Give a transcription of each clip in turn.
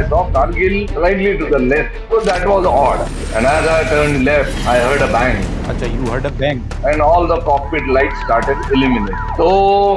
I saw Kargil slightly to the left. So that was odd. And as I turned left, I heard a bang. अच्छा, you heard a bang. And all the cockpit lights started illuminating. तो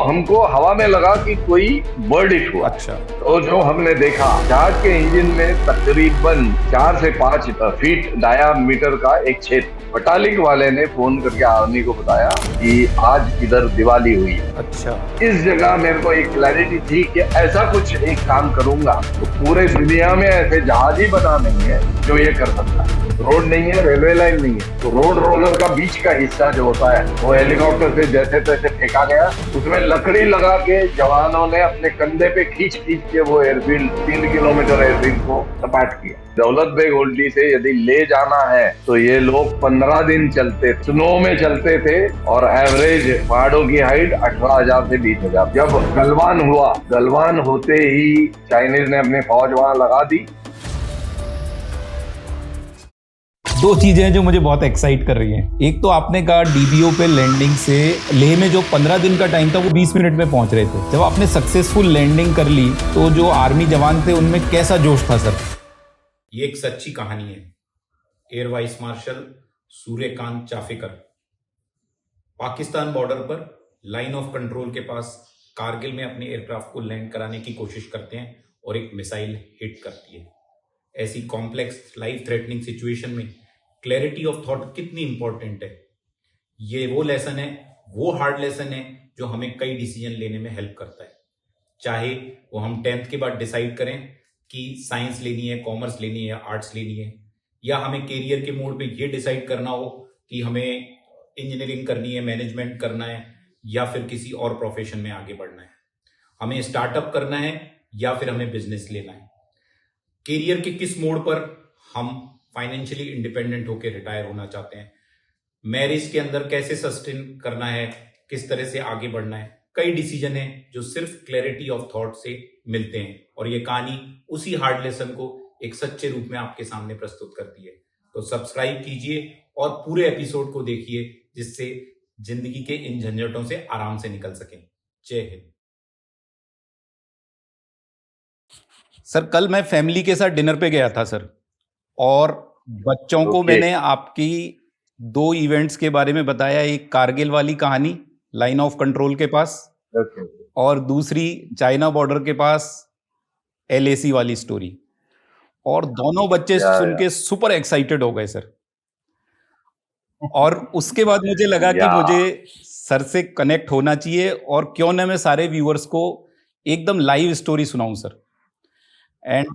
हमको हवा में लगा कि कोई bird hit हुआ। अच्छा। तो जो हमने देखा, जहाज के इंजन में तकरीबन 4 से 5 फीट डायामीटर का एक छेद। बटालिक वाले ने फोन करके आर्मी को बताया कि आज इधर दिवाली हुई है। अच्छा। इस जगह मेरे को एक क्लैरिटी थी कि ऐसा कुछ एक काम करूंगा तो पूरे दुनिया में ऐसे जहाज ही बना नहीं है जो ये कर सकता है। रोड नहीं है, रेलवे लाइन नहीं है, तो रोड रोलर का बीच का हिस्सा जो होता है वो हेलीकॉप्टर से जैसे तैसे फेंका गया। उसमें लकड़ी लगा के जवानों ने अपने कंधे पे खींच के वो एयरफील्ड 3 किलोमीटर एयरफील्ड को सपाट किया। दौलत बेग ओल्डी से यदि ले जाना है तो ये लोग 15 दिन चलते, स्नो में चलते थे और एवरेज पहाड़ों की हाइट 18,000 से 20,000। जब गलवान हुआ, गलवान होते ही चाइनीज ने अपनी फौज वहां लगा दी। दो चीजें हैं जो मुझे बहुत एक्साइट कर रही हैं। एक तो आपने कहा डीबीओ पे लैंडिंग से लेह में जो 15 दिन का टाइम था वो 20 मिनट में पहुंच रहे थे। जब आपने सक्सेसफुल लैंडिंग कर ली तो जो आर्मी जवान थे उनमें कैसा जोश था सर? ये एक सच्ची कहानी है। Air vice marshal Suryakant Chaphekar Pakistan border पर लाइन ऑफ कंट्रोल के पास कारगिल में अपने एयरक्राफ्ट को लैंड कराने की कोशिश करते हैं और एक मिसाइल हिट करती है। ऐसी कॉम्प्लेक्स लाइफ थ्रेटनिंग सिचुएशन में क्लैरिटी ऑफ थॉट कितनी इंपॉर्टेंट है। ये वो लेसन है, वो हार्ड लेसन है जो हमें कई डिसीजन लेने में हेल्प करता है। चाहे वो हम 10th के बाद डिसाइड करें कि साइंस लेनी है, कॉमर्स लेनी है, आर्ट्स लेनी है, या हमें कैरियर के मोड पे ये डिसाइड करना हो कि हमें इंजीनियरिंग करनी है, मैनेजमेंट करना है, या फिर किसी और प्रोफेशन में आगे बढ़ना है, हमें स्टार्टअप करना है या फिर हमें बिजनेस लेना है, कैरियर के किस मोड पर हम फाइनेंशियली इंडिपेंडेंट होकर रिटायर होना चाहते हैं, मैरिज के अंदर कैसे सस्टेन करना है, किस तरह से आगे बढ़ना है। कई डिसीजन है जो सिर्फ क्लैरिटी ऑफ थॉट से मिलते हैं और ये कहानी उसी हार्ड लेसन को एक सच्चे रूप में आपके सामने प्रस्तुत करती है। तो सब्सक्राइब कीजिए और पूरे एपिसोड को देखिए जिससे जिंदगी के इन झंझटों से आराम से निकल सकें। जय हिंद। सर कल मैं फैमिली के साथ डिनर पे गया था सर, और बच्चों को मैंने आपकी 2 इवेंट्स के बारे में बताया। एक कारगिल वाली कहानी लाइन ऑफ कंट्रोल के पास, और दूसरी चाइना बॉर्डर के पास LAC वाली स्टोरी, और दोनों बच्चे सुन के सुपर एक्साइटेड हो गए सर। और उसके बाद मुझे लगा कि मुझे सर से कनेक्ट होना चाहिए, और क्यों ना मैं सारे व्यूअर्स को एकदम लाइव स्टोरी सुनाऊं sir. And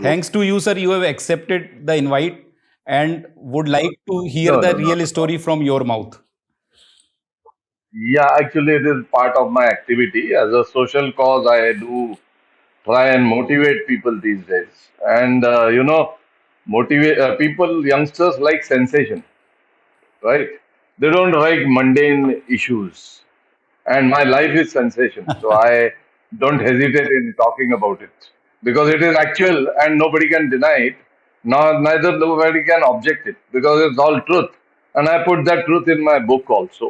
thanks to you sir, you have accepted the invite and would like to hear the real story from your mouth. Yeah, actually it is part of my activity. As a social cause, I do try and motivate people these days. And motivate people, youngsters like sensation, right? They don't like mundane issues. And my life is sensation. So I don't hesitate in talking about it. Because it is actual and nobody can deny it. Neither nobody can object it. Because it's all truth. And I put that truth in my book also.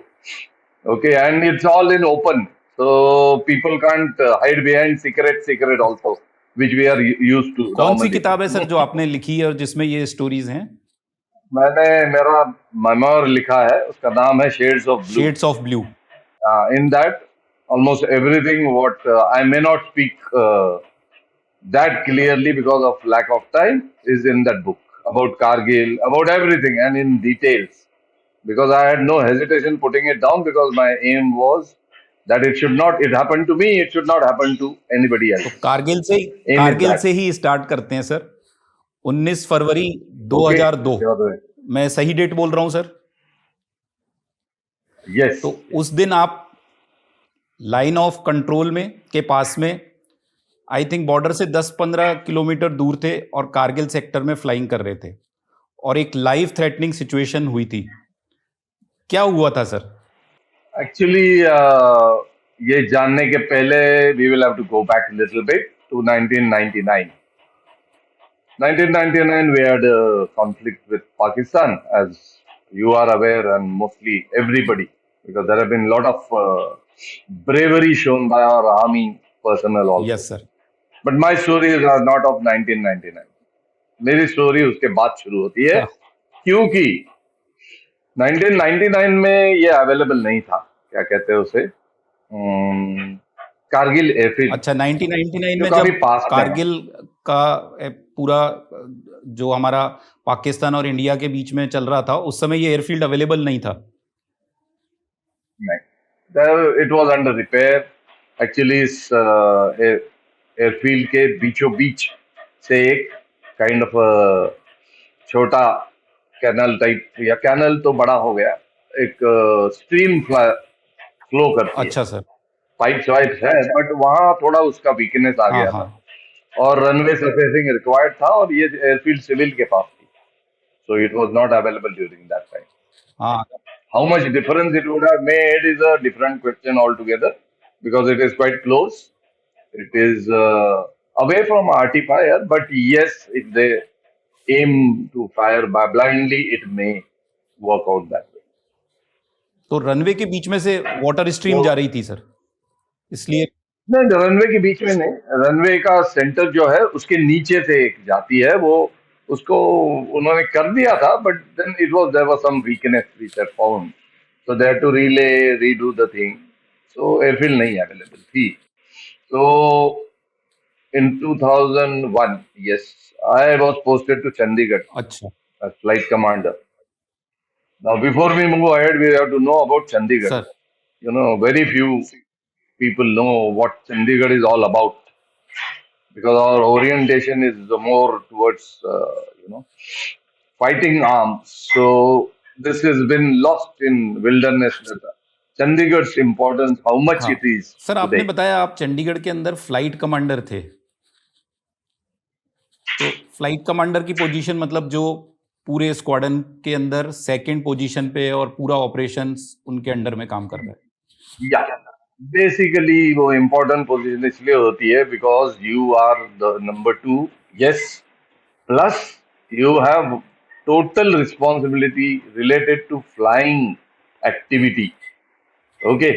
Okay, and it's all in open. So people can't hide behind secret also. Which we are used to. कौन सी किताब है sir जो आपने लिखी है और जिसमें ये स्टोरीज हैं? मैंने मेरा मेमोर लिखा है, उसका नाम है shades of blue. Shades of blue. In that, almost everything what I may not speak that clearly because of lack of time is in that book about Kargil, about everything and in details. Because I had no hesitation putting it down because my aim was that it happened to me, it should not happen to anybody else. तो कारगिल से ही start करते हैं sir. 19 फरवरी 2002, मैं सही date बोल रहा हूं sir? Yes. तो उस दिन आप लाइन ऑफ कंट्रोल में के पास में, आई थिंक बॉर्डर से 10-15 किलोमीटर दूर थे और कारगिल सेक्टर में फ्लाइंग कर रहे थे, और एक लाइफ थ्रेटनिंग सिचुएशन हुई थी। क्या हुआ था सर? एक्चुअली ये जानने के पहले we will have to go back little bit to 1999. 1999 we had a conflict with Pakistan, as you are aware, and mostly everybody, because there have been a lot of bravery shown by our army personnel also. Yes sir. But my story is not of 1999. मेरी story उसके बाद शुरू होती है, हाँ, क्योंकि 1999 में ये अवेलेबल नहीं था. क्या कहते हैं उसे, कारगिल एयरफील्ड. अच्छा 1999 जो में काफी जब पास में है. कारगिल का पूरा जो हमारा पाकिस्तान और इंडिया के बीच में चल रहा था, उस समय ये एयरफील्ड अवेलेबल नहीं था. नहीं, it was under repair. Actually इस एयरफील्ड के बीचों बीच से एक काइंड ऑफ छोटा कैनल टाइप, या कैनल तो बड़ा हो गया, एक स्ट्रीम फ्लो करती है. अच्छा सर. पाइप्स वाइप्स है, बट वहाँ थोड़ा उसका वीकनेस आ हाँ गया हाँ. था, और रनवे सरफेसिंग रिक्वायर्ड था, और ये एयरफील्ड सिविल के पास थी. So it was not available during that time. हाँ How much difference it would have made is a different question altogether, because it is quite close. It is away from RT fire, but yes, if they aim to fire by blindly, it may work out that way. तो runway के बीच में से water stream तो जा रही थी sir, इसलिए. नहीं, रनवे के बीच में नहीं, रनवे का सेंटर जो है उसके नीचे से एक जाती है, वो उसको उन्होंने कर दिया था, but then it was there was some weakness which had found, so they had to redo the thing. So airfield नहीं अवेलेबल थी. So in 2001, yes, I was posted to Chandigarh अच्छा as flight commander. Now, before we move ahead, we have to know about Chandigarh. Sir. You know, very few people know what Chandigarh is all about, because our orientation is more towards, fighting arms. So this has been lost in wilderness. Chandigarh's importance, how much हाँ it is sir, आपने today. बताया आप चंडीगढ़ के अंदर flight commander थे. तो flight commander की position मतलब जो पूरे स्क्वाड्रन के अंदर सेकंड पोजीशन पे और पूरा ऑपरेशंस उनके अंडर में काम कर रहा है. या बेसिकली वो इम्पोर्टेंट पोजीशन इसलिए होती है because you are the number 2. Yes, plus you have total responsibility related to flying activity. Okay,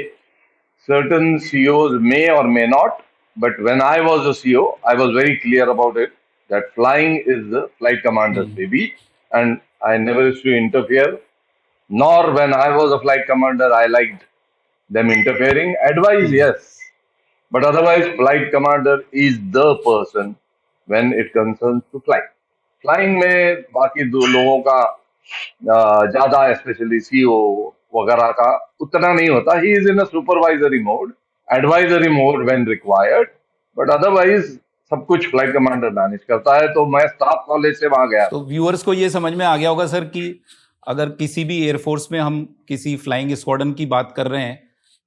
certain CEOs may or may not, but when I was a CEO, I was very clear about it, that flying is the flight commander's baby, and I never used to interfere. Nor when I was a flight commander, I liked them interfering. Advice, yes, but otherwise, flight commander is the person when it concerns to flight. Flying में बाकी दो लोगों का ज्यादा, specially CEO वगैरह का उतना नहीं होता. He is in a supervisory mode, advisory mode when required, but otherwise सब कुछ फ्लाइट कमांडर मैनेज करता है. तो मैं स्टाफ कॉलेज से वहां गया. तो व्यूअर्स को ये समझ में आ गया होगा सर कि अगर किसी भी एयरफोर्स में हम किसी फ्लाइंग स्क्वाड्रन की बात कर रहे हैं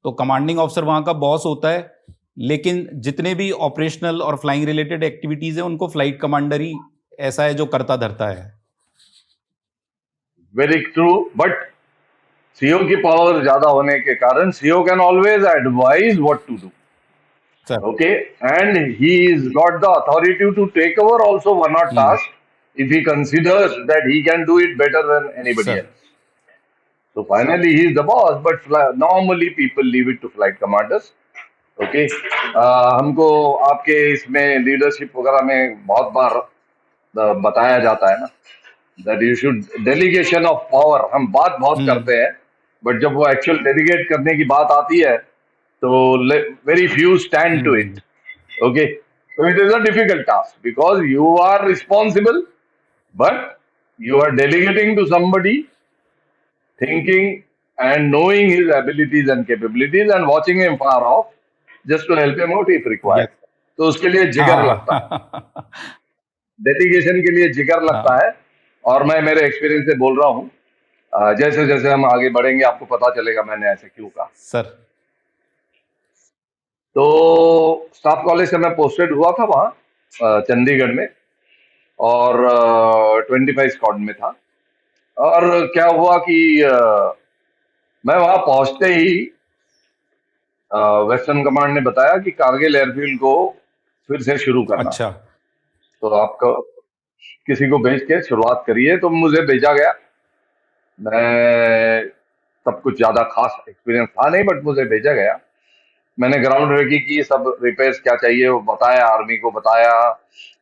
तो कमांडिंग ऑफिसर वहां का बॉस होता है, लेकिन जितने भी ऑपरेशनल और फ्लाइंग रिलेटेड एक्टिविटीज है उनको फ्लाइट कमांडर ही ऐसा है जो करता धरता है. वेरी ट्रू, बट सीईओ की पावर ज्यादा होने के कारण CEO can always advise what to do. Sir. Okay, and he's got the authority to take over also one or task if he considers that he can do it better than anybody Sir. else. So finally, he's the boss, but normally people leave it to flight commanders. Okay, हमको आपके इसमें leadership वगैरह में बहुत बार बताया जाता है ना, that you should delegation of power. हम बात बहुत करते हैं, बट जब वो एक्चुअल डेलीगेट करने की बात आती है तो very few stand to it. Okay, so it is a difficult task because you are responsible, but you are delegating to somebody, thinking and knowing his abilities and capabilities and watching him far off just to help him out if required. तो उसके लिए जिगर लगता है, delegation के लिए जिगर लगता है. और मैं मेरे एक्सपीरियंस से बोल रहा हूँ, जैसे जैसे हम आगे बढ़ेंगे आपको पता चलेगा मैंने ऐसे क्यों कहा. सर. तो स्टाफ कॉलेज से मैं पोस्टेड हुआ था वहाँ चंडीगढ़ में, और 25 स्क्वाड में था. और क्या हुआ कि मैं वहाँ पहुँचते ही वेस्टर्न कमांड ने बताया कि कारगिल एयरफील्ड को फिर से शुरू करना. अच्छा. तो आपको किसी को भेज के शुरुआत करिए. तो मुझे भेजा गया. मैं सब कुछ ज्यादा खास एक्सपीरियंस था नहीं, बट मुझे भेजा गया. मैंने ग्राउंड रेकी की, सब रिपेयर्स क्या चाहिए वो बताया, आर्मी को बताया,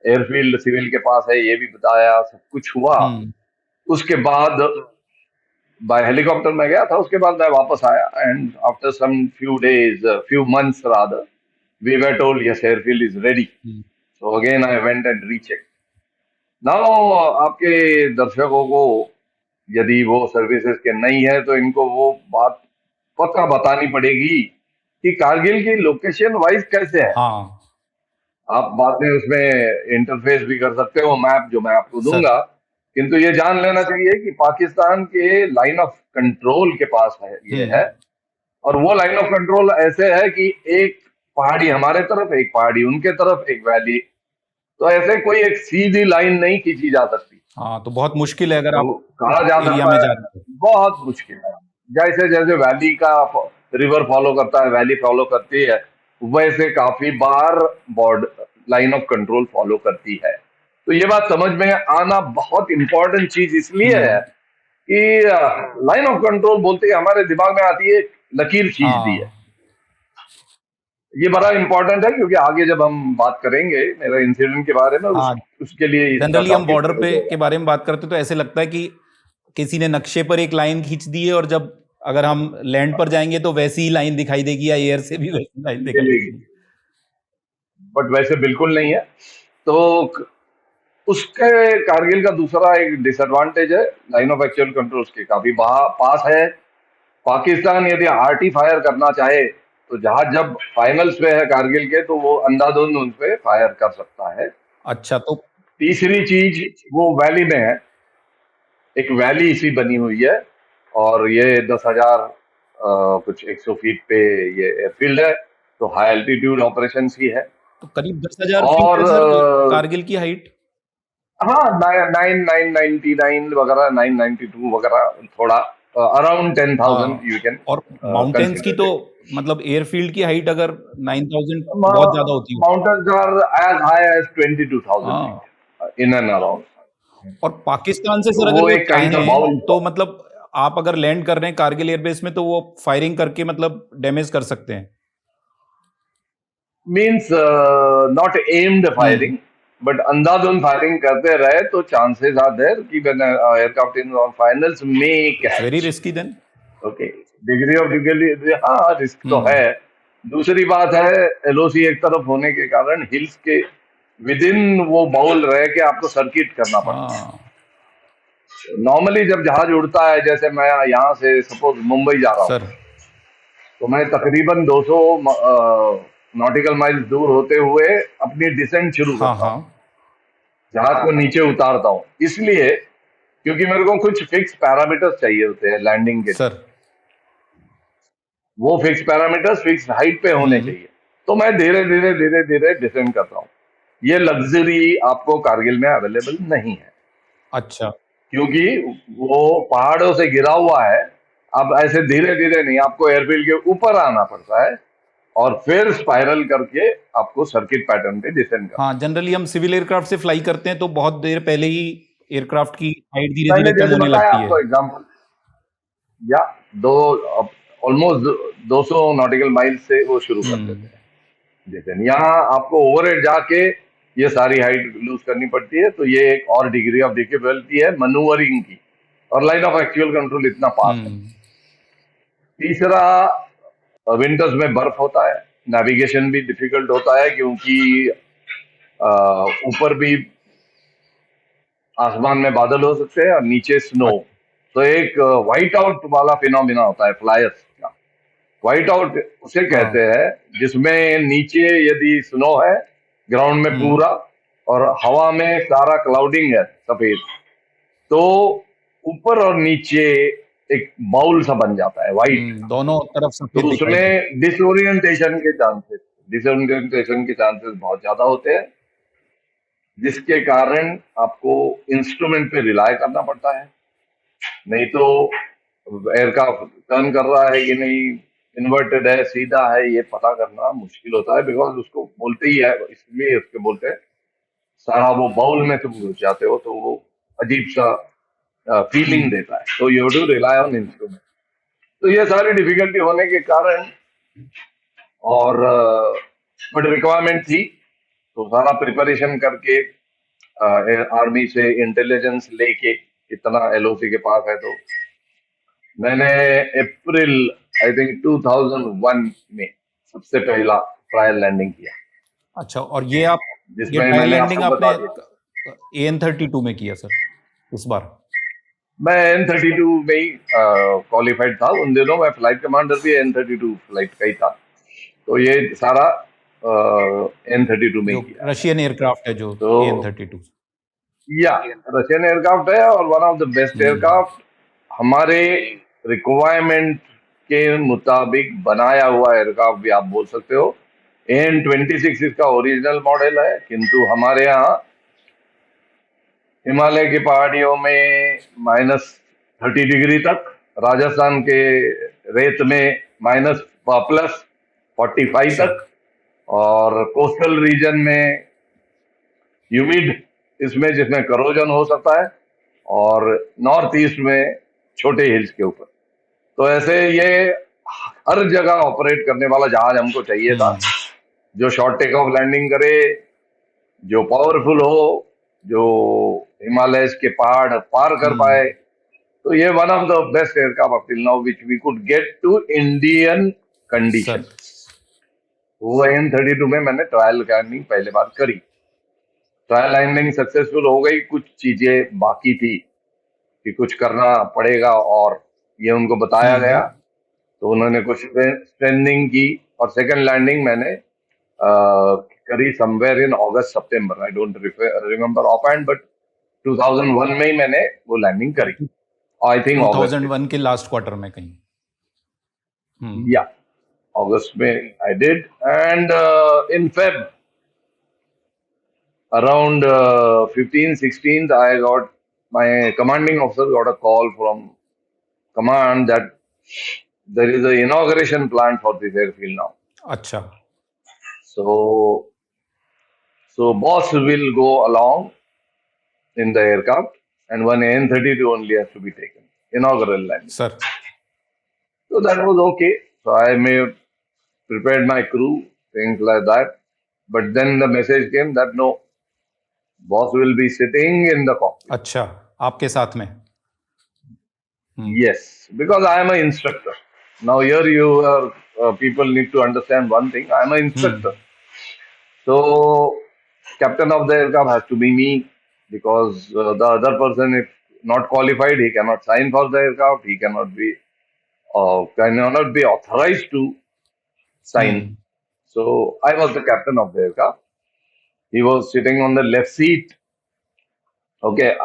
एयरफील्ड सिविल के पास है ये भी बताया, सब कुछ हुआ। उसके बाद बाय हेलीकॉप्टर में गया था, उसके बाद मैं वापस आया, and after some few days, few months rather, we were told yes airfield is ready. So again I went and recheck. Now आपके दर्शकों को यदि वो सर्विसेज के नहीं है तो इनको वो बात पक्का बतानी पड़ेगी कि कारगिल की लोकेशन वाइज कैसे है। हाँ आप बाद में उसमें इंटरफेस भी कर सकते हो, मैप जो मैं आपको सर। दूंगा, किंतु ये जान लेना चाहिए कि पाकिस्तान के लाइन ऑफ कंट्रोल के पास है ये है। और वो लाइन ऑफ कंट्रोल ऐसे है कि एक पहाड़ी हमारे तरफ, एक पहाड़ी उनके तरफ, एक वैली, तो ऐसे कोई एक सीधी लाइन नहीं खींची जा सकती। हाँ, तो बहुत मुश्किल है अगर तो आप कहा जा एरिया सकता में है जा रहे हो। बहुत मुश्किल है। जैसे जैसे वैली का रिवर फॉलो करता है, वैली फॉलो करती है, वैसे काफी बार border line of control follow करती है। तो ये बात समझ में आना बहुत इंपॉर्टेंट चीज इसलिए है कि लाइन ऑफ कंट्रोल बोलते ही हमारे दिमाग में आती है लकीर खींच दी है। हाँ ये बड़ा इंपॉर्टेंट है क्योंकि आगे जब हम बात करेंगे मेरा इंसिडेंट के बारे में हाँ, उसके लिए इसका जनरली हम काफी बॉर्डर उपयोग पे होगा। के बारे में बात करते तो ऐसे लगता है कि किसी ने नक्शे पर एक लाइन खींच दी है, और जब अगर हम लैंड पर जाएंगे तो वैसी ही लाइन दिखाई देगी, या एयर से भी वैसी लाइन दिखाई चलेगी, देगी। बट वैसे बिल्कुल नहीं है। तो उसके कारगिल का दूसरा एक डिसएडवांटेज है, लाइन ऑफ एक्चुअल कंट्रोल के काफी पास है। पाकिस्तान यदि आर्टी फायर करना चाहे तो जहाज जब फाइनल्स पे है कारगिल के तो वो अंधाधुंध उन पे फायर कर सकता है। अच्छा, तो तीसरी चीज वो वैली में है, एक वैली इसी बनी हुई है, और ये 10,000 कुछ 100 फीट पे ये एयरफील्ड है, तो हाई एल्टीट्यूड ऑपरेशन ही है। करीब 10,000 फीट और है सर कारगिल की हाइट। हाँ, 9,999 वगैरह, 992 वगैरह, थोड़ा अराउंड 10,000 हाँ, यू कैन और माउंटेन्स की कंसिडर तो इट। मतलब एयरफील्ड की हाइट अगर 9,000 बहुत ज्यादा होती है। Mountains are as high as 22,000 हाँ, फीट इन एंड अराउंड। और पाकिस्तान से तो सर अगर वो वो एक काइंड ऑफ चाहें बाउल तो मतलब आप अगर लैंड कर रहे हैं कारगिल एयरबेस में तो वो फायरिंग करके मतलब डैमेज कर सकते हैं। Means not aimed firing, but अंधाधुंध फायरिंग करते रहे तो चांसेस आर देयर कि when aircraft in on finals मे it's very catch. Risky then. Okay, degree of degree, हाँ रिस्क तो है। दूसरी बात है, एलओसी एक तरफ होने के कारण हिल्स के विद इन वो बाउल रह के आपको सर्किट करना पड़ता है। हाँ नॉर्मली जब जहाज उड़ता है, जैसे मैं यहाँ से सपोज मुंबई जा रहा हूँ, सर। तो मैं तकरीबन 200 नॉटिकल माइल्स दूर होते हुए अपनी डिसेंट शुरू हाँ करता हूँ, हाँ जहाज को नीचे उतारता हूँ, इसलिए क्योंकि मेरे को कुछ फिक्स पैरामीटर्स चाहिए होते हैं लैंडिंग के लिए। सर। वो फिक्स पैरामीटर्स फिक्स हाइट पे होने चाहिए, तो मैं धीरे धीरे धीरे धीरे डिसेंड करता हूँ। ये लग्जरी आपको कारगिल में अवेलेबल नहीं है, अच्छा। क्योंकि वो पहाड़ों से घिरा हुआ है। अब ऐसे धीरे धीरे नहीं, आपको एयरफील्ड के ऊपर आना पड़ता है और फिर स्पाइरल करके आपको सर्किट पैटर्न पे डिसेंड करना। हाँ, जनरली हम सिविल एयरक्राफ्ट से फ्लाई करते हैं तो बहुत देर पहले ही एयरक्राफ्ट की हाइट धीरे मैंने धीरे कम जैसे होने बताया लगती है। आपको एग्जांपल, या दो ऑलमोस्ट 200 नॉटिकल माइल से वो शुरू कर देते हैं। जैसे यहाँ आपको ओवरहेड जाके ये सारी हाइट लूज करनी पड़ती है, तो ये एक और डिग्री ऑफ डिफिकल्टी है मनूवरिंग की, और लाइन ऑफ एक्चुअल कंट्रोल इतना पास है। तीसरा, विंटर्स में बर्फ होता है, नेविगेशन भी डिफिकल्ट होता है, क्योंकि ऊपर भी आसमान में बादल हो सकते हैं और नीचे स्नो। तो एक व्हाइट आउट वाला फिनोमिना होता है फ्लायर्स का। व्हाइट आउट उसे कहते हैं जिसमें नीचे यदि स्नो है ग्राउंड में पूरा, और हवा में सारा क्लाउडिंग है सफेद, तो ऊपर और नीचे एक बाउल सा बन जाता है व्हाइट। दोनों तरफ तो सफेद दिखाई दे। उसमें डिसोरिएंटेशन के चांसेस बहुत ज्यादा होते हैं, जिसके कारण आपको इंस्ट्रूमेंट पे रिलाय करना पड़ता है। नहीं तो एयरक्राफ्ट टर्न कर रहा है कि नहीं, इन्वर्टेड है, सीधा है, ये पता करना मुश्किल होता है, बिकॉज उसको बोलते ही है, इसलिए उसके बोलते हैं सारा वो बाउल में तुम घुस जाते हो, तो वो अजीब सा फीलिंग देता है। तो you to rely on instrument. तो ये सारी डिफिकल्टी होने के कारण और बट रिक्वायरमेंट थी, तो सारा प्रिपरेशन करके आर्मी से इंटेलिजेंस लेके इतना एलओसी के पास है, तो मैंने अप्रैल आई थिंक 2001 में सबसे पहला ट्रायल लैंडिंग किया, अच्छा, और ये जिसमें ट्रायल मैंने लैंडिंग आपको बता आपने दिया। AN-32 में किया सर इस बार? मैं N-32 में ही क्वालिफाइड था। उन दिनों मैं फ्लाइट कमांडर भी N-32 फ्लाइट का ही था, तो ये सारा N-32 में ही जो किया है मैंने। रशियन एयरक्राफ्ट है, जो तो AN-32। या रशियन एयरक्राफ्ट है और one of the best aircraft, हमारे रिक्वायरमेंट के मुताबिक बनाया हुआ एयरक्राफ्ट भी आप बोल सकते हो। AN-26 इसका ओरिजिनल मॉडल है, किंतु हमारे यहाँ हिमालय की पहाड़ियों में -30 डिग्री तक, राजस्थान के रेत में -+45 अच्छा, तक, और कोस्टल रीजन में ह्यूमिड, इसमें जिसमें करोजन हो सकता है, और नॉर्थ ईस्ट में छोटे हिल्स के ऊपर। तो ऐसे ये हर जगह ऑपरेट करने वाला जहाज हमको चाहिए था, जो शॉर्ट टेक ऑफ लैंडिंग करे, जो पावरफुल हो, जो हिमालय के पहाड़ पार कर पाए। तो ये one of the best aircraft up till now which we could get to Indian sir. Condition. वो N-32 में मैंने ट्रायल लैंडिंग पहले बार करी। ट्रायल लैंडिंग सक्सेसफुल हो गई, कुछ चीजें बाकी थी कि कुछ करना पड़ेगा, और ये उनको बताया गया, तो उन्होंने कुछ ट्रेनिंग की, और सेकंड लैंडिंग मैंने करी somewhere in August September. I don't remember of hand, but 2001 में ही मैंने वो लैंडिंग करी, आई थिंक अगस्त में। 2001 के लास्ट क्वार्टर में कहीं। या अगस्त में I did, and in Feb around 15 16th, I got my commanding officer got a call from command that there is a inauguration planned for this airfield now. अच्छा, So boss will go along in the aircraft, and one N-32 only has to be taken, inaugural landing. Sir. So that was okay. So I may prepared my crew, things like that. But then the message came that no, boss will be sitting in the cockpit. अच्छा, आपके साथ में? Yes, because I am an instructor. Now here you are, people need to understand one thing. I am an instructor. So captain of the aircraft has to be me, because the other person, if not qualified, he cannot sign for the aircraft. He cannot be authorized to sign. So I was the captain of the aircraft. He was sitting on the left seat. Okay,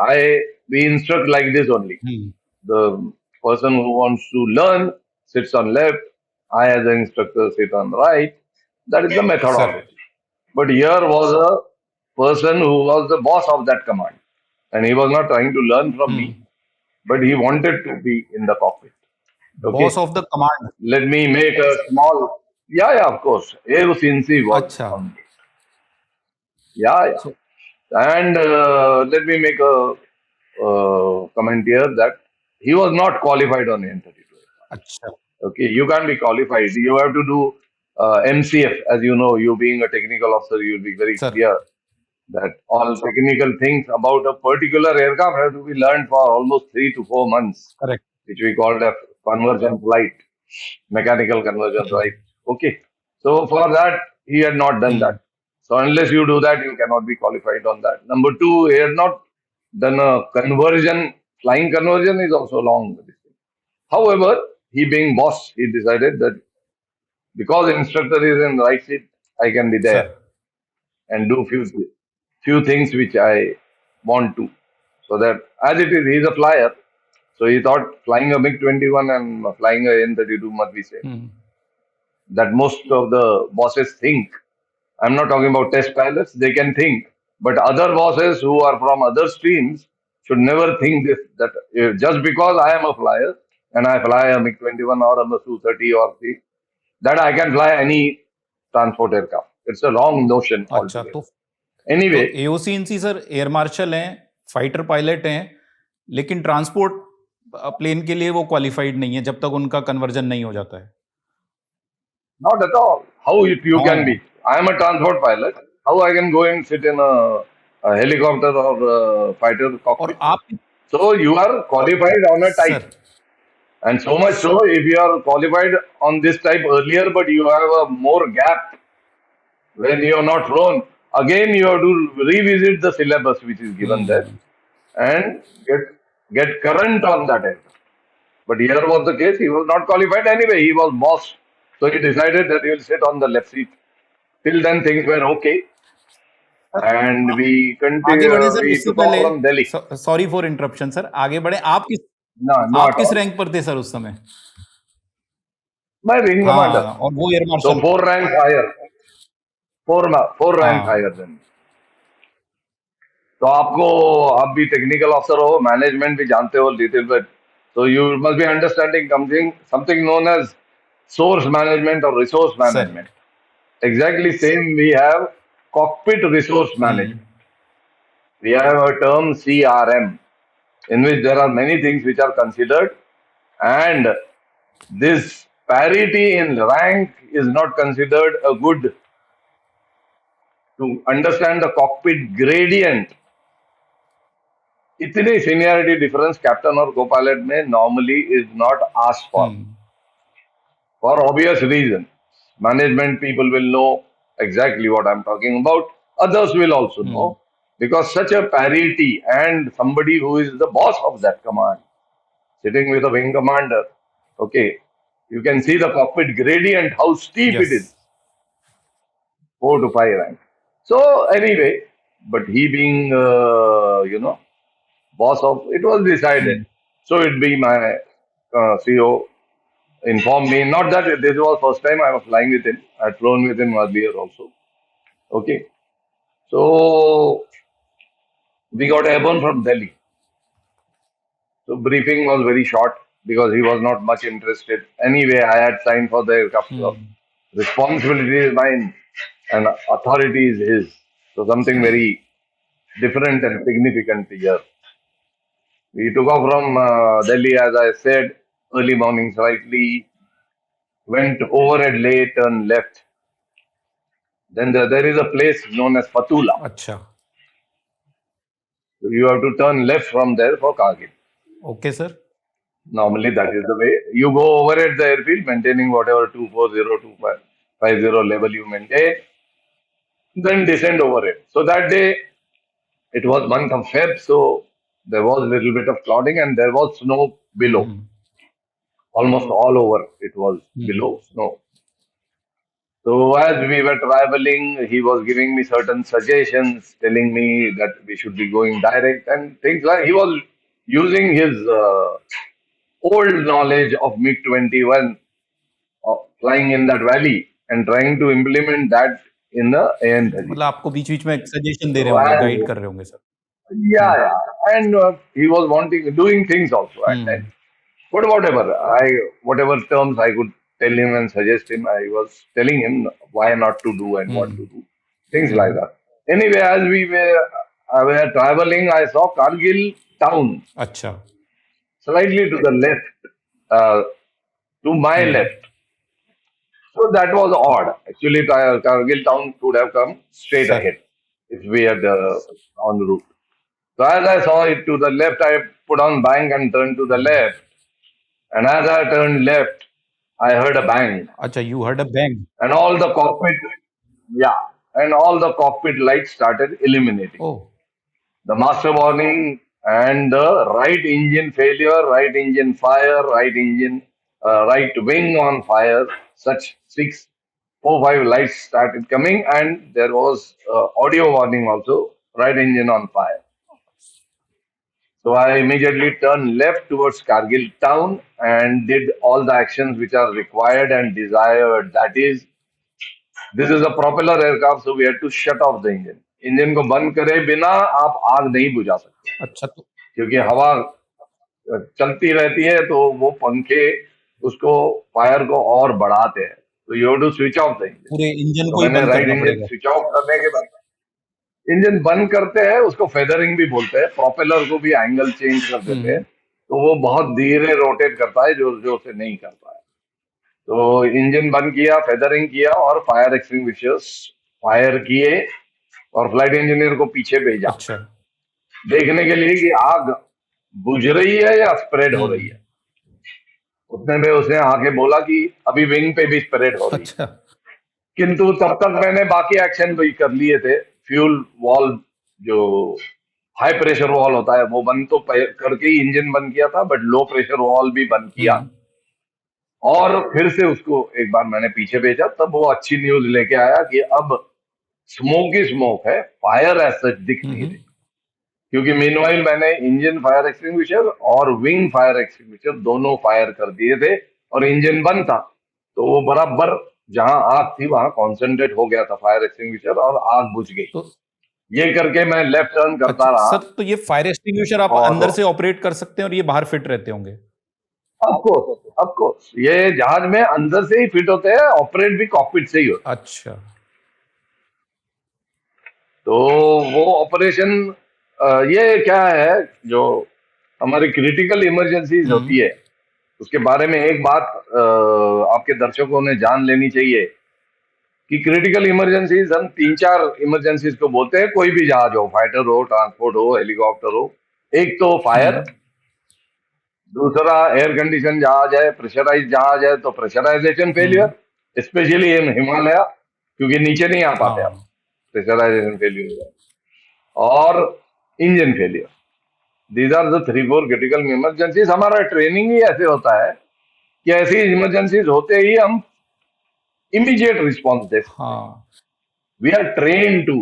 we instruct like this only. The person who wants to learn sits on left. I, as an instructor, sit on right. That is the methodology. But here was a person who was the boss of that command, and he was not trying to learn from me, but he wanted to be in the cockpit. Okay, boss of the command. let me make a small. Yeah, of course. AOCNC was अच्छा, on board. Yeah. And let me make a comment here that he was not qualified on N-32. अच्छा, Okay, you can't be qualified. You have to do MCF. As you know, you being a technical officer, you'll be very sir. clear that all technical things about a particular aircraft have to be learned for almost 3 to 4 months, correct. which we called a conversion flight, mechanical conversion flight. Okay, so for that, he had not done that. So unless you do that, you cannot be qualified on that. Number two, he had not done a conversion. Flying conversion is also long. However, he being boss, he decided that because instructor is in right seat, I can be there sir. and do few things which I want to. So that as it is, he is a flyer. So he thought flying a MiG-21 and flying a N-32 must be same. That most of the bosses think. I'm not talking about test pilots, they can think. But other bosses who are from other streams should never think this, that just because I am a flyer and I fly a MiG-21 or a Su-30 or 3, that I can fly any transport aircraft. It's a wrong notion अच्छा, altogether. तो Anyway, AOCNC sir air marshal हैं, fighter pilot हैं, लेकिन transport plane के लिए वो qualified नहीं है जब तक उनका कन्वर्जन नहीं हो जाता है। Not at all. How you can be? हाँ I am a transport pilot. How I can go and sit in a helicopter or a fighter और cockpit? आप So you are qualified on a type, sir and so much so if you are qualified on this type earlier, but you have a more gap when you are not flown. Again, you have to revisit the syllabus which is given there hmm and get current on that end. But here was the case. He was not qualified anyway. He was boss. So he decided that he will sit on the left seat. Till then, things were okay. And आगे बढ़े sir we उससे took off पहले from Delhi. Sorry for interruption sir आगे बढ़े No, not आप at किस all. Rank पर थे सर उस समय My wing commander. हाँ और वो air So marshal four ranks higher. Four ranks higher हाँ than me. तो आपको आप भी टेक्निकल ऑफिसर हो मैनेजमेंट भी जानते हो little bit so you must be understanding something known as source management or resource sir management. Exactly same we have cockpit resource management. We have a term CRM in which there are many things which are considered, and this parity in rank is not considered a good to understand the cockpit gradient. इतनी seniority difference captain और को pilot में normally is not asked for obvious reasons. Management people will know exactly what I'm talking about. Others will also know because such a parity and somebody who is the boss of that command sitting with a wing commander, okay, you can see the cockpit gradient, how steep it yes is, 4 to 5 rank. So anyway, but he being, boss of, it was decided. So it be my CEO informed me, not that this was first time I was flying with him. I had flown with him earlier also. Okay. So we got airborne from Delhi. So briefing was very short because he was not much interested. Anyway, I had signed for the aircraft. Responsibility is mine and authority is his. So something very different and significant here. We took off from Delhi, as I said, early morning slightly, went overhead late, turned left. Then there is a place known as Fatula. अच्छा So you have to turn left from there for Kargil. Okay sir Normally, that is the way. You go over at the airfield, maintaining whatever 240, 250 level you maintain, then descend over it. So that day, it was month of Feb, so there was a little bit of clouding and there was snow below. Almost all over, it was below snow. So as we were traveling, he was giving me certain suggestions, telling me that we should be going direct and things like. He was using his old knowledge of MiG-21 flying in that valley and trying to implement that in the AN-30. मतलब आपको बीच बीच में suggestion दे रहे So होंगे as, guide कर रहे होंगे sir yeah, and he was doing things also at times. But whatever terms I could tell him and suggest him, I was telling him why not to do and what to do. Things like that. Anyway, as were traveling, I saw Kargil town अच्छा slightly to the left, to my left. So that was odd. Actually, Kargil town would have come straight sir ahead if we had on the route. So as I saw it to the left, I put on bank and turned to the left. And as I turned left, I heard a bang. अच्छा you heard a bang And all the cockpit, yeah, and all the cockpit lights started illuminating. Oh The master warning and the right engine failure, right engine fire, right wing on fire, such 5 lights started coming, and there was audio warning also, right engine on fire. So I immediately turned left towards Kargil town and did all the actions which are required and desired. That is, this is a propeller aircraft, so we had to shut off the engine. Engine को बंद करे बिना आप आग नहीं बुझा सकते अच्छा तो क्योंकि हवा चलती रहती है तो वो पंखे उसको फायर को और बढ़ाते हैं. तो you have to switch off the engine. पूरे इंजन तो को ही मैंने बंद राइट करना इंजन पड़ेगा स्विच ऑफ करने के बाद इंजन बंद करते हैं, उसको फेदरिंग भी बोलते हैं. प्रोपेलर को भी एंगल चेंज कर देते हैं तो वो बहुत धीरे रोटेट करता है, जोर जोर से नहीं करता है. तो इंजन बंद किया, फेदरिंग किया और फायर एक्सटिंग्विशर्स फायर किए और फ्लाइट इंजीनियर को पीछे भेजा अच्छा। देखने के लिए कि आग बुझ रही है या स्प्रेड हो रही हम्म। है। उतने में उसने आके बोला कि अभी विंग पे भी स्प्रेड हो रही है। अच्छा। किंतु तब तक मैंने बाकी एक्शन भी कर लिए थे। फ्यूल वॉल्व जो हाई प्रेशर वॉल होता है वो बंद तो करके ही इंजन बंद किया था, बट लो प्रेशर वॉल भी बंद किया। हम्म। और फिर से उसको एक बार मैंने पीछे भेजा, तब वो अच्छी न्यूज लेके आया कि अब स्मोक ही स्मोक है, फायर एज सच दिख नहीं हम्म। रही। क्योंकि मीनवाइल मैंने इंजन फायर एक्सटिंग्विशर और विंग फायर एक्सटिंग्विशर दोनों फायर कर दिए थे और इंजन बंद था, तो वो बराबर जहां आग थी वहां कॉन्सेंट्रेट हो गया था फायर एक्सटिंग्विशर और आग बुझ गई। तो ये करके मैं लेफ्ट टर्न अच्छा करता रहा। सर, तो ये फायर एक्सटिंग्विशर आप और अंदर से ऑपरेट कर सकते हैं और ये बाहर फिट रहते होंगे? ऑफ कोर्स ये जहाज में अंदर से ही फिट होते हैं, ऑपरेट भी कॉकपिट से ही होता है। अच्छा। तो वो ऑपरेशन ये क्या है, जो हमारी क्रिटिकल इमरजेंसीज होती है उसके बारे में एक बात आपके दर्शकों ने जान लेनी चाहिए कि क्रिटिकल इमरजेंसीज हम तीन चार इमरजेंसीज को बोलते हैं, कोई भी जहाज हो, फाइटर हो, ट्रांसपोर्ट हो, हेलीकॉप्टर हो। एक तो फायर, हम्म। दूसरा एयर कंडीशन जहाज है, प्रेशराइज जहाज है तो pressurisation hmm. Failure, specially in Himalaya, क्योंकि नीचे नहीं आ पाते आप, हाँ। प्रेशराइजेशन फेलियर और engine failure. These are the three four critical emergencies. हमारा ट्रेनिंग ही ऐसे होता है कि ऐसी इमरजेंसीज होते ही हम इमीडिएट रिस्पॉन्स दे सकते हैं। हाँ। We are train to.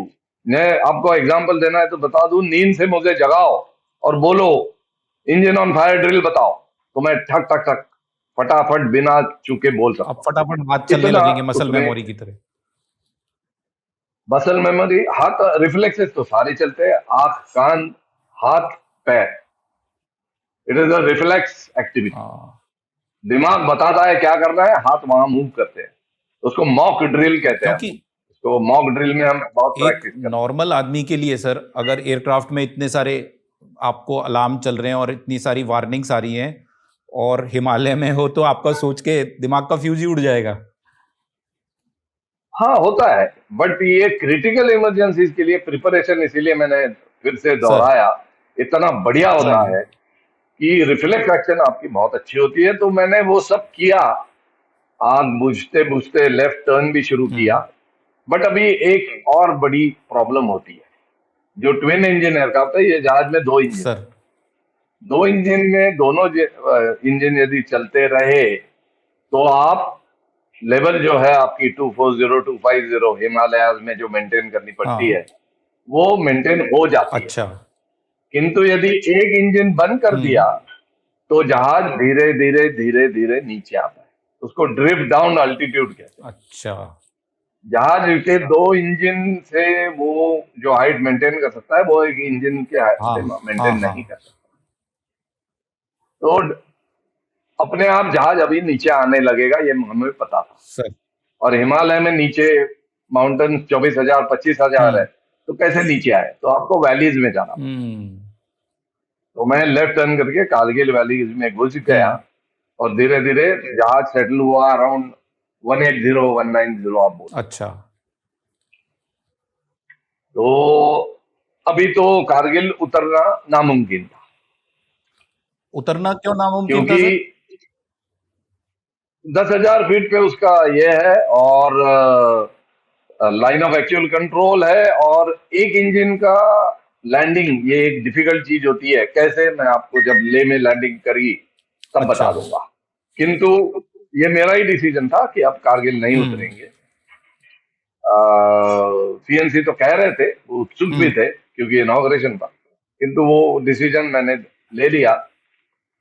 मैं आपको एग्जांपल देना है तो बता दूं, नींद से मुझे जगाओ और बोलो इंजन ऑन फायर ड्रिल बताओ, तो मैं ठक ठक ठक फटाफट बिना चूके बोल आप सकता फटाफट हाथ हूँ। चलने इतना लगेंगे मसल उसमें मेमोरी की तरह। मसल मेमोरी, हाथ रिफ्लेक्सेस तो सारे चलते हैं, आंख, कान, हाथ, पैर। It is a reflex activity. हाँ। दिमाग बताता है क्या करना है, हाथ वहां मूव करते हैं। उसको मॉक ड्रिल कहते हैं हम। क्योंकि उसको मॉक ड्रिल में हम बहुत एक प्रैक्टिस करते नॉर्मल आदमी के लिए सर, अगर एयरक्राफ्ट में इतने सारे आपको अलार्म चल रहे हैं और इतनी सारी वार्निंग्स आ रही हैं और हिमालय में हो, तो आपका सोच के दिमाग का फ्यूज ही उड़ जाएगा। हाँ, होता है। बट ये क्रिटिकल इमरजेंसीज के लिए प्रिपरेशन, इसीलिए मैंने फिर से सर। दोहराया, इतना बढ़िया होता हम्म। है कि रिफ्लेक्स एक्शन आपकी बहुत अच्छी होती है। तो मैंने वो सब किया, आग बुझते बुझते लेफ्ट टर्न भी शुरू किया। हम्म। बट अभी एक और बड़ी प्रॉब्लम होती है। जो ट्विन इंजन एयरक्राफ्ट है, ये जहाज में दो इंजन है। सर। दो इंजन में दोनों इंजन यदि चलते रहे तो आप लेवल जो है आपकी 240 250 हिमालयाज में जो मेंटेन करनी पड़ती हाँ। है वो मेंटेन हो जाती है। अच्छा। किंतु यदि एक इंजन बंद कर दिया हम्म। तो जहाज धीरे धीरे धीरे धीरे नीचे आता है। उसको ड्रिफ्ट डाउन अल्टीट्यूड कहते हैं। अच्छा। जहाज के दो इंजन से वो जो हाइट मेंटेन कर सकता है वो एक इंजन के हाइट हाँ से हाँ मेंटेन हाँ। नहीं कर सकता। तो अपने आप जहाज अभी नीचे आने लगेगा, ये हमें पता था। सर। और हिमालय में नीचे माउंटेन 24,000 25,000 है, तो कैसे नीचे आए? तो आपको वैलीज में जाना पड़ा। हम्म। तो मैं लेफ्ट टर्न करके कारगिल वैलीज में घुस गया हम्म। और धीरे धीरे जहाज सेटल हुआ अराउंड 180 190 आप बोल। अच्छा। तो अभी तो कारगिल उतरना नामुमकिन था, उतरना क्यों नामुमकिन था क्योंकि सर? 10,000 फीट पे उसका ये है और लाइन ऑफ एक्चुअल कंट्रोल है, और एक इंजन का लैंडिंग ये एक डिफिकल्ट चीज होती है। कैसे, मैं आपको जब ले में लैंडिंग करी तब अच्छा। बता दूंगा। किंतु ये मेरा ही डिसीजन था कि अब कारगिल नहीं हम्म। उतरेंगे। सीएनसी तो कह रहे थे, वो उत्सुक भी हम्म। थे क्योंकि इनॉग्रेशन था, किंतु वो डिसीजन मैंने ले लिया।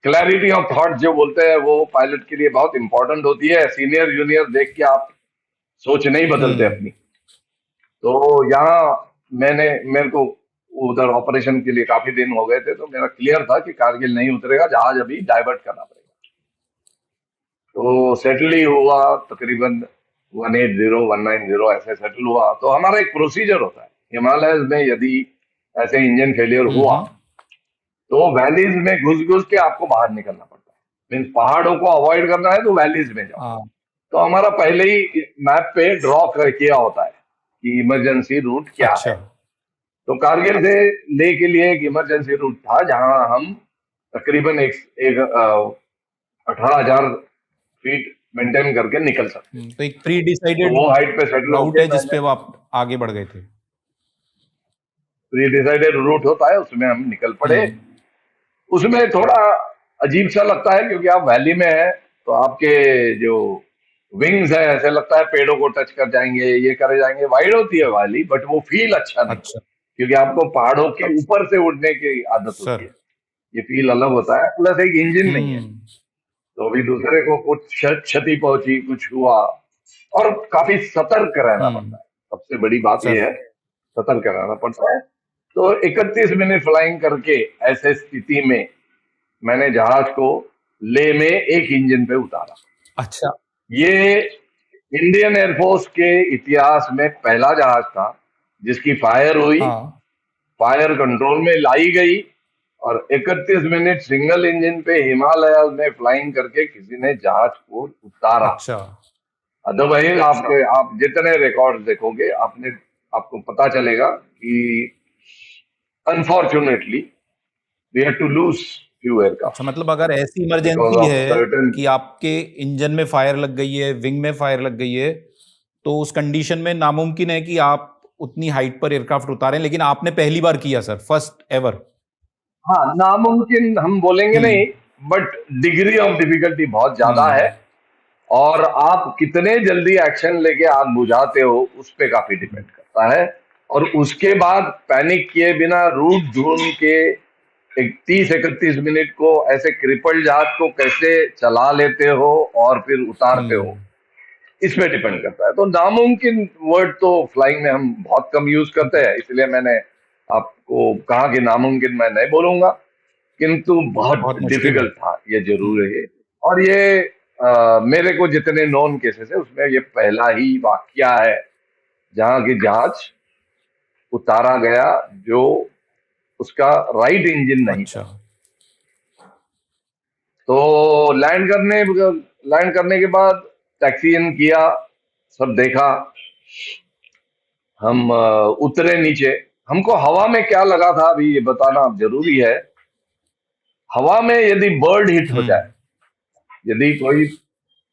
क्लैरिटी ऑफ थॉट जो बोलते हैं वो पायलट के लिए बहुत इंपॉर्टेंट होती है। सीनियर जूनियर देख के आप सोच नहीं बदलते हम्म। अपनी। तो यहाँ मेरे को उधर ऑपरेशन के लिए काफी दिन हो गए थे, तो मेरा क्लियर था कि कारगिल नहीं उतरेगा, जहाज अभी डाइवर्ट करना पड़ेगा। तो सेटल ही हुआ तकरीबन 180 190 ऐसे सेटल हुआ। तो हमारा एक प्रोसीजर होता है हिमालय में, यदि ऐसे इंजन फेलियर हुआ हम्म। तो वैलीज में घुस घुस के आपको बाहर निकलना पड़ता है। मीन्स पहाड़ों को अवॉइड करना है तो वैलीज में जाओ। हाँ। तो हमारा पहले ही मैप पे ड्रॉ किया होता है कि इमरजेंसी रूट क्या अच्छा है। तो कारगिल से ले के लिए एक इमरजेंसी रूट था जहां हम तकरीबन एक 18,000 फीट मेंटेन करके निकल सकते। तो एक प्री तो डिसाइडेड वो हाइट पे सेटल राउट होके है जिस मैंने पे वो आप आगे बढ़ गए थे। प्री डिसाइडेड रूट होता है, उसमें हम निकल पड़े। हम्म, उसमें थोड़ा अजीब सा लगता है क्योंकि आप वैली में हैं, तो आपके जो विंग्स है ऐसे लगता है पेड़ों को टच कर जाएंगे, ये करे जाएंगे। वाइड होती है वैली बट वो फील अच्छा नहीं, अच्छा क्योंकि आपको पहाड़ों के ऊपर से उड़ने की आदत होती सर। है। ये फील अलग होता है, प्लस एक इंजन नहीं है, हम्म तो अभी दूसरे को कुछ क्षति पहुंची, कुछ हुआ, और काफी सतर्क रहना हम्म पड़ता है। सबसे बड़ी बात सर। यह है, सतर्क रहना पड़ता है। तो 31 मिनट फ्लाइंग करके ऐसे स्थिति में मैंने जहाज को ले में एक इंजन पे उतारा। अच्छा ये इंडियन एयरफोर्स के इतिहास में पहला जहाज था जिसकी फायर हुई, हाँ फायर कंट्रोल में लाई गई, और 31 मिनट सिंगल इंजन पे हिमालय में फ्लाइंग करके किसी ने जहाज को उतारा। अच्छा अदरवाइज आप जितने रिकॉर्ड देखोगे आपको पता चलेगा कि unfortunately we had to lose few अच्छा, एयरक्राफ्ट मतलब अगर ऐसी बिकॉज इमरजेंसी ऑफ है सर्टेन। कि आपके इंजन में फायर लग गई है, विंग में फायर लग गई है, तो उस कंडीशन में नामुमकिन है कि आप उतनी हाइट पर एयरक्राफ्ट उतारें, लेकिन आपने पहली बार किया सर, फर्स्ट एवर। हाँ, नामुमकिन हम बोलेंगे नहीं, हम्म बट डिग्री ऑफ डिफिकल्टी बहुत ज्यादा है, हम्म और आप कितने जल्दी एक्शन लेके आग बुझाते हो उस पे काफी डिपेंड करता है। और उसके बाद पैनिक किए बिना रूट ढूंढ के 30-31 मिनट को ऐसे क्रिपल जहाज को कैसे चला लेते हो और फिर उतारते हो, हम्म इस पे डिपेंड करता है। तो नामुमकिन वर्ड तो फ्लाइंग में हम बहुत कम यूज करते हैं, इसलिए मैंने आपको कहा कि नामुमकिन मैं नहीं बोलूंगा, किंतु बहुत बहुत मुश्किल है। डिफिकल्ट था, ये जरूर है। और ये मेरे को जितने नॉन केसेस है उसमें ये पहला ही वाकया है जहां की जहाज उतारा गया जो उसका राइट इंजन नहीं अच्छा था। तो लैंड करने के बाद टैक्सी इन किया, सब देखा, हम उतरे नीचे। हमको हवा में क्या लगा था अभी ये बताना जरूरी है। हवा में यदि बर्ड हिट हो जाए, यदि कोई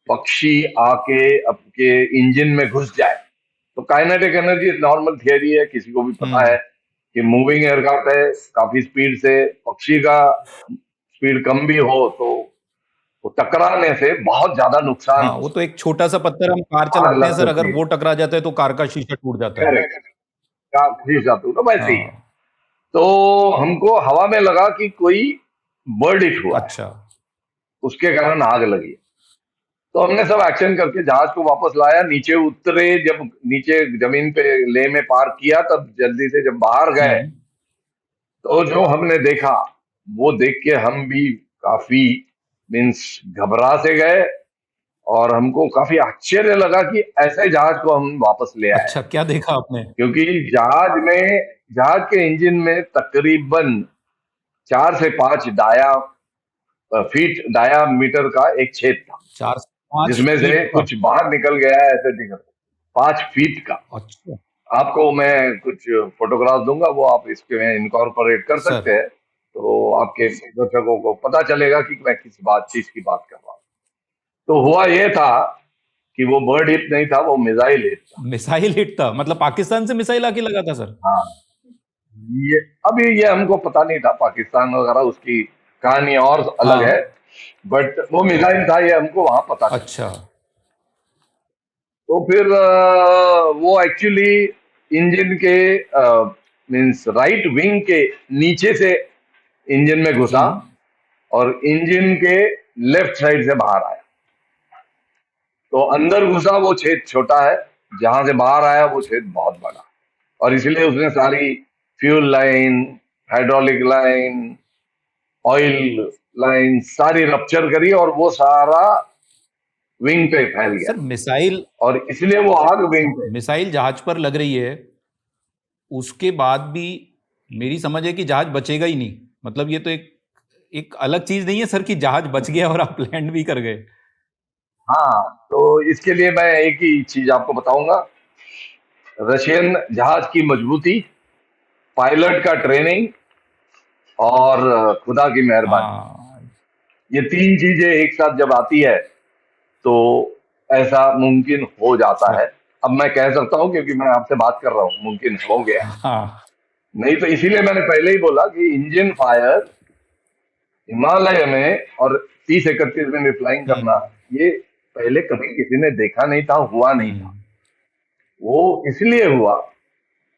पक्षी आके आपके इंजन में घुस जाए, तो काइनेटिक एनर्जी नॉर्मल थियरी है, किसी को भी पता है हम्म कि मूविंग एयरक्राफ्ट है, काफी स्पीड से पक्षी का स्पीड कम भी हो तो वो टकराने से बहुत ज्यादा नुकसान हाँ, हो वो तो सकता एक छोटा सा पत्थर हम कार है, आग चलाते हैं लग सर, अगर सकती है। वो टकरा जाता है तो कार का शीशा टूट जाता है। करेक्ट, खींच जाती हूँ ना, वैसे ही है। हाँ तो हमको हवा में लगा कि कोई बर्ड हिट हुआ है, अच्छा उसके कारण आग लगी। तो हमने सब एक्शन करके जहाज को वापस लाया, नीचे उतरे, जब नीचे जमीन पे ले में पार्क किया, तब जल्दी से जब बाहर गए हम्म तो जो हमने देखा वो देख के हम भी काफी मीन्स घबरा से गए, और हमको काफी आश्चर्य लगा कि ऐसे जहाज को हम वापस ले आए। अच्छा, क्या देखा आपने? क्योंकि जहाज के इंजन में तकरीबन 4 से 5 फीट डायामीटर का एक छेद था, 4 से 5 जिसमें से फीट का? कुछ बाहर निकल गया है, ऐसे दिख रहा, 5 फीट का। अच्छा आपको मैं कुछ फोटोग्राफ दूंगा, वो आप इसके में इनकॉर्पोरेट कर सर। सकते हैं, तो आपके दर्शकों को पता चलेगा कि मैं किस चीज की बात कर रहा हूँ। तो हुआ ये था कि वो बर्ड हिट नहीं था, वो मिसाइल हिट था। मिसाइल हिट था? मतलब पाकिस्तान से मिसाइल आके लगा था सर? हाँ, ये अभी ये हमको पता नहीं था, पाकिस्तान वगैरह उसकी कहानी और अलग है, हाँ बट वो मिसाइल था, ये हमको वहां पता चला। अच्छा तो फिर वो एक्चुअली इंजन के मीन्स राइट विंग के नीचे से इंजन में घुसा, हम्म और इंजन के लेफ्ट साइड से बाहर आया। तो अंदर घुसा वो छेद छोटा है, जहां से बाहर आया वो छेद बहुत बड़ा, और इसलिए उसने सारी fuel line, hydraulic line, oil line सारी रप्चर करी, और वो सारा विंग पे फैल गया, सर, मिसाइल और इसलिए वो आग विंग पे। मिसाइल जहाज पर लग रही है, उसके बाद भी मेरी समझ है कि जहाज बचेगा ही नहीं। मतलब ये तो एक एक अलग चीज नहीं है सर कि जहाज बच गया और आप लैंड भी कर गए। हाँ, तो इसके लिए मैं एक ही चीज आपको बताऊंगा। रशियन जहाज की मजबूती, पायलट का ट्रेनिंग और खुदा की मेहरबानी, हाँ ये तीन चीजें एक साथ जब आती है तो ऐसा मुमकिन हो जाता सर। है। अब मैं कह सकता हूँ क्योंकि मैं आपसे बात कर रहा हूँ, मुमकिन हो गया। हाँ नहीं तो इसीलिए मैंने पहले ही बोला कि इंजन फायर हिमालय में और 30-31 में भी फ्लाइंग करना, हम्म ये पहले कभी किसी ने देखा नहीं था, हुआ नहीं था। हम्म वो इसलिए हुआ,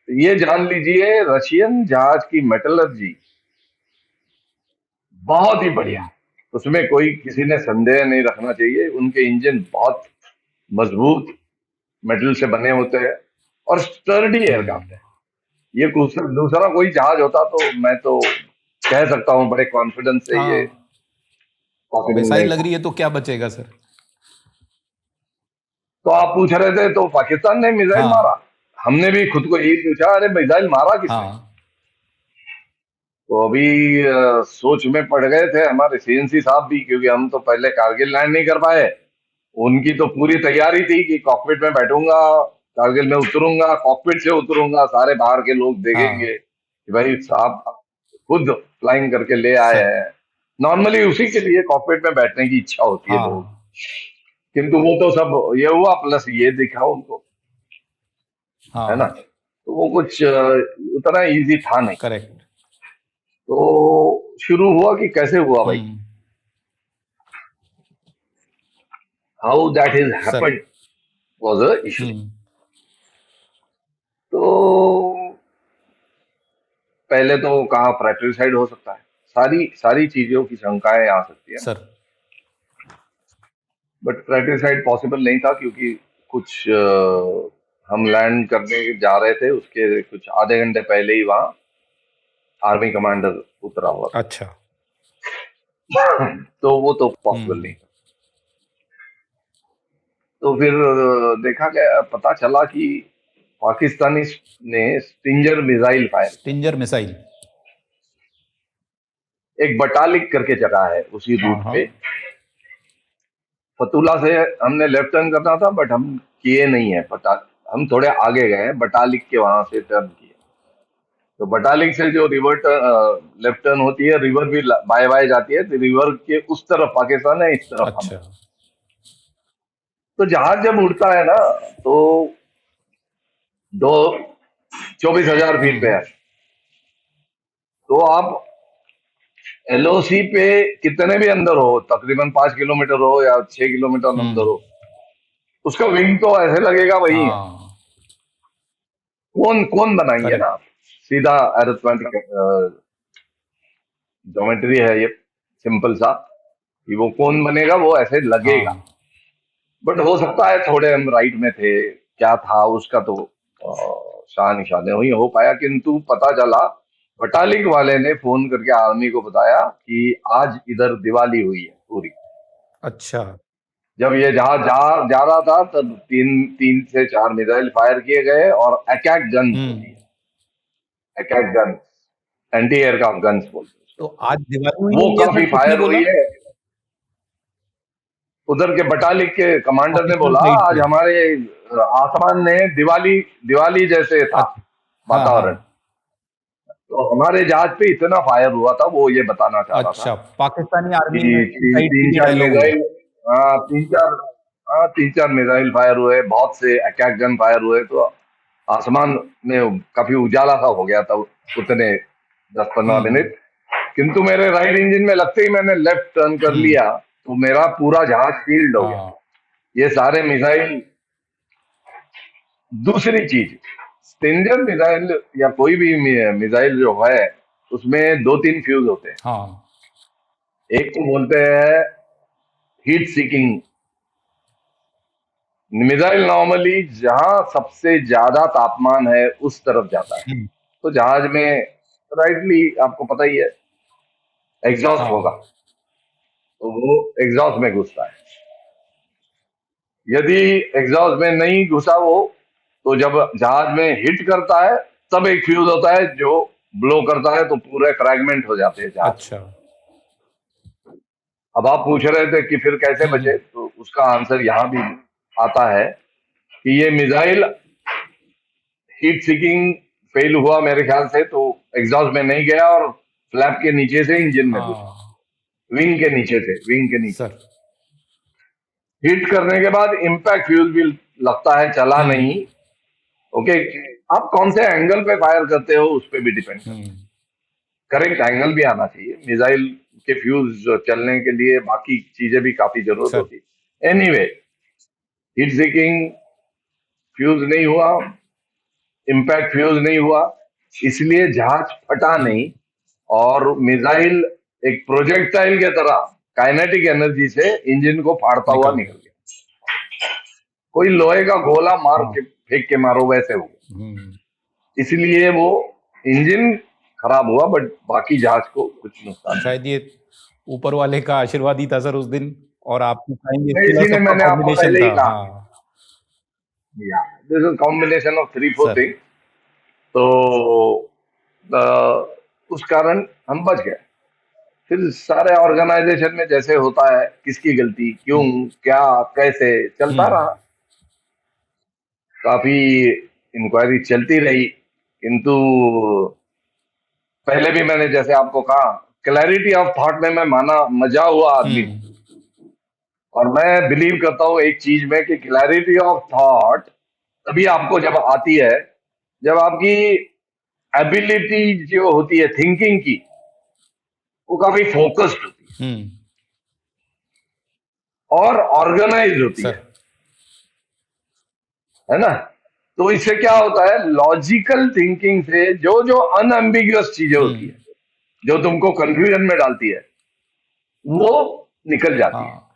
ये जान लीजिए रशियन जहाज की मेटलर्जी बहुत ही बढ़िया हम्म है। उसमें कोई किसी ने संदेह नहीं रखना चाहिए। उनके इंजन बहुत मजबूत मेटल से बने होते हैं और स्टर्डी एयरक्राफ्ट हम्म, है। ये दूसरा दूसरा कोई जहाज होता तो मैं तो कह सकता हूँ बड़े कॉन्फिडेंस से ये हाँ पॉसिबल मिसाइल नहीं लग था। रही है तो क्या बचेगा सर। तो आप पूछ रहे थे तो पाकिस्तान ने मिसाइल मारा, हाँ हमने भी खुद को यही पूछा, अरे मिसाइल मारा किसने। हाँ तो अभी सोच में पड़ गए थे हमारे सीएनसी साहब भी, क्योंकि हम तो पहले कारगिल लैंड नहीं कर पाए। उनकी तो पूरी तैयारी थी कि कॉकपिट में बैठूंगा, कारगिल में उतरूंगा, कॉकपिट से उतरूंगा, सारे बाहर के लोग देखेंगे हाँ कि भाई साहब खुद फ्लाइंग करके ले आए सर। हैं। नॉर्मली उसी के लिए कॉकपिट में बैठने की इच्छा होती है लोग, हाँ किंतु वो तो सब ये हुआ प्लस ये दिखा उनको, है ना। हाँ तो वो कुछ उतना इजी था नहीं। करेक्ट। तो शुरू हुआ कि कैसे हुआ भाई, hmm how that is sir. Happened was a issue. हम्म तो पहले तो कहा फ्रैट्रिसाइड हो सकता है, सारी सारी चीजों की शंकाएं आ सकती है, सर। बट फ्रैट्रिसाइड पॉसिबल नहीं था क्योंकि कुछ हम लैंड करने जा रहे थे उसके कुछ आधे घंटे पहले ही वहां आर्मी कमांडर उतरा हुआ अच्छा। था। तो वो तो पॉसिबल नहीं हम्म था। तो फिर देखा गया, पता चला कि पाकिस्तानी ने स्टिंजर मिसाइल फायर किया। स्टिंजर मिसाइल। एक बटालिक करके जगह है उसी हाँ रूट हाँ पे, फतुल्ला से हमने लेफ्ट टर्न करना था बट हम किए नहीं है, पता हम थोड़े आगे गए, बटालिक के वहां से टर्न किया। तो बटालिक से जो रिवर लेफ्ट टर्न होती है, रिवर भी बाय बाय जाती है, तो रिवर के उस तरफ पाकिस्तान है, इस तरफ हम अच्छा। है। तो जहाज जब उड़ता है ना, तो दो 24,000 फीट पे हम्म है, तो आप एलओसी पे कितने भी अंदर हो, तकरीबन 5 किलोमीटर हो या 6 किलोमीटर अंदर हम्म हो, उसका विंग तो ऐसे लगेगा वही है। हाँ कौन कौन बनाएंगे ना, करेक्ट। सीधा अरिथमेटिक ज्योमेट्री है ये, सिंपल सा, कि वो कौन बनेगा वो ऐसे लगेगा। हाँ बट हो सकता है थोड़े हम राइट में थे, क्या था उसका तो शाह निशाने नहीं हो पाया, किंतु पता चला बटालिक वाले ने फोन करके आर्मी को बताया कि आज इधर दिवाली हुई है पूरी। अच्छा। जब ये जहाज जा रहा था तब तीन तीन से चार मिसाइल फायर किए गए और अटैक गन्स होती हम्म है, attack guns, anti aircraft guns बोलते हैं तो आज दिवाली हुई उसको। वो है ये काफी सर किसने फायर बोला। हुई है। उधर के बटालिक के कमांडर ने पाकिस्तान बोला साइड आज से। हमारे आसमान ने दिवाली दिवाली जैसे था अच्छा। हाँ हाँ। वातावरण। तो हमारे जहाज पे इतना फायर हुआ था, वो ये बताना चाह रहा था अच्छा पाकिस्तानी आर्मी कि साइड से तीन ये चार डायलॉग हुआ। मिसाइल, हाँ तीन चार, हाँ तीन चार मिसाइल फायर हुए, बहुत से अटैक गन फायर हुए, तो आसमान में काफी उजाला सा हो गया था उतने 10-15 मिनट। किंतु मेरे राइट इंजन में लगते ही मैंने लेफ्ट टर्न कर हम्म लिया तो मेरा पूरा जहाज फील्ड हो गया। हाँ ये सारे मिसाइल, दूसरी चीज, स्टिंजर मिसाइल या कोई भी मिसाइल जो है उसमें दो तीन फ्यूज होते हैं। हाँ एक को बोलते हैं हीट सीकिंग मिसाइल, नॉर्मली जहां सबसे ज्यादा तापमान है उस तरफ जाता है। हम्म तो जहाज में राइटली आपको पता ही है एग्जॉस्ट होगा, हाँ तो वो एग्जॉस्ट में घुसता है। यदि एग्जॉस्ट में नहीं घुसा वो, तो जब जहाज में हिट करता है तब एक फ्यूज होता है जो ब्लो करता है, तो पूरे फ्रैगमेंट हो जाते हैं जहाज। अच्छा। अब आप पूछ रहे थे कि फिर कैसे बचे, तो उसका आंसर यहाँ भी आता है कि ये मिसाइल हीट सीकिंग फेल हुआ मेरे ख्याल से, तो एग्जॉस्ट में नहीं गया और फ्लैप के नीचे से इंजन में घुसा, हाँ विंग के नीचे से, विंग के नीचे सर। हिट करने के बाद इम्पैक्ट फ्यूज भी लगता है चला नहीं। ओके, आप कौन से एंगल पे फायर करते हो उस पर भी डिपेंड करता है। करेक्ट एंगल भी आना चाहिए मिसाइल के फ्यूज चलने के लिए, बाकी चीजें भी काफी जरूरत सर होती है। एनीवे, हीट सीकिंग फ्यूज नहीं हुआ, इम्पैक्ट फ्यूज नहीं हुआ, इसलिए जहाज फटा नहीं और मिसाइल एक प्रोजेक्टाइल के तरह काइनेटिक एनर्जी से इंजन को फाड़ता हुआ निकल निकल गया। गया। कोई लोहे का गोला मार हाँ के फेंक के मारो वैसे हो गया, हम्म, इसलिए वो इंजन खराब हुआ, बट बाकी जहाज को कुछ नुकसान नहीं। शायद ये ऊपर वाले का आशीर्वाद ही था सर उस दिन, और आपकी खाएंगे नहीं, इसके इसीलिए सबका मैंने आपको कॉम्बिनेशन पहले ही था। कहा, हाँ this is combination of 3-4 sir. Things. तो उस कारण हम बच गए। फिर सारे ऑर्गेनाइजेशन में जैसे होता है, किसकी गलती, क्यों, क्या, कैसे, चलता रहा। काफी इंक्वायरी चलती रही, किंतु पहले भी मैंने जैसे आपको कहा, क्लैरिटी ऑफ थॉट में मैं माना मजा हुआ आदमी हूं। और मैं बिलीव करता हूँ एक चीज में कि क्लैरिटी ऑफ थॉट तभी आपको जब आती है जब आपकी एबिलिटी जो होती है थिंकिंग की, वो काफी फोकस्ड होती है और ऑर्गेनाइज होती सर है ना। तो इससे क्या होता है, लॉजिकल थिंकिंग से जो जो अनएम्बिगुअस चीजें होती है, जो तुमको कंफ्यूजन में डालती है, वो निकल जाती है। हाँ,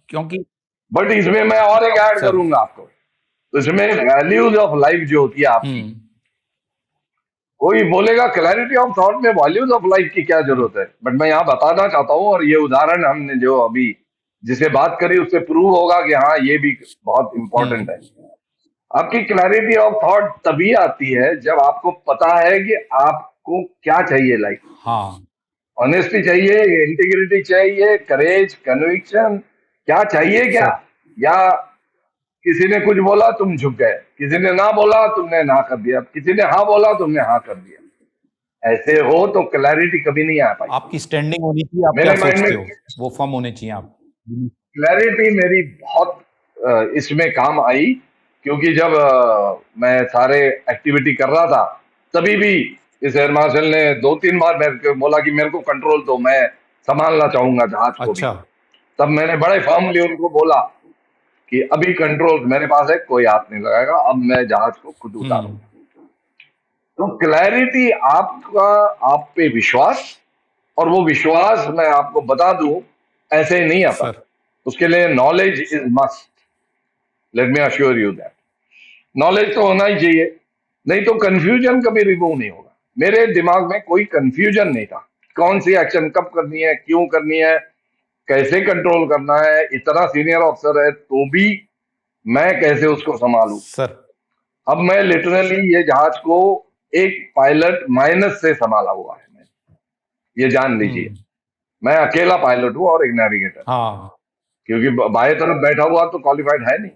क्योंकि बट इसमें मैं और एक ऐड सर करूंगा आपको, तो इसमें वैल्यूज ऑफ लाइफ जो होती है आपकी, कोई बोलेगा क्लैरिटी ऑफ थॉट में वैल्यूज ऑफ लाइफ की क्या जरूरत है, बट मैं यहाँ बताना चाहता हूँ, और ये उदाहरण हमने जो अभी जिसे बात करी उससे प्रूव होगा कि हाँ ये भी बहुत इंपॉर्टेंट है। आपकी क्लैरिटी ऑफ थॉट तभी आती है जब आपको पता है कि आपको क्या चाहिए लाइफ। हाँ ऑनेस्टी चाहिए, इंटीग्रिटी चाहिए, करेज, कन्विक्शन, क्या चाहिए क्या, सर या किसी ने कुछ बोला तुम झुक गए, किसी ने ना बोला तुमने ना कर दिया, किसी ने हाँ बोला तुमने हाँ कर दिया। ऐसे हो तो क्लैरिटी कभी नहीं आ पाई। आपकी स्टैंडिंग होनी चाहिए, आप क्या मेरे माइंड सोचते में हो वो फर्म होने चाहिए आप। क्लैरिटी मेरी बहुत इसमें काम आई, क्योंकि जब मैं सारे एक्टिविटी कर रहा था, तभी भी इस एयर मार्शल ने 2-3 बार मेरे को बोला कि मेरे को कंट्रोल दो, मैं संभालना चाहूंगा जहाज को भी। अच्छा तब मैंने बड़े फर्मली उनको बोला कि अभी कंट्रोल मेरे पास है, कोई हाथ नहीं लगाएगा, अब मैं जहाज को खुद उतारूंगा। तो क्लैरिटी आपका, आप पे विश्वास, और वो विश्वास मैं आपको बता दूं ऐसे ही नहीं आता, सर उसके लिए knowledge is must. Let me assure you that knowledge तो होना ही चाहिए, नहीं तो कंफ्यूजन कभी रिमूव नहीं होगा। मेरे दिमाग में कोई कंफ्यूजन नहीं था, कौन सी एक्शन कब करनी है, क्यों करनी है, कैसे कंट्रोल करना है। इतना सीनियर ऑफिसर है तो भी मैं कैसे उसको संभालूं। सर अब मैं लिटरली ये जहाज को एक पायलट माइनस से संभाला हुआ है, मैं ये जान लीजिए। मैं अकेला पायलट हूं और एक नेविगेटर, हाँ क्योंकि बाएं तरफ बैठा हुआ तो क्वालिफाइड है नहीं।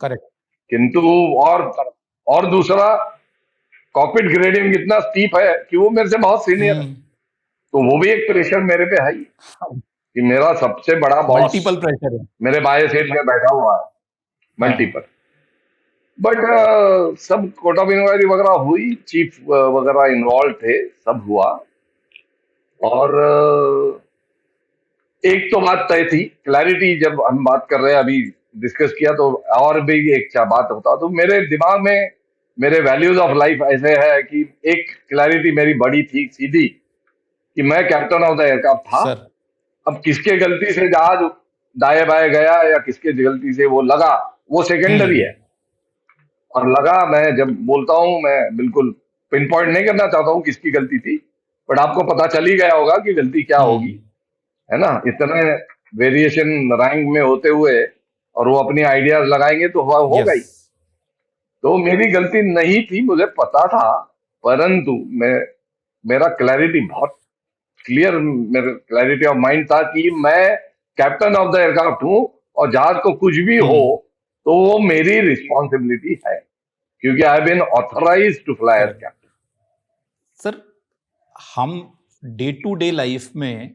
करेक्ट किंतु और दूसरा, कॉकपिट ग्रेडिंग इतना स्टीप है कि वो मेरे से बहुत सीनियर है, तो वो भी एक प्रेशर मेरे पे है ही कि मेरा सबसे बड़ा बॉस मल्टीपल प्रेशर है। मेरे बाएं सीट में बैठा हुआ है, मल्टीपल। बट सब कोटा ऑफ इंक्वायरी वगैरह हुई, चीफ वगैरह इन्वॉल्व थे, सब हुआ। और एक तो बात तय थी, क्लैरिटी जब हम बात कर रहे हैं, अभी डिस्कस किया तो और भी एक बात होता, तो मेरे दिमाग में मेरे वैल्यूज ऑफ लाइफ ऐसे है कि एक क्लैरिटी मेरी बड़ी थी सीधी, कि मैं कैप्टन ऑफ द एयरक्राफ्ट था। सर अब किसके गलती से जहाज दाएं बाएं गया या किसके गलती से वो लगा, वो सेकेंडरी है। और लगा, मैं जब बोलता हूं मैं बिल्कुल पिन पॉइंट नहीं करना चाहता हूं किसकी गलती थी, बट आपको पता चल ही गया होगा कि गलती क्या होगी, है ना। इतने वेरिएशन रैंक में होते हुए और वो अपनी आइडियाज लगाएंगे तो होगा ही। तो मेरी गलती नहीं थी, मुझे पता था, परंतु मैं मेरा क्लैरिटी बहुत क्लियर, मेरे क्लैरिटी ऑफ माइंड था कि मैं कैप्टन ऑफ द एयरक्राफ्ट हूं और जहाज को कुछ भी हो तो वो मेरी रिस्पॉन्सिबिलिटी है, क्योंकि I have been authorised to fly as captain. Sir, हम डे टू डे लाइफ में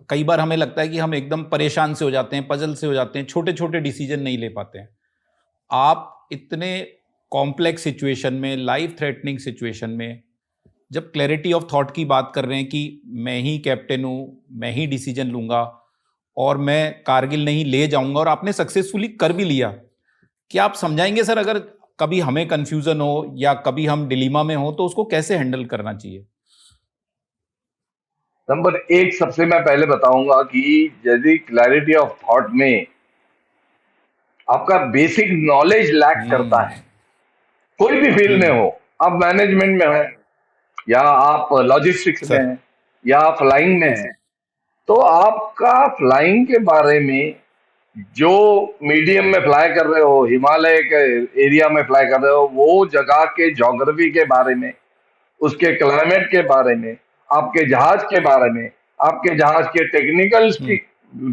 कई बार हमें लगता है कि हम एकदम परेशान से हो जाते हैं, पजल से हो जाते हैं, छोटे छोटे डिसीजन नहीं ले पाते हैं। आप इतने कॉम्प्लेक्स सिचुएशन में, लाइफ थ्रेटनिंग सिचुएशन में, जब क्लैरिटी ऑफ थॉट की बात कर रहे हैं कि मैं ही कैप्टन हूं, मैं ही डिसीजन लूंगा और मैं कारगिल नहीं ले जाऊंगा, और आपने सक्सेसफुली कर भी लिया, क्या आप समझाएंगे सर, अगर कभी हमें कंफ्यूजन हो या कभी हम डिलीमा में हो तो उसको कैसे हैंडल करना चाहिए? नंबर एक, सबसे मैं पहले बताऊंगा कि यदि क्लैरिटी ऑफ थॉट में आपका बेसिक नॉलेज लैक करता है, कोई भी फील्ड में हो, आप मैनेजमेंट में हैं या आप लॉजिस्टिक्स में सर। हैं या आप फ्लाइंग में हैं, तो आपका फ्लाइंग के बारे में, जो मीडियम में फ्लाई कर रहे हो, हिमालय के एरिया में फ्लाई कर रहे हो, वो जगह के ज्योग्राफी के बारे में, उसके क्लाइमेट के बारे में, आपके जहाज के बारे में, आपके जहाज के टेक्निकल की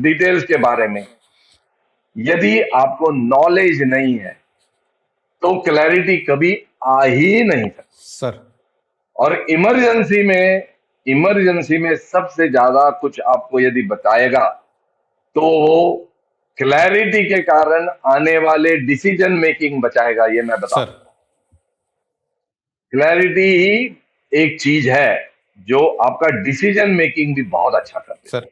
डिटेल्स के बारे में यदि आपको नॉलेज नहीं है तो क्लैरिटी कभी आ ही नहीं सकती। सर। और इमरजेंसी में सबसे ज्यादा कुछ आपको यदि बताएगा तो वो क्लैरिटी के कारण आने वाले डिसीजन मेकिंग बचाएगा, ये मैं बता। सर। क्लैरिटी ही एक चीज है जो आपका डिसीजन मेकिंग भी बहुत अच्छा कर देती है। सर।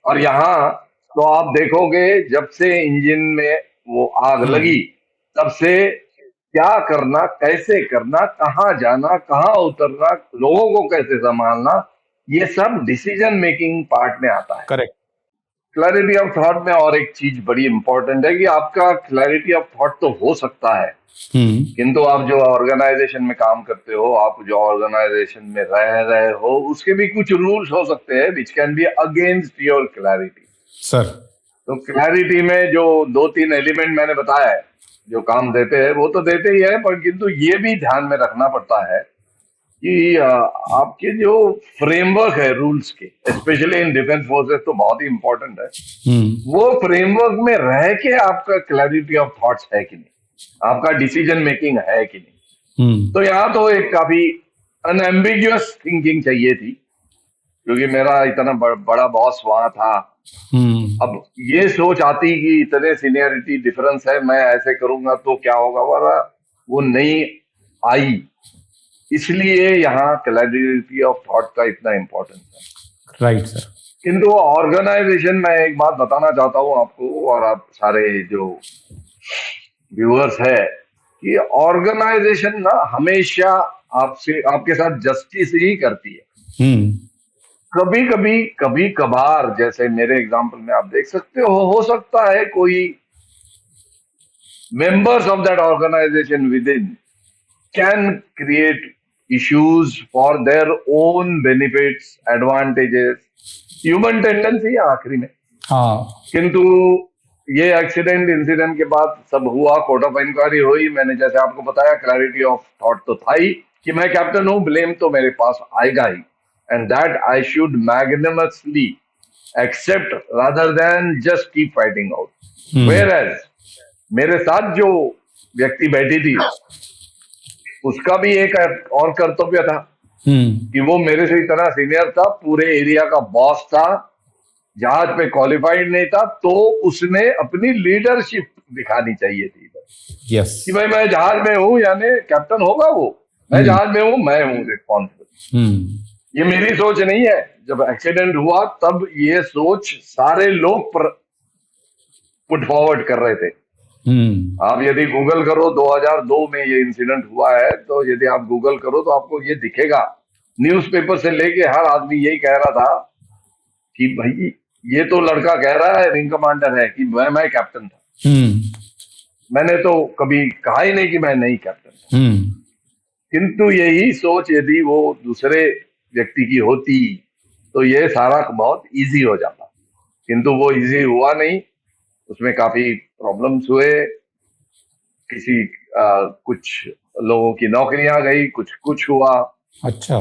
और यहाँ तो आप देखोगे, जब से इंजन में वो आग लगी तब से क्या करना, कैसे करना, कहाँ जाना, कहाँ उतरना, लोगों को कैसे संभालना, ये सब डिसीजन मेकिंग पार्ट में आता है। करेक्ट। क्लैरिटी ऑफ थॉट में और एक चीज बड़ी इंपॉर्टेंट है कि आपका क्लैरिटी ऑफ थॉट तो हो सकता है, किंतु आप जो ऑर्गेनाइजेशन में काम करते हो, आप जो ऑर्गेनाइजेशन में रह रहे हो, उसके भी कुछ रूल्स हो सकते हैं which can be against your clarity. Sir. तो क्लैरिटी में जो 2-3 एलिमेंट मैंने बताया है जो काम देते हैं, वो तो देते ही है, पर किंतु ये भी ध्यान में रखना पड़ता है कि आपके जो फ्रेमवर्क है रूल्स के, स्पेशली इन डिफेंस फोर्सेस तो बहुत ही इंपॉर्टेंट है, वो फ्रेमवर्क में रह के आपका क्लैरिटी ऑफ थॉट्स है कि नहीं, आपका डिसीजन मेकिंग है कि नहीं। तो यहाँ तो एक काफी अनएम्बिग्युअस थिंकिंग चाहिए थी, क्योंकि मेरा इतना बड़ा बॉस वहां था। अब ये सोच आती कि इतने सीनियरिटी डिफरेंस है, मैं ऐसे करूंगा तो क्या होगा, वाला वो नहीं आई। इसलिए यहाँ क्लैरिटी ऑफ थॉट का इतना इंपॉर्टेंस है। Right sir. किंतु ऑर्गेनाइजेशन में एक बात बताना चाहता हूँ आपको और आप सारे जो व्यूअर्स है, कि ऑर्गेनाइजेशन ना हमेशा आपसे, आपके साथ जस्टिस ही करती है। कभी कभार, जैसे मेरे एग्जांपल में आप देख सकते हो सकता है कोई members of that organisation within can create issues for their own benefits, advantages, human tendency है आखिरी में। किंतु ये एक्सीडेंट इंसिडेंट के बाद सब हुआ, कोर्ट ऑफ इंक्वायरी हुई, मैंने जैसे आपको बताया क्लैरिटी ऑफ थॉट तो था ही कि मैं कैप्टन हूं, ब्लेम तो मेरे पास आएगा ही, and that I should magnanimously accept rather than just keep fighting out. Where मेरे साथ जो व्यक्ति बैठी थी उसका भी एक और कर्तव्य था कि वो मेरे से इतना सीनियर था, पूरे एरिया का बॉस था, जहाज पे क्वालिफाइड नहीं था, तो उसने अपनी लीडरशिप दिखानी चाहिए थी। यस। कि भाई मैं जहाज में हूं, यानी कैप्टन होगा वो, मैं जहाज में हूं, मैं हूं रिस्पॉन्सिबल। ये मेरी सोच नहीं है। जब एक्सीडेंट हुआ तब ये सोच सारे लोग पुट फॉरवर्ड कर रहे थे। आप यदि गूगल करो 2002 में ये इंसिडेंट हुआ है, तो यदि आप गूगल करो तो आपको ये दिखेगा, न्यूज़पेपर से लेके हर आदमी यही कह रहा था कि भाई ये तो लड़का कह रहा है, विंग कमांडर है, कि मैं कैप्टन था। मैंने तो कभी कहा ही नहीं कि मैं नहीं कैप्टन था। किंतु यही सोच यदि वो दूसरे व्यक्ति की होती तो ये सारा बहुत इजी हो जाता, किंतु वो इजी हुआ नहीं, उसमें काफी प्रॉब्लम्स हुए, कुछ लोगों की नौकरियां गई, कुछ हुआ। अच्छा।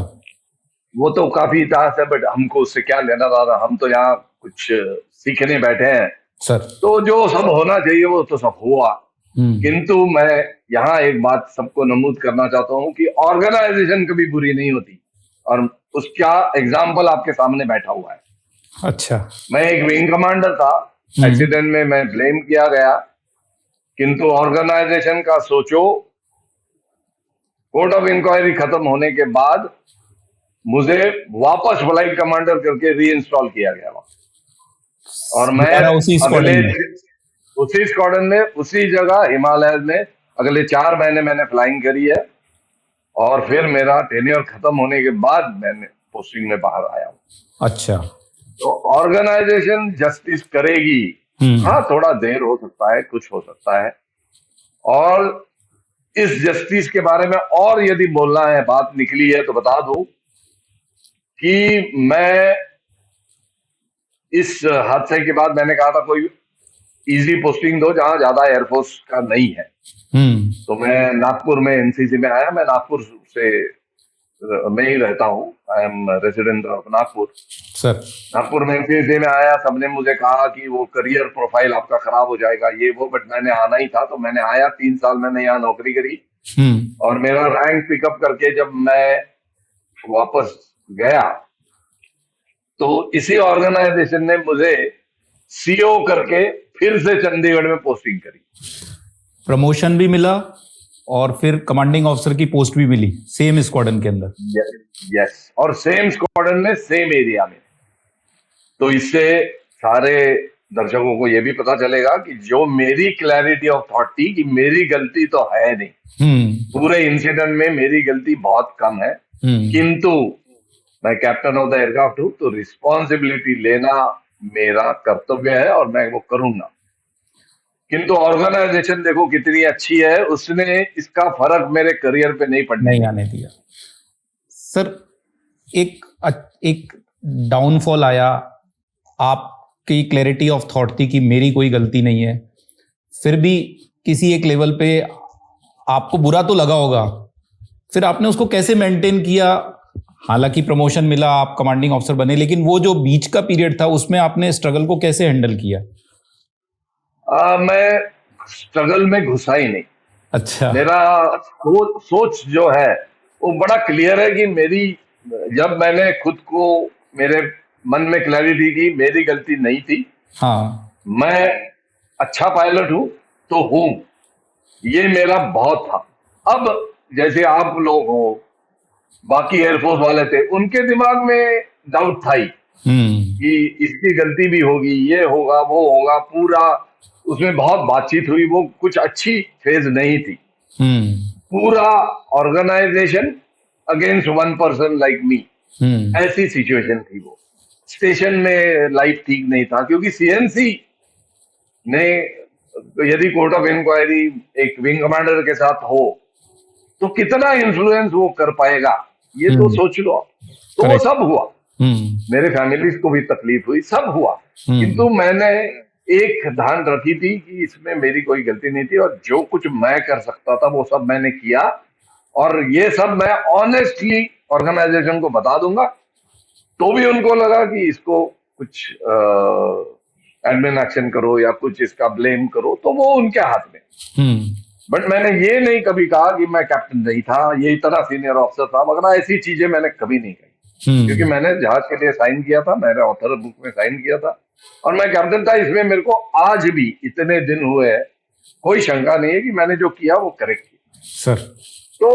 वो तो काफी इतिहास है, बट हमको उससे क्या लेना दादा, हम तो यहाँ कुछ सीखने बैठे हैं। सर। तो जो सब होना चाहिए वो तो सब हुआ। किंतु मैं यहाँ एक बात सबको नमूद करना चाहता हूँ कि ऑर्गेनाइजेशन कभी बुरी नहीं होती, और उसका एग्जाम्पल आपके सामने बैठा हुआ है। अच्छा। मैं एक विंग कमांडर था, एक्सीडेंट में मैं ब्लेम किया गया, किंतु ऑर्गेनाइजेशन का सोचो, कोर्ट ऑफ इंक्वायरी खत्म होने के बाद मुझे वापस फ्लाइट कमांडर करके री इंस्टॉल किया गया वहां। और मैं दोबारा उसी अगले स्क्वाड्रन में। उसी स्क्वाड्रन में उसी जगह हिमालय में अगले 4 महीने मैंने फ्लाइंग करी है, और फिर मेरा टेन्योर खत्म होने के बाद मैंने पोस्टिंग में बाहर आया हूँ। अच्छा। तो ऑर्गेनाइजेशन जस्टिस करेगी। हाँ, थोड़ा देर हो सकता है, कुछ हो सकता है, और इस जस्टिस के बारे में और यदि बोलना है, बात निकली है तो बता दूं कि मैं इस हादसे के बाद मैंने कहा था कोई इजी पोस्टिंग दो जहां ज्यादा एयरफोर्स का नहीं है। तो मैं नागपुर में एनसीसी में आया। मैं नागपुर से में ही रहता हूँ, I am resident of Nagpur. Sir. Nagpur में एनसीसी में आया, सबने मुझे कहा कि वो करियर प्रोफाइल आपका खराब हो जाएगा, ये वो, बट मैंने आना ही था, तो मैंने आया। 3 साल मैंने यहाँ नौकरी करी, और मेरा रैंक पिकअप करके जब मैं वापस गया तो इसी ऑर्गेनाइजेशन ने मुझे सीओ करके फिर से चंडीगढ़ में पोस्टिंग करी। प्रमोशन भी मिला और फिर कमांडिंग ऑफिसर की पोस्ट भी मिली सेम स्क्वाड्रन के अंदर। यस, और सेम स्क्वाड्रन में, सेम एरिया में। तो इससे सारे दर्शकों को यह भी पता चलेगा कि जो मेरी क्लैरिटी ऑफ थॉट थी कि मेरी गलती तो है नहीं, पूरे इंसिडेंट में मेरी गलती बहुत कम है, किंतु मैं कैप्टन ऑफ द एयरक्राफ्ट हूं, तो रिस्पॉन्सिबिलिटी लेना मेरा कर्तव्य है और मैं वो करूंगा। किंतु ऑर्गेनाइजेशन देखो कितनी अच्छी है, उसने इसका फर्क मेरे करियर पे नहीं पड़ने नहीं आने दिया। सर, एक डाउनफॉल आया, आपकी क्लैरिटी ऑफ थॉट थी कि मेरी कोई गलती नहीं है, फिर भी किसी एक लेवल पे आपको बुरा तो लगा होगा, फिर आपने उसको कैसे मेंटेन किया? हालांकि प्रमोशन मिला, आप कमांडिंग ऑफिसर बने, लेकिन वो जो बीच का पीरियड था उसमें आपने स्ट्रगल को कैसे हैंडल किया? मैं स्ट्रगल में घुसा ही नहीं। अच्छा। मेरा सोच जो है वो बड़ा क्लियर है कि मेरी, जब मैंने खुद को, मेरे मन में क्लैरिटी की मेरी गलती नहीं थी, हाँ। मैं अच्छा पायलट हूं तो हूं, ये मेरा बहुत था। अब जैसे आप लोग हो, बाकी एयरफोर्स वाले थे, उनके दिमाग में डाउट था ही कि इसकी गलती भी होगी, ये होगा, वो होगा, पूरा उसमें बहुत बातचीत हुई। वो कुछ अच्छी फेज नहीं थी। पूरा organisation against one person like me, ऐसी सिचुएशन थी वो। स्टेशन में लाइफ ठीक नहीं था, क्योंकि सीएनसी ने, यदि कोर्ट ऑफ इंक्वायरी एक विंग कमांडर के साथ हो तो कितना इन्फ्लुएंस वो कर पाएगा, ये तो सोच लो। तो वो सब हुआ, मेरे फैमिली को भी तकलीफ हुई, सब हुआ, किंतु मैंने एक ध्यान रखी थी कि इसमें मेरी कोई गलती नहीं थी, और जो कुछ मैं कर सकता था वो सब मैंने किया, और ये सब मैं ऑनेस्टली ऑर्गेनाइजेशन को बता दूंगा। तो भी उनको लगा कि इसको कुछ एडमिन एक्शन करो या कुछ इसका ब्लेम करो, तो वो उनके हाथ में। बट मैंने ये नहीं कभी कहा कि मैं कैप्टन नहीं था, ये इतना सीनियर ऑफिसर था वगैरह, ऐसी चीजें मैंने कभी नहीं कही, क्योंकि मैंने जहाज के लिए साइन किया था, मैंने ऑथर बुक में साइन किया था, और मैं कैप्टन था। इसमें मेरे को आज भी, इतने दिन हुए, कोई शंका नहीं है कि मैंने जो किया वो करेक्ट किया सर। तो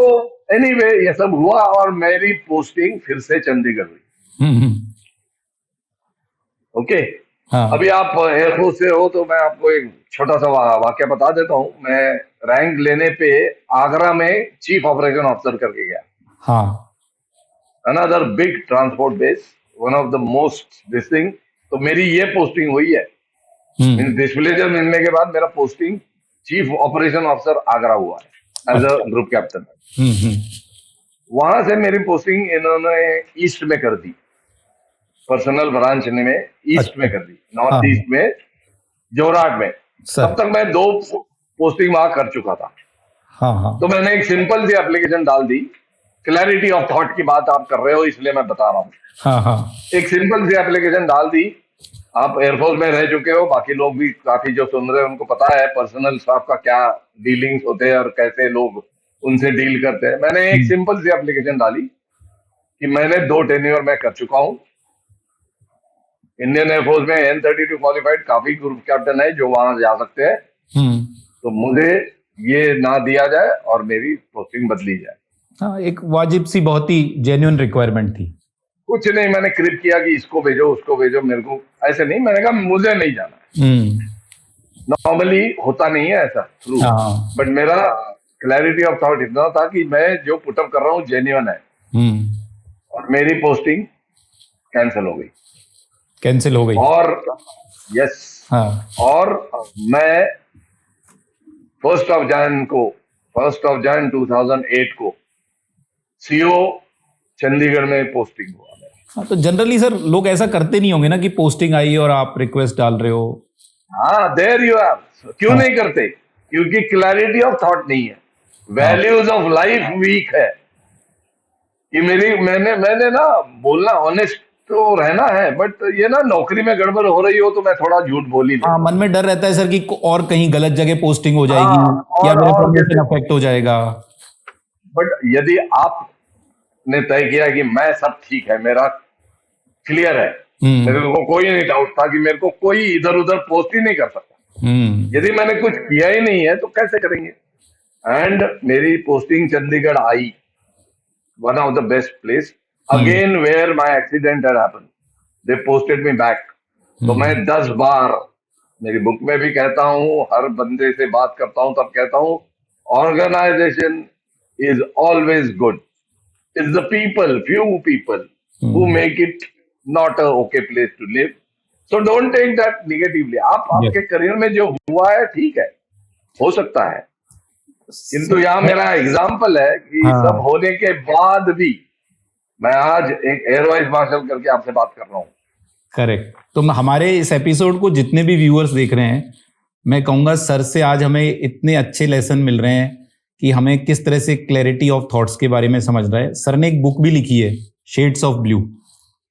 एनीवे, ये सब हुआ और मेरी पोस्टिंग फिर से चंडीगढ़ हुई। ओके। हाँ। अभी आप एयरफोर्स से हो तो मैं आपको एक छोटा सा वाक्य बता देता हूँ। मैं रैंक लेने पे आगरा में चीफ ऑपरेशन ऑफिसर करके गया। हाँ। Another big transport base, one of the most this thing. तो मेरी ये पोस्टिंग हुई है, डिस्प्लेजर मिलने के बाद मेरा posting chief operation officer Agra हुआ है एज अ ग्रुप कैप्टन। वहां से मेरी पोस्टिंग इन्होंने ईस्ट में कर दी, पर्सनल ब्रांच में ईस्ट में कर दी, नॉर्थ ईस्ट में, जोरहाट में। तब तक मैं 2 पोस्टिंग वहां कर चुका था। हाँ। तो मैंने एक सिंपल सी एप्लीकेशन डाल दी क्लैरिटी ऑफ थॉट की बात आप कर रहे हो, इसलिए मैं बता रहा हूँ। हाँ हाँ एक सिंपल सी एप्लीकेशन डाल दी। आप एयरफोर्स में रह चुके हो, बाकी लोग भी काफी जो सुन रहे हैं उनको पता है पर्सनल स्टाफ का क्या डीलिंग्स होते हैं और कैसे लोग उनसे डील करते हैं। मैंने एक सिंपल सी एप्लीकेशन डाली कि मैंने 2 टेन्योर में कर चुका हूँ। इंडियन एयरफोर्स में N-32 क्वालिफाइड काफी ग्रुप कैप्टन है जो वहां जा सकते हैं, हम्म तो मुझे ये ना दिया जाए और मेरी पोस्टिंग बदली जाए। हाँ, एक वाजिब सी बहुत ही जेन्युइन रिक्वायरमेंट थी। कुछ नहीं मैंने क्रिप किया कि इसको भेजो उसको भेजो, मेरे को ऐसे नहीं, मैंने कहा मुझे नहीं जाना है। नॉर्मली होता नहीं है ऐसा ट्रू, हाँ बट मेरा क्लैरिटी ऑफ थॉट इतना था कि मैं जो पुटअप कर रहा हूँ जेन्युइन है, और मेरी पोस्टिंग कैंसिल हो गई। कैंसिल हो गई। और यस, हाँ और मैं 1 जन 2008 को सीओ चंडीगढ़ में पोस्टिंग हुआ मेरा। हाँ, तो जनरली सर लोग ऐसा करते नहीं होंगे ना कि पोस्टिंग आई और आप रिक्वेस्ट डाल रहे हो। हाँ, देयर यू आर। क्यों हाँ नहीं करते? क्योंकि क्लैरिटी ऑफ थॉट नहीं है, हाँ वैल्यूज ऑफ लाइफ वीक है। कि मैंने ना बोलना ऑनेस्ट तो रहना है, बट ये ना नौकरी में गड़बड़ हो रही हो तो मैं थोड़ा झूठ बोल ही हाँ, लेता मन में डर रहता है सर कि और कहीं गलत जगह पोस्टिंग हो हूँ। जाएगी या हाँ, मेरा और प्रमोशन जैसे, अफेक्ट हो जाएगा। बट यदि आपने तय किया कि मैं सब ठीक है, मेरा क्लियर है, मेरे को कोई नहीं डाउट था कि मेरे को कोई इधर उधर पोस्ट ही नहीं कर सकता। यदि मैंने कुछ किया ही नहीं है तो कैसे करेंगे? एंड मेरी पोस्टिंग चंडीगढ़ आई, one of the best place, again where my accident had happened, they posted me back. तो मैं 10 बार, मेरी बुक में भी कहता हूँ, हर बंदे से बात करता हूँ तब कहता हूँ, organisation is always good, it's the people, few people who make it not a okay place to live. So don't take that negatively. आप Yes. आपके करियर में जो हुआ है ठीक है, हो सकता है, किंतु यहाँ मेरा एग्जाम्पल है कि हाँ सब होने के बाद भी मैं आज एक एयर वाइस मार्शल करके आपसे बात कर रहा हूँ। करेक्ट। तो हमारे इस एपिसोड को जितने भी व्यूअर्स देख रहे हैं, मैं कहूँगा सर से आज हमें इतने अच्छे लेसन मिल रहे हैं कि हमें किस तरह से क्लैरिटी ऑफ थॉट्स के बारे में समझ रहा है। सर ने एक बुक भी लिखी है, शेड्स ऑफ ब्लू,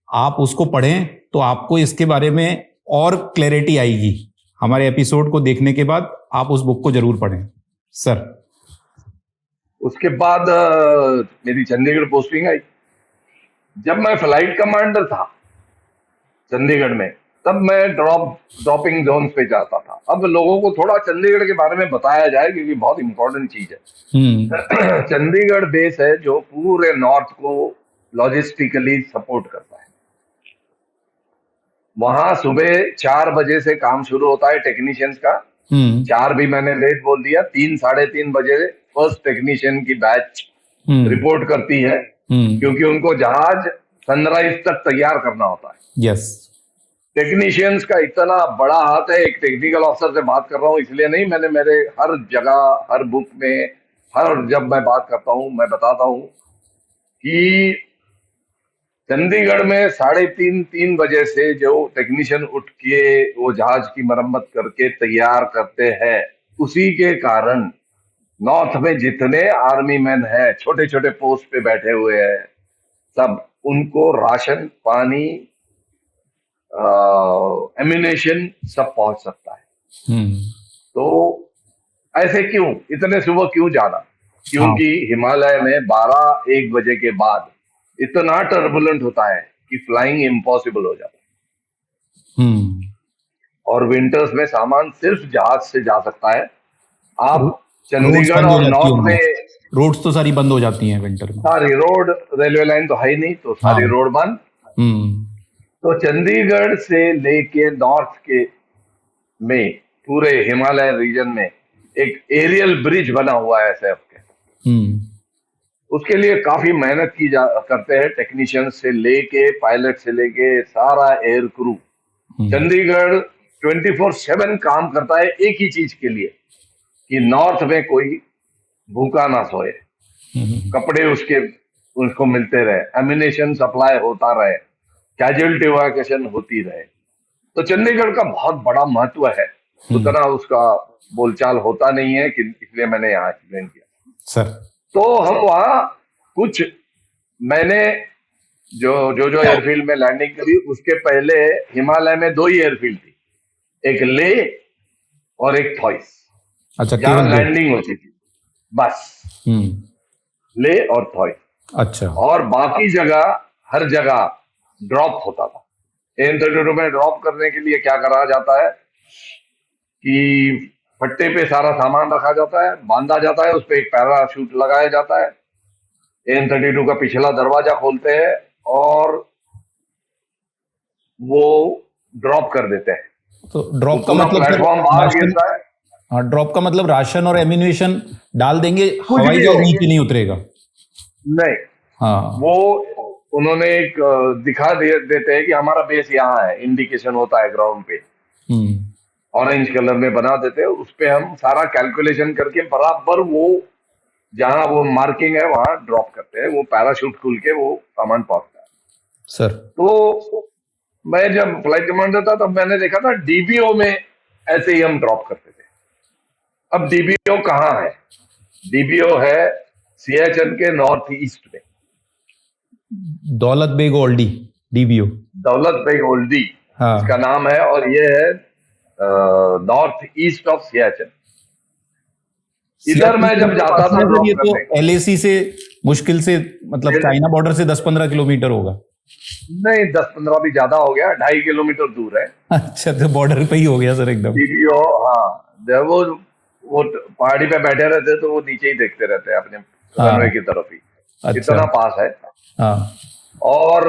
आप उसको पढ़ें तो आपको इसके बारे में और क्लैरिटी आएगी। हमारे एपिसोड को देखने के बाद आप उस बुक को जरूर पढ़ें सर। उसके बाद मेरी चंडीगढ़ पोस्टिंग आई। जब मैं फ्लाइट कमांडर था चंडीगढ़ में, तब मैं ड्रॉपिंग जोन पे जाता था। अब लोगों को थोड़ा चंडीगढ़ के बारे में बताया जाए क्योंकि बहुत इंपॉर्टेंट चीज है। चंडीगढ़ बेस है जो पूरे नॉर्थ को लॉजिस्टिकली सपोर्ट करता है। वहां सुबह 4 बजे से काम शुरू होता है टेक्नीशियंस का। 4 भी मैंने लेट बोल दिया, 3 साढ़े 3 बजे फर्स्ट टेक्नीशियन की बैच रिपोर्ट करती है, क्योंकि उनको जहाज सनराइज तक तैयार करना होता है। यस। टेक्नीशियंस का इतना बड़ा हाथ है। एक टेक्निकल ऑफिसर से बात कर रहा हूँ इसलिए नहीं, मैंने मेरे हर जगह, हर बुक में, हर जब मैं बात करता हूँ मैं बताता हूँ कि चंडीगढ़ में 3:30 बजे से जो टेक्नीशियन उठ के वो जहाज की मरम्मत करके तैयार करते हैं, उसी के कारण नॉर्थ में जितने आर्मी मैन है, छोटे छोटे पोस्ट पे बैठे हुए हैं, सब उनको राशन, पानी, एम्यूनेशन सब पहुंच सकता है। तो ऐसे क्यों, इतने सुबह क्यों जाना? क्योंकि हिमालय में 12-1 बजे के बाद इतना टर्बुलेंट होता है कि फ्लाइंग इम्पॉसिबल हो जाता है। और विंटर्स में सामान सिर्फ जहाज से जा सकता है। आप चंडीगढ़ और नॉर्थ में रोड्स तो सारी बंद हो जाती हैं विंटर में, सारी रोड, रेलवे लाइन तो है ही नहीं, तो सारी रोड बंद। तो चंडीगढ़ से लेके नॉर्थ के में पूरे हिमालय रीजन में एक एरियल ब्रिज बना हुआ है एसएफ के। उसके लिए काफी मेहनत करते हैं टेक्नीशियन से लेके, पायलट से लेके सारा एयर क्रू। चंडीगढ़ 24/7 काम करता है एक ही चीज के लिए कि नॉर्थ में कोई भूखा ना सोए, कपड़े उसको मिलते रहे, एम्यूनेशन सप्लाई होता रहे, कैजुअलिटी इवैक्यूएशन होती रहे। तो चंडीगढ़ का बहुत बड़ा महत्व है, उतना उसका बोलचाल होता नहीं है, कि इसलिए मैंने यहाँ एक्सप्लेन किया सर। तो हम वहाँ कुछ मैंने जो एयरफील्ड में लैंडिंग करी, उसके पहले हिमालय में 2 ही एयरफील्ड थी, एक ले और एक थॉइस, अच्छा, जहां केवल दो। लैंडिंग होती थी, बस ले और थॉइस। अच्छा। और बाकी जगह, हर जगह ड्रॉप होता था। AN-32 में ड्रॉप करने के लिए क्या करा जाता है कि फट्टे पे सारा सामान रखा जाता है, बांधा जाता है, उस पे एक पैराशूट लगाया जाता है, AN-32 का पिछला दरवाजा खोलते हैं और वो ड्रॉप कर देते हैं। तो तो ड्रॉप का पूरा मतलब सर प्लेटफॉर्म बाहर राशन, गिरता है, हाँ, ड्रॉप का मतलब राशन और एम्यूनिशन डाल देंगे, कुछ हवाई भी जहाज हो, नीचे नहीं उतरेगा। नहीं, हाँ। वो उन्होंने एक दिखा देते हैं कि हमारा बेस यहाँ है, इंडिकेशन होता है ग्राउंड पे, हम्म। ऑरेंज कलर में बना देते हैं, उस पे हम सारा कैलकुलेशन करके बराबर वो जहां वो मार्किंग है वहां ड्रॉप करते हैं, वो पैराशूट खुल के वो सामान पहुंचता है। सर। तो मैं जब फ्लाइट कमांडर था तब मैंने देखा था DBO में ऐसे ही हम ड्रॉप करते थे। अब DBO कहाँ है? DBO है सियाचिन के नॉर्थ ईस्ट में, दौलत बेग ओल्डी, डीबीओ। दौलत बेग ओल्डी हाँ। इसका नाम है, और ये है नॉर्थ ईस्ट ऑफ सियाचिन। इधर सियाचिन मैं के जब जाता पास था में सर, ड्रॉप ये तो करने, एलएसी से मुश्किल से, मतलब चाइना बॉर्डर से 10-15 किलोमीटर होगा। नहीं 10-15 भी ज्यादा हो गया, 2.5 किलोमीटर दूर है अच्छा, तो बॉर्डर पे ही हो गया सर एकदम। DBO। हाँ, जब वो पहाड़ी पे बैठे रहते हैं, तो वो नीचे ही देखते रहते हैं अपने हाँ। रनवे की तरफ ही, अच्छा। इतना पास है। हाँ। और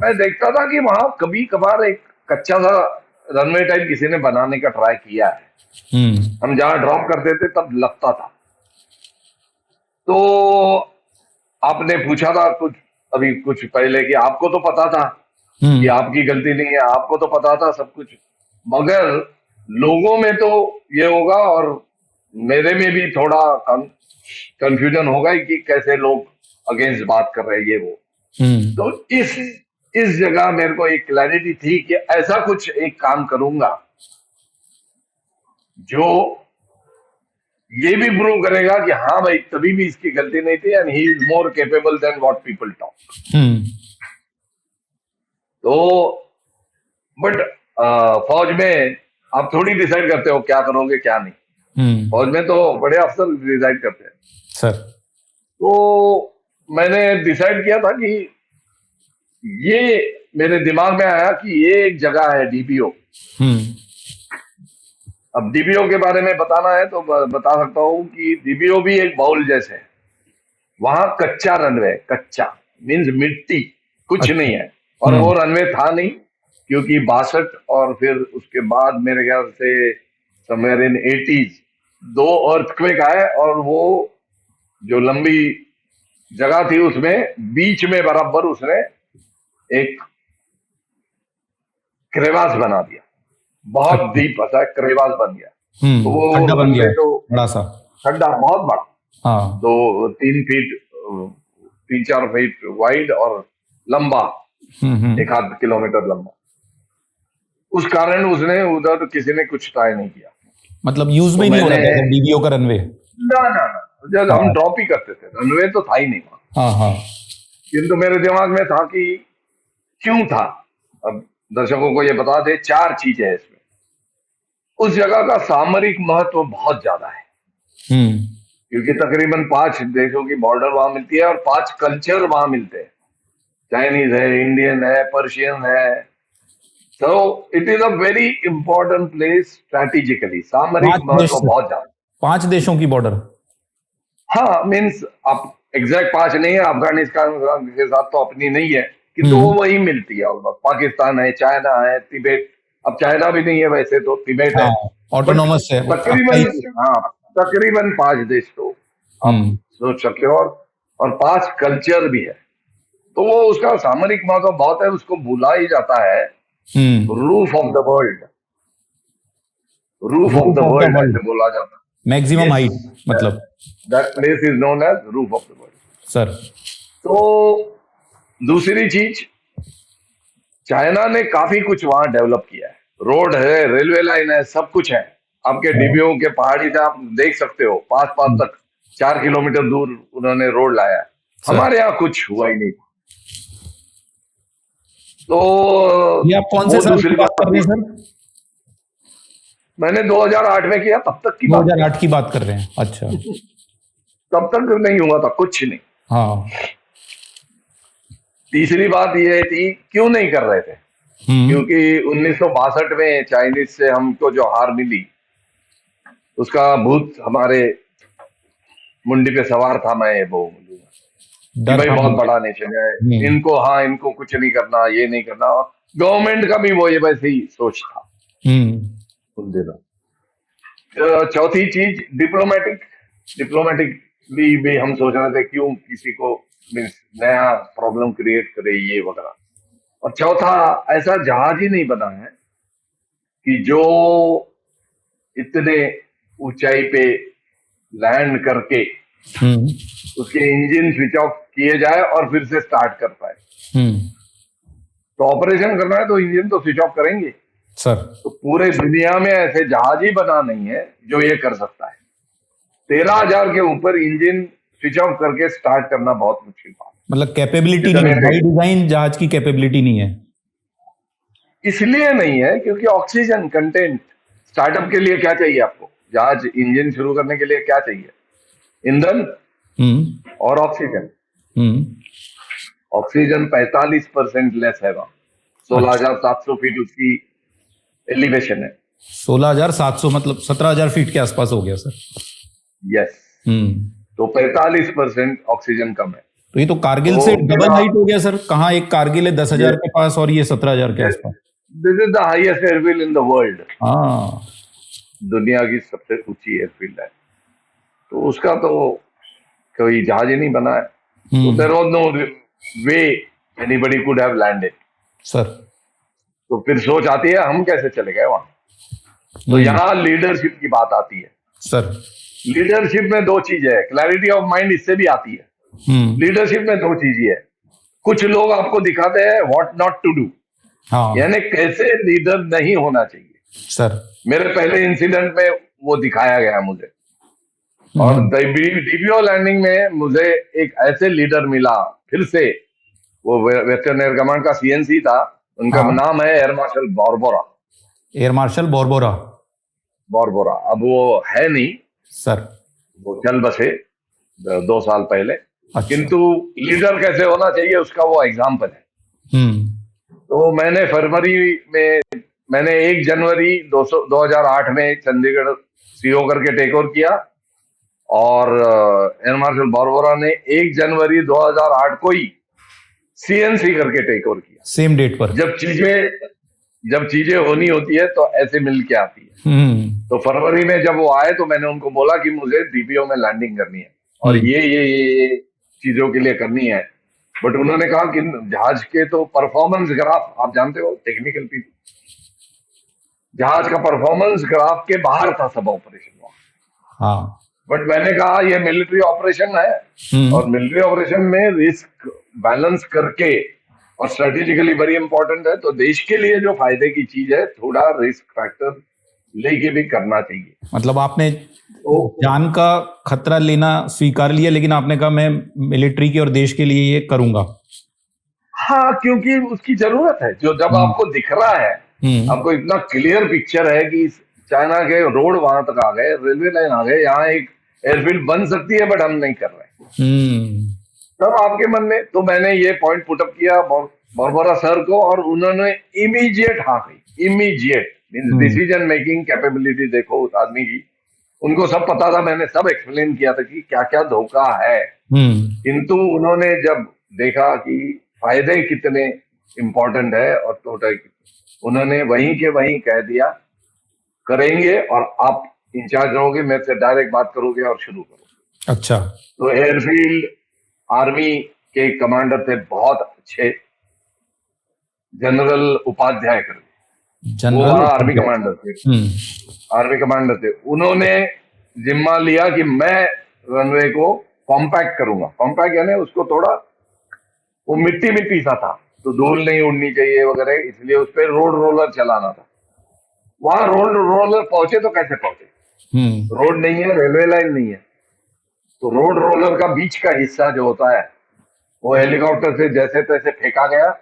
मैं देखता था कि वहां कभी कभार एक कच्चा सा रनवे टाइप किसी ने बनाने का ट्राई किया है, हम जहां ड्रॉप करते थे तब लगता था। तो आपने पूछा था कुछ अभी कुछ पहले कि आपको तो पता था कि आपकी गलती नहीं है, आपको तो पता था सब कुछ, मगर लोगों में तो ये होगा, और मेरे में भी थोड़ा कंफ्यूजन होगा ही कि कैसे लोग अगेंस्ट बात कर रहे हैं, ये वो। तो इस जगह मेरे को एक क्लैरिटी थी कि ऐसा कुछ एक काम करूंगा जो ये भी प्रूव करेगा कि हाँ भाई तभी भी इसकी गलती नहीं थी, and he is more capable than what people talk. तो बट फौज में आप थोड़ी डिसाइड करते हो क्या करोगे क्या नहीं, फौज में तो बड़े अफसर डिसाइड करते हैं सर। तो मैंने डिसाइड किया था कि ये मेरे दिमाग में आया कि ये एक जगह है DBO। अब DBO के बारे में बताना है तो बता सकता हूँ कि DBO भी एक बाउल जैसे है, वहां कच्चा रनवे, कच्चा मीन्स मिट्टी, कुछ नहीं है। और वो रनवे था नहीं, क्योंकि 62 और फिर उसके बाद मेरे ख्याल से समवेयर इन 80s 2 अर्थक्वेक आए, और वो जो लंबी जगह थी उसमें बीच में बराबर उसने एक क्रेवास बना दिया, बहुत डीप ऐसा क्रेवास बन गया। तो वो खड्डा बन गया रनवे तो बड़ा सा। खड्डा बहुत बड़ा, हाँ। 3-4 फीट वाइड और लंबा, 1-8 किलोमीटर लंबा। उस कारण उसने उधर किसी ने कुछ ट्राई नहीं किया। मतलब यूज में तो नहीं हो रहा मैंने था डीबीओ का रनवे। ना, जब हम हाँ। ड्रॉप ही करते थे, रनवे तो था ही नहीं वहां। हाँ। हाँ। किंतु मेरे दिमाग में था कि क्यों था। अब दर्शकों को ये बता दे, 4 चीजें हैं इसमें। उस जगह का सामरिक महत्व बहुत ज्यादा है, क्योंकि तकरीबन 5 देशों की बॉर्डर वहां मिलती है और 5 कल्चर वहां मिलते हैं, चाइनीज है, इंडियन है, पर्शियन है। तो it is a very important place strategically, सामरिक 5 देश महत्व से, बहुत ज्यादा। 5 देशों की बॉर्डर। हाँ, मीन्स आप एग्जैक्ट 5 नहीं है, अफगानिस्तान के साथ तो अपनी नहीं है, किंतु वो वही मिलती है ऑलमोस्ट। पाकिस्तान है, चाइना है, तिब्बत, अब चाइना भी नहीं है वैसे तो, तिब्बत है, हाँ, बट ऑटोनोमस है तकरीबन, हाँ तकरीबन 5 देश तो आप सोच सकते हो, और 5 कल्चर भी है। तो वो उसका सामरिक महत्व बहुत है, उसको भूला ही जाता है। Roof of the world, roof of the world ऐसे बोला जाता है। मैक्सिमम हाइट, मतलब that place is known as roof of the world sir. तो दूसरी चीज, चाइना ने काफी कुछ वहां डेवलप किया है, रोड है, रेलवे लाइन है, सब कुछ है। आपके DBO के पहाड़ी से आप देख सकते हो, पास तक 4 किलोमीटर दूर उन्होंने रोड लाया है। सर हमारे यहाँ कुछ हुआ ही नहीं। तो ये आप कौन से वो साल की दूसरी बात बात कर रहे थी। हैं सर? मैंने 2008 में किया, तब तक की बात है। 2008 की बात कर रहे हैं, अच्छा। तब तक नहीं हुआ था कुछ नहीं। हाँ। तीसरी बात ये थी क्यों नहीं कर रहे थे, हम्म। क्योंकि 1962 में चाइनीज से हमको जो हार मिली उसका भूत हमारे मुंडी पे सवार था। मैं वो बोलूंगा कि डर भाई था बहुत मुझे। बड़ा नेशन है, हम्म। इनको, हाँ, इनको कुछ नहीं करना, ये नहीं करना। गवर्नमेंट का भी वो ये वैसे ही सोच था हम्म। उन दिनों। चौथी चीज डिप्लोमेटिक, डिप्लोमेटिकली भी हम सोच रहे थे क्यों किसी को मीन्स नया प्रॉब्लम क्रिएट करे ये वगैरह। और चौथा, ऐसा जहाज ही नहीं बना है कि जो इतने ऊंचाई पे लैंड करके हम्म। उसके इंजन स्विच ऑफ किए जाए और फिर से स्टार्ट कर पाए। हम्म। तो ऑपरेशन करना है तो इंजन तो स्विच ऑफ करेंगे। सर तो पूरे दुनिया में ऐसे जहाज ही बना नहीं है जो ये कर सकता है। 13,000 के ऊपर इंजन स्विच ऑफ करके स्टार्ट करना बहुत मुश्किल बात मतलब कैपेबिलिटी नहीं जितने है, बाई डिजाइन जहाज की कैपेबिलिटी नहीं है। है। इसलिए नहीं है क्योंकि ऑक्सीजन कंटेंट, स्टार्टअप के लिए क्या चाहिए आपको, जहाज इंजन शुरू करने के लिए क्या चाहिए, ईंधन हम्म। और ऑक्सीजन। हम्म। ऑक्सीजन 45% लेस है वहां। अच्छा, 16,700 फीट उसकी एलिवेशन है। 16,700 मतलब 17,000 फीट के आसपास हो गया सर। यस। हम्म। तो 45% ऑक्सीजन कम है। तो ये तो कारगिल तो से फिर डबल हाइट आप हो गया सर। कहाँ एक कारगिल है 10,000 के पास और ये 17,000 के आसपास। This is the highest airfield in the world. हाँ। दुनिया की सबसे ऊंची एयरफील्ड है। तो उसका तो कोई जहाज ही नहीं बना है। तो there hmm. Was no way anybody could have landed. Sir. तो फिर सोच आती है हम कैसे चले गए वहां। तो हम्म। यहाँ लीडरशिप की बात आती है। सर। लीडरशिप में दो चीजें है, क्लैरिटी ऑफ माइंड इससे भी आती है। हम्म। लीडरशिप में दो चीजें है। कुछ लोग आपको दिखाते हैं व्हाट नॉट टू डू, हाँ। यानी कैसे लीडर नहीं होना चाहिए। सर। मेरे पहले इंसिडेंट में वो दिखाया गया मुझे। और हम्म। डीपीओ लैंडिंग में मुझे एक ऐसे लीडर मिला फिर से। वो वेस्टर्न एयर कमांड का सीएनसी था, उनका हाँ। नाम है air marshal Borbora. Air marshal Borbora. Borbora अब वो है नहीं, सर। वो चल बसे 2 साल पहले। अच्छा। किंतु लीडर कैसे होना चाहिए उसका वो एग्जाम्पल है। हम्म। तो मैंने फरवरी में, मैंने 1 जनवरी 2008 में चंडीगढ़ सीओ करके टेक ओवर किया। और एयर मार्शल बॉर्बोरा ने 1 जनवरी 2008 को ही सीएनसी करके टेक ओवर किया। सेम डेट पर। जब चीजें होनी होती है तो ऐसे मिल के आती है। हम्म। तो फरवरी में जब वो आए तो मैंने उनको बोला कि मुझे डीपीओ में लैंडिंग करनी है और हम्म। ये चीजों के लिए करनी है। बट उन्होंने कहा कि जहाज के तो परफॉर्मेंस ग्राफ, आप जानते हो टेक्निकल पीपल, जहाज का परफॉर्मेंस ग्राफ के बाहर था सब ऑपरेशन वहां। हाँ। बट मैंने कहा ये मिलिट्री ऑपरेशन है हम्म। और मिलिट्री ऑपरेशन में रिस्क बैलेंस करके और स्ट्रेटेजिकली वेरी इंपॉर्टेंट है। तो देश के लिए जो फायदे की चीज है थोड़ा रिस्क फैक्टर लेके भी करना चाहिए। मतलब आपने तो जान का खतरा लेना स्वीकार लिया, लेकिन आपने कहा मैं मिलिट्री के और देश के लिए ये करूंगा। हाँ, क्योंकि उसकी जरूरत है। जो जब हम्म। आपको दिख रहा है, हम्म। आपको इतना क्लियर पिक्चर है कि चाइना के रोड वहां तक आ गए, रेलवे लाइन आ गए, यहाँ एक एयरफील्ड बन सकती है बट हम नहीं कर रहे। हम्म। तब आपके मन में, तो मैंने ये पॉइंट पुटअप किया बॉर्बोरा सर को और उन्होंने इमीडिएट हाँ कही। इमीडिएट मीन्स हम्म। डिसीजन मेकिंग कैपेबिलिटी देखो उस आदमी की। उनको सब पता था, मैंने सब एक्सप्लेन किया था कि क्या क्या धोखा है। हम्म। किंतु उन्होंने जब देखा कि फायदे कितने इंपॉर्टेंट है और टोटल, उन्होंने वहीं के वहीं कह दिया करेंगे और आप इंचार्ज रहोगे, मेरे से डायरेक्ट बात करोगे और शुरू करोगे। अच्छा। तो एयरफील्ड आर्मी के कमांडर थे बहुत अच्छे, जनरल उपाध्याय करके, वो जनरल वहां आर्मी उपाध्याय। कमांडर थे। हम्म। आर्मी कमांडर थे, उन्होंने जिम्मा लिया कि मैं रनवे को कॉम्पैक्ट करूंगा। कॉम्पैक्ट यानी उसको थोड़ा, वो मिट्टी मिट्टी सा था तो धूल नहीं उड़नी चाहिए वगैरह, इसलिए उस पर रोड रोलर चलाना था। वहां रोड रोलर पहुंचे तो कैसे पहुंचे, हम्म। रोड नहीं है, रेलवे लाइन नहीं है। तो रोड रोलर का बीच का हिस्सा जो होता है वो हेलीकॉप्टर से जैसे तैसे फेंका गया,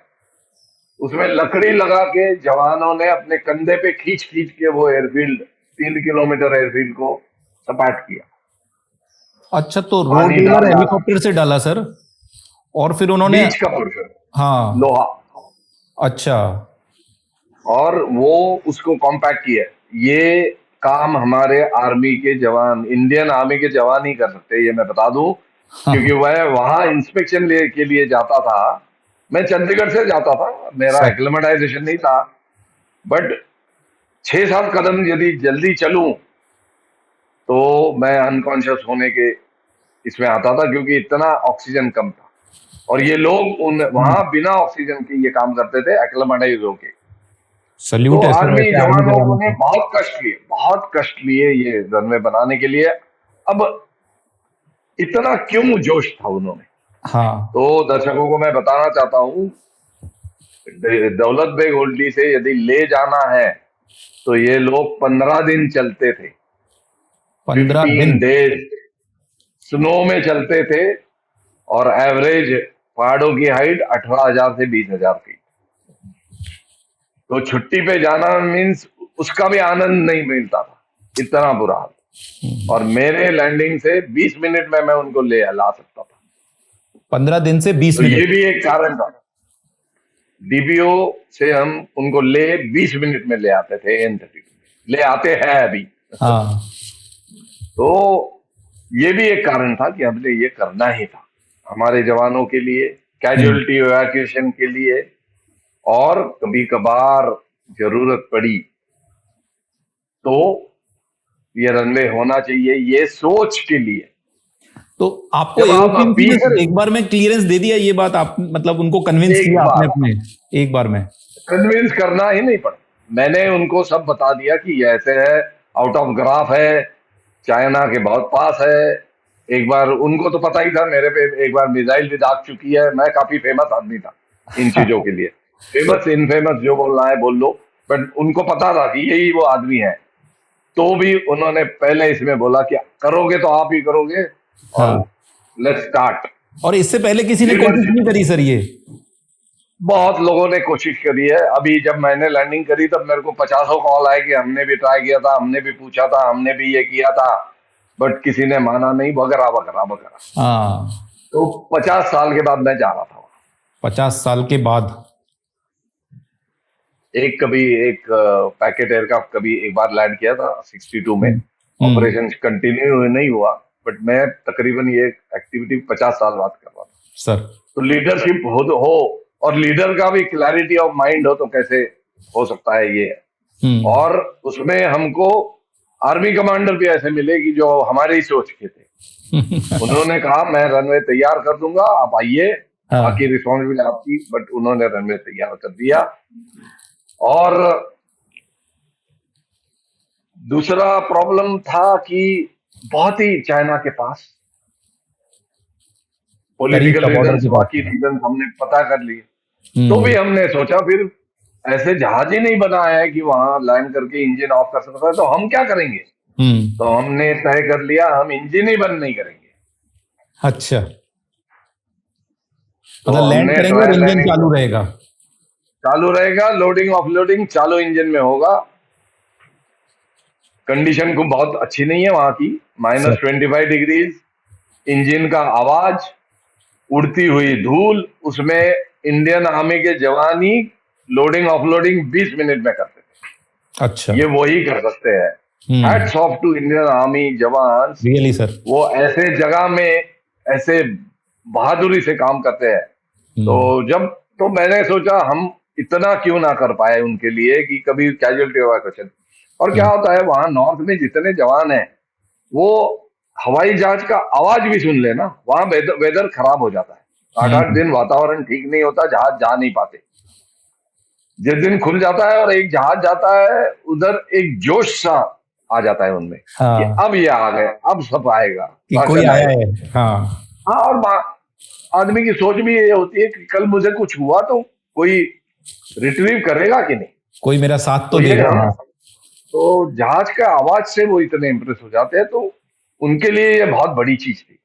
उसमें लकड़ी लगा के जवानों ने अपने कंधे पे खींच खींच के वो एयरफील्ड, 3 किलोमीटर एयरफील्ड को सपाट किया। अच्छा, तो रोड पानी रोलर डाल डाल हेलीकॉप्टर से डाला सर, और फिर उन्होंने, बीच का पोर्शन हाँ, लोहा, अच्छा, और वो उसको कॉम्पैक्ट किया। ये काम हमारे आर्मी के जवान, इंडियन आर्मी के जवान ही कर सकते हैं, ये मैं बता दूं, क्योंकि हाँ, वह वहां इंस्पेक्शन के लिए जाता था। मैं चंडीगढ़ से जाता था, मेरा सर, एक्लेमेटाइजेशन नहीं था, बट 6-7 कदम यदि जल्दी चलूं तो मैं अनकॉन्शियस होने के इसमें आता था, क्योंकि इतना ऑक्सीजन कम था। और ये लोग उन वहां बिना ऑक्सीजन के ये काम करते थे, एक्लेमेटाइज होके। तो सल्यूट है सर आर्मी ऐसे आर्मी जवानों जवानों ने को। बहुत कष्ट लिए ये रनवे बनाने के लिए। अब इतना क्यों जोश था उन्होंने, हाँ, तो दर्शकों को मैं बताना चाहता हूँ, दौलत बेग ओल्डी से यदि ले जाना है तो ये लोग 15 दिन चलते थे, 15 दिन। 15 डेज स्नो में चलते थे। और एवरेज पहाड़ों की हाइट 18,000 से 20,000 फीट। तो छुट्टी पे जाना मीन्स उसका भी आनंद नहीं मिलता था, इतना बुरा हाल। और मेरे लैंडिंग से 20 मिनट में मैं उनको ले ला सकता था। 15 दिन से 20 तो ये मिनट भी एक कारण था। डीबीओ से हम उनको ले 20 मिनट में ले आते थे, N-32 ले आते हैं अभी। हाँ, तो ये भी एक कारण था कि हमने ये करना ही था हमारे जवानों के लिए, कैजुअलिटी इवैक्यूएशन के लिए। और कभी कभार जरूरत पड़ी तो ये रनवे होना चाहिए, ये सोच के लिए। तो आपको जब आप एओसीएमसी ने पीस, सर एक बार में क्लियरेंस दे दिया, ये बात आप मतलब उनको कन्विंस एक किया आपने बार अपने, एक बार में? कन्विंस करना ही नहीं पड़ा, मैंने उनको सब बता दिया कि ये ऐसे है, आउट ऑफ ग्राफ है, चाइना के बहुत पास है। एक बार उनको तो पता ही था मेरे पे एक बार मिसाइल भी दाग चुकी है, मैं काफी फेमस आदमी था इन चीजों के लिए। फेमस इनफेमस जो बोलना है बोल लो, बट उनको पता था कि यही वो आदमी है। तो भी उन्होंने पहले इसमें बोला कि करोगे तो आप ही करोगे, और हाँ, लेट्स स्टार्ट। और इससे पहले किसी ने फिर कोशिश नहीं करी सर ये? बहुत लोगों ने कोशिश करी है। अभी जब मैंने लैंडिंग करी तब मेरे को 50 कॉल आए कि हमने भी ट्राई किया था, हमने भी पूछा था, हमने भी ये किया था, बट किसी ने माना नहीं, वगैरह वगैरह वगैरह। हाँ, तो 50 साल के बाद मैं जा रहा था। 50 साल के बाद। कभी एक पैकेट एयरक्राफ्ट कभी एक बार लैंड किया था 62 में। हम्म, हम्म, ऑपरेशन कंटिन्यू नहीं हुआ, बट मैं तकरीबन ये एक्टिविटी 50 साल बाद कर रहा था। सर, तो लीडरशिप हो और लीडर का भी क्लैरिटी ऑफ माइंड हो तो कैसे हो सकता है ये। हम्म, और उसमें हमको आर्मी कमांडर भी ऐसे मिले कि जो हमारे ही सोच के थे। उन्होंने कहा मैं रनवे तैयार कर दूंगा, आप आइए, बाकी हाँ, रिस्पॉन्सिबिलिटी आपकी। बट उन्होंने रनवे तैयार कर दिया। और दूसरा प्रॉब्लम था कि बहुत ही चाइना के पास करीब पॉलिटिकल का बॉर्डर रीजंस, के पास बाकी था। रीजंस हमने पता कर लिए। तो भी हम्म, हमने सोचा फिर ऐसे जहाज ही नहीं बना है कि वहां लैंड करके इंजन ऑफ कर सकता है, तो हम क्या करेंगे। हम्म, तो हमने तय कर लिया हम इंजन ही बंद नहीं करेंगे। अच्छा, तो मतलब लैंड हमने करेंगे और ट्रायल इंजन लैंडिंग चालू रहेगा। चालू रहेगा, लोडिंग ऑफलोडिंग चालू इंजन में होगा। कंडीशन को बहुत अच्छी नहीं है वहां की, सर, -25 डिग्रीज, इंजन का आवाज, उड़ती हुई धूल, उसमें इंडियन आर्मी के जवान ही लोडिंग ऑफलोडिंग 20 मिनट में करते अच्छा, थे, ये वही कर सकते हैं। Hats off to Indian army jawan, really sir. वो ऐसे जगह में ऐसे बहादुरी से काम करते हैं। तो हम्म, जब तो मैंने सोचा हम इतना क्यों ना कर पाए उनके लिए कि कभी कैजुअलिटी इवैक्यूएशन। और क्या हम्म, होता है वहां नॉर्थ में जितने जवान हैं वो हवाई जहाज का आवाज भी सुन लेना, वहां वेदर खराब हो जाता है, 8-8 दिन वातावरण ठीक नहीं होता, जहाज जा नहीं पाते। जिस दिन खुल जाता है और एक जहाज जाता है उधर, एक जोश सा आ जाता है उनमें कि हाँ, अब ये आ गए, अब सब आएगा, कि कोई राशन आया आएगा। है, हाँ, हाँ, और आदमी की सोच भी ये होती है कि कल मुझे कुछ हुआ तो कोई रिट्रीव करेगा कि नहीं। कोई मेरा साथ तो तो ये देगा, हम हाँ। तो जहाज का आवाज से वो इतने इम्प्रेस हो जाते हैं, तो उनके लिए ये बहुत बड़ी चीज थी।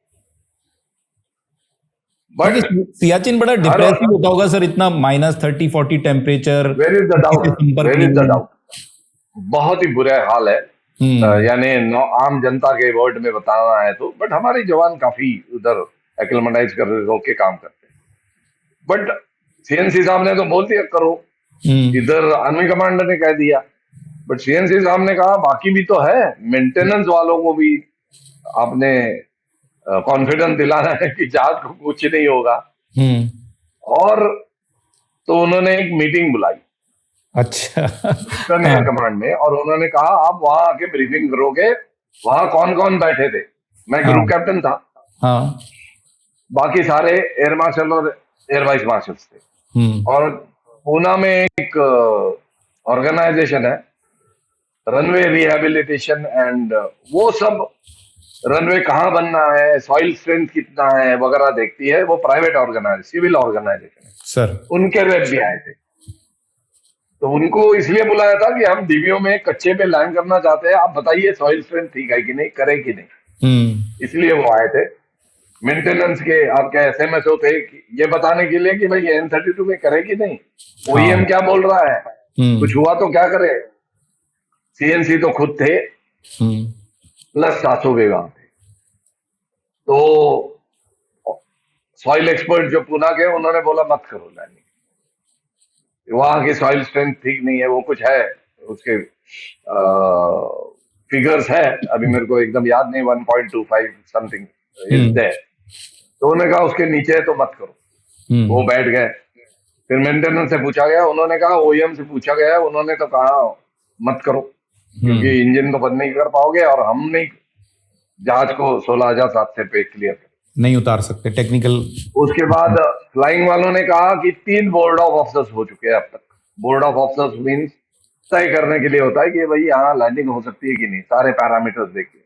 बट सियाचिन बड़ा डिप्रेसिव होता होगा सर, इतना -30-40 temperature. Where is the doubt, where is the doubt, बहुत ही बुरा हाल है। यानी आम जनता के वर्ड में बताना है तो, बट हमारे जवान काफी उधर एक्लेमेटाइज कर रोक के काम करते हैं। बट सीएनसी साहब ने तो बोल दिया करो, इधर आर्मी कमांडर ने कह दिया, बट सीएनसी साहब ने कहा बाकी भी तो है, मेंटेनेंस वालों को भी आपने कॉन्फिडेंस दिलाना है कि जहाज को कुछ नहीं होगा। और तो उन्होंने एक मीटिंग बुलाई, अच्छा। ईस्टर्न एयर कमांड में, और उन्होंने कहा आप वहां आके ब्रीफिंग करोगे। वहां कौन कौन बैठे थे? मैं ग्रुप कैप्टन था, हाँ। बाकी सारे एयर मार्शल और एयर वाइस मार्शल्स थे। और पूना में एक ऑर्गेनाइजेशन है, रनवे रिहेबिलिटेशन एंड, वो सब रनवे कहाँ बनना है, सॉइल स्ट्रेंथ कितना है वगैरह देखती है। वो प्राइवेट ऑर्गेनाइजेशन, सिविल ऑर्गेनाइजेशन है सर। उनके रेप भी आए थे। तो उनको इसलिए बुलाया था कि हम डीवीओ में कच्चे पे लैंड करना चाहते हैं, आप बताइए सॉइल स्ट्रेंथ ठीक है कि नहीं, करे कि नहीं। इसलिए वो आए थे। मेंटेनेंस के आपके एसएमएसओ थे ये बताने के लिए कि भाई N32 में करे कि नहीं, ओईएम क्या बोल रहा है, कुछ हुआ तो क्या करे। सीएनसी तो खुद थे, प्लस 700 विभाग थे। तो सॉइल एक्सपर्ट जो पुणे के, उन्होंने बोला मत करो लैंडिंग, वहां की सॉइल स्ट्रेंथ ठीक नहीं है। वो कुछ है उसके फिगर्स है, अभी मेरे को एकदम याद नहीं, 1.25 समथिंग इज देयर। तो उन्होंने कहा उसके नीचे है तो मत करो। वो बैठ गए। फिर मेंटेनेंस से पूछा गया, उन्होंने कहा, ओईएम से पूछा गया, उन्होंने तो कहा मत करो क्योंकि इंजन तो बंद नहीं कर पाओगे और हम नहीं जहाज को 16,700 पे क्लियर नहीं उतार सकते टेक्निकल। उसके बाद फ्लाइंग वालों ने कहा कि 3 बोर्ड ऑफ ऑफिसर्स हो चुके हैं अब तक। बोर्ड ऑफ ऑफिसर्स मीन्स तय करने के लिए होता है कि भाई यहाँ लैंडिंग हो सकती है कि नहीं, सारे पैरामीटर्स देखिए।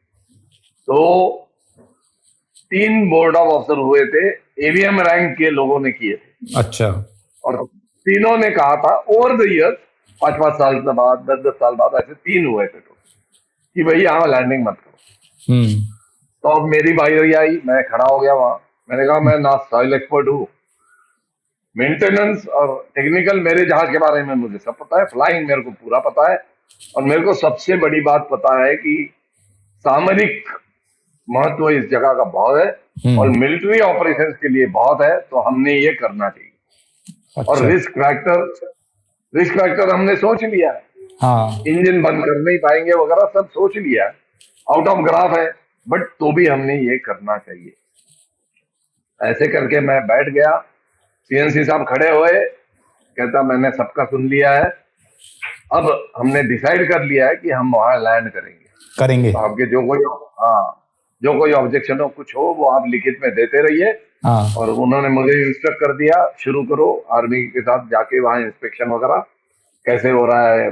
तो 3 बोर्ड ऑफ ऑफिसर हुए थे, एवीएम रैंक के लोगों ने किए थे। अच्छा। और तीनों ने कहा था ओवर द ईयर, 5-5 साल के बाद, 10-10 साल बाद, ऐसे 3 हुए थे कि भाई यहाँ लैंडिंग मत करो। तो अब मेरी बारी आई, मैं खड़ा हो गया वहां। मैंने कहा मैं ना सॉइल एक्सपर्ट हूँ, मेंटेनेंस और टेक्निकल मेरे जहाज के बारे में मुझे सब पता है, फ्लाइंग मेरे को पूरा पता है, और मेरे को सबसे बड़ी बात पता है कि सामरिक महत्व इस जगह का बहुत है और मिलिट्री ऑपरेशंस के लिए बहुत है, तो हमने ये करना चाहिए। अच्छा। और रिस्क फैक्टर हमने सोच लिया है। हाँ। इंजन बंद कर नहीं पाएंगे वगैरह सब सोच लिया है, आउट ऑफ ग्राफ है, बट तो भी हमने ये करना चाहिए। ऐसे करके मैं बैठ गया, सीएनसी साहब खड़े हुए, कहता मैंने सबका सुन लिया है, अब हमने डिसाइड कर लिया है कि हम वहां लैंड करेंगे। तो आपके जो कोई ऑब्जेक्शन हो, कुछ हो, वो आप लिखित में देते रहिए। और उन्होंने मुझे इंस्ट्रक्ट कर दिया, शुरू करो आर्मी के साथ जाके वहां इंस्पेक्शन वगैरह कैसे हो रहा है,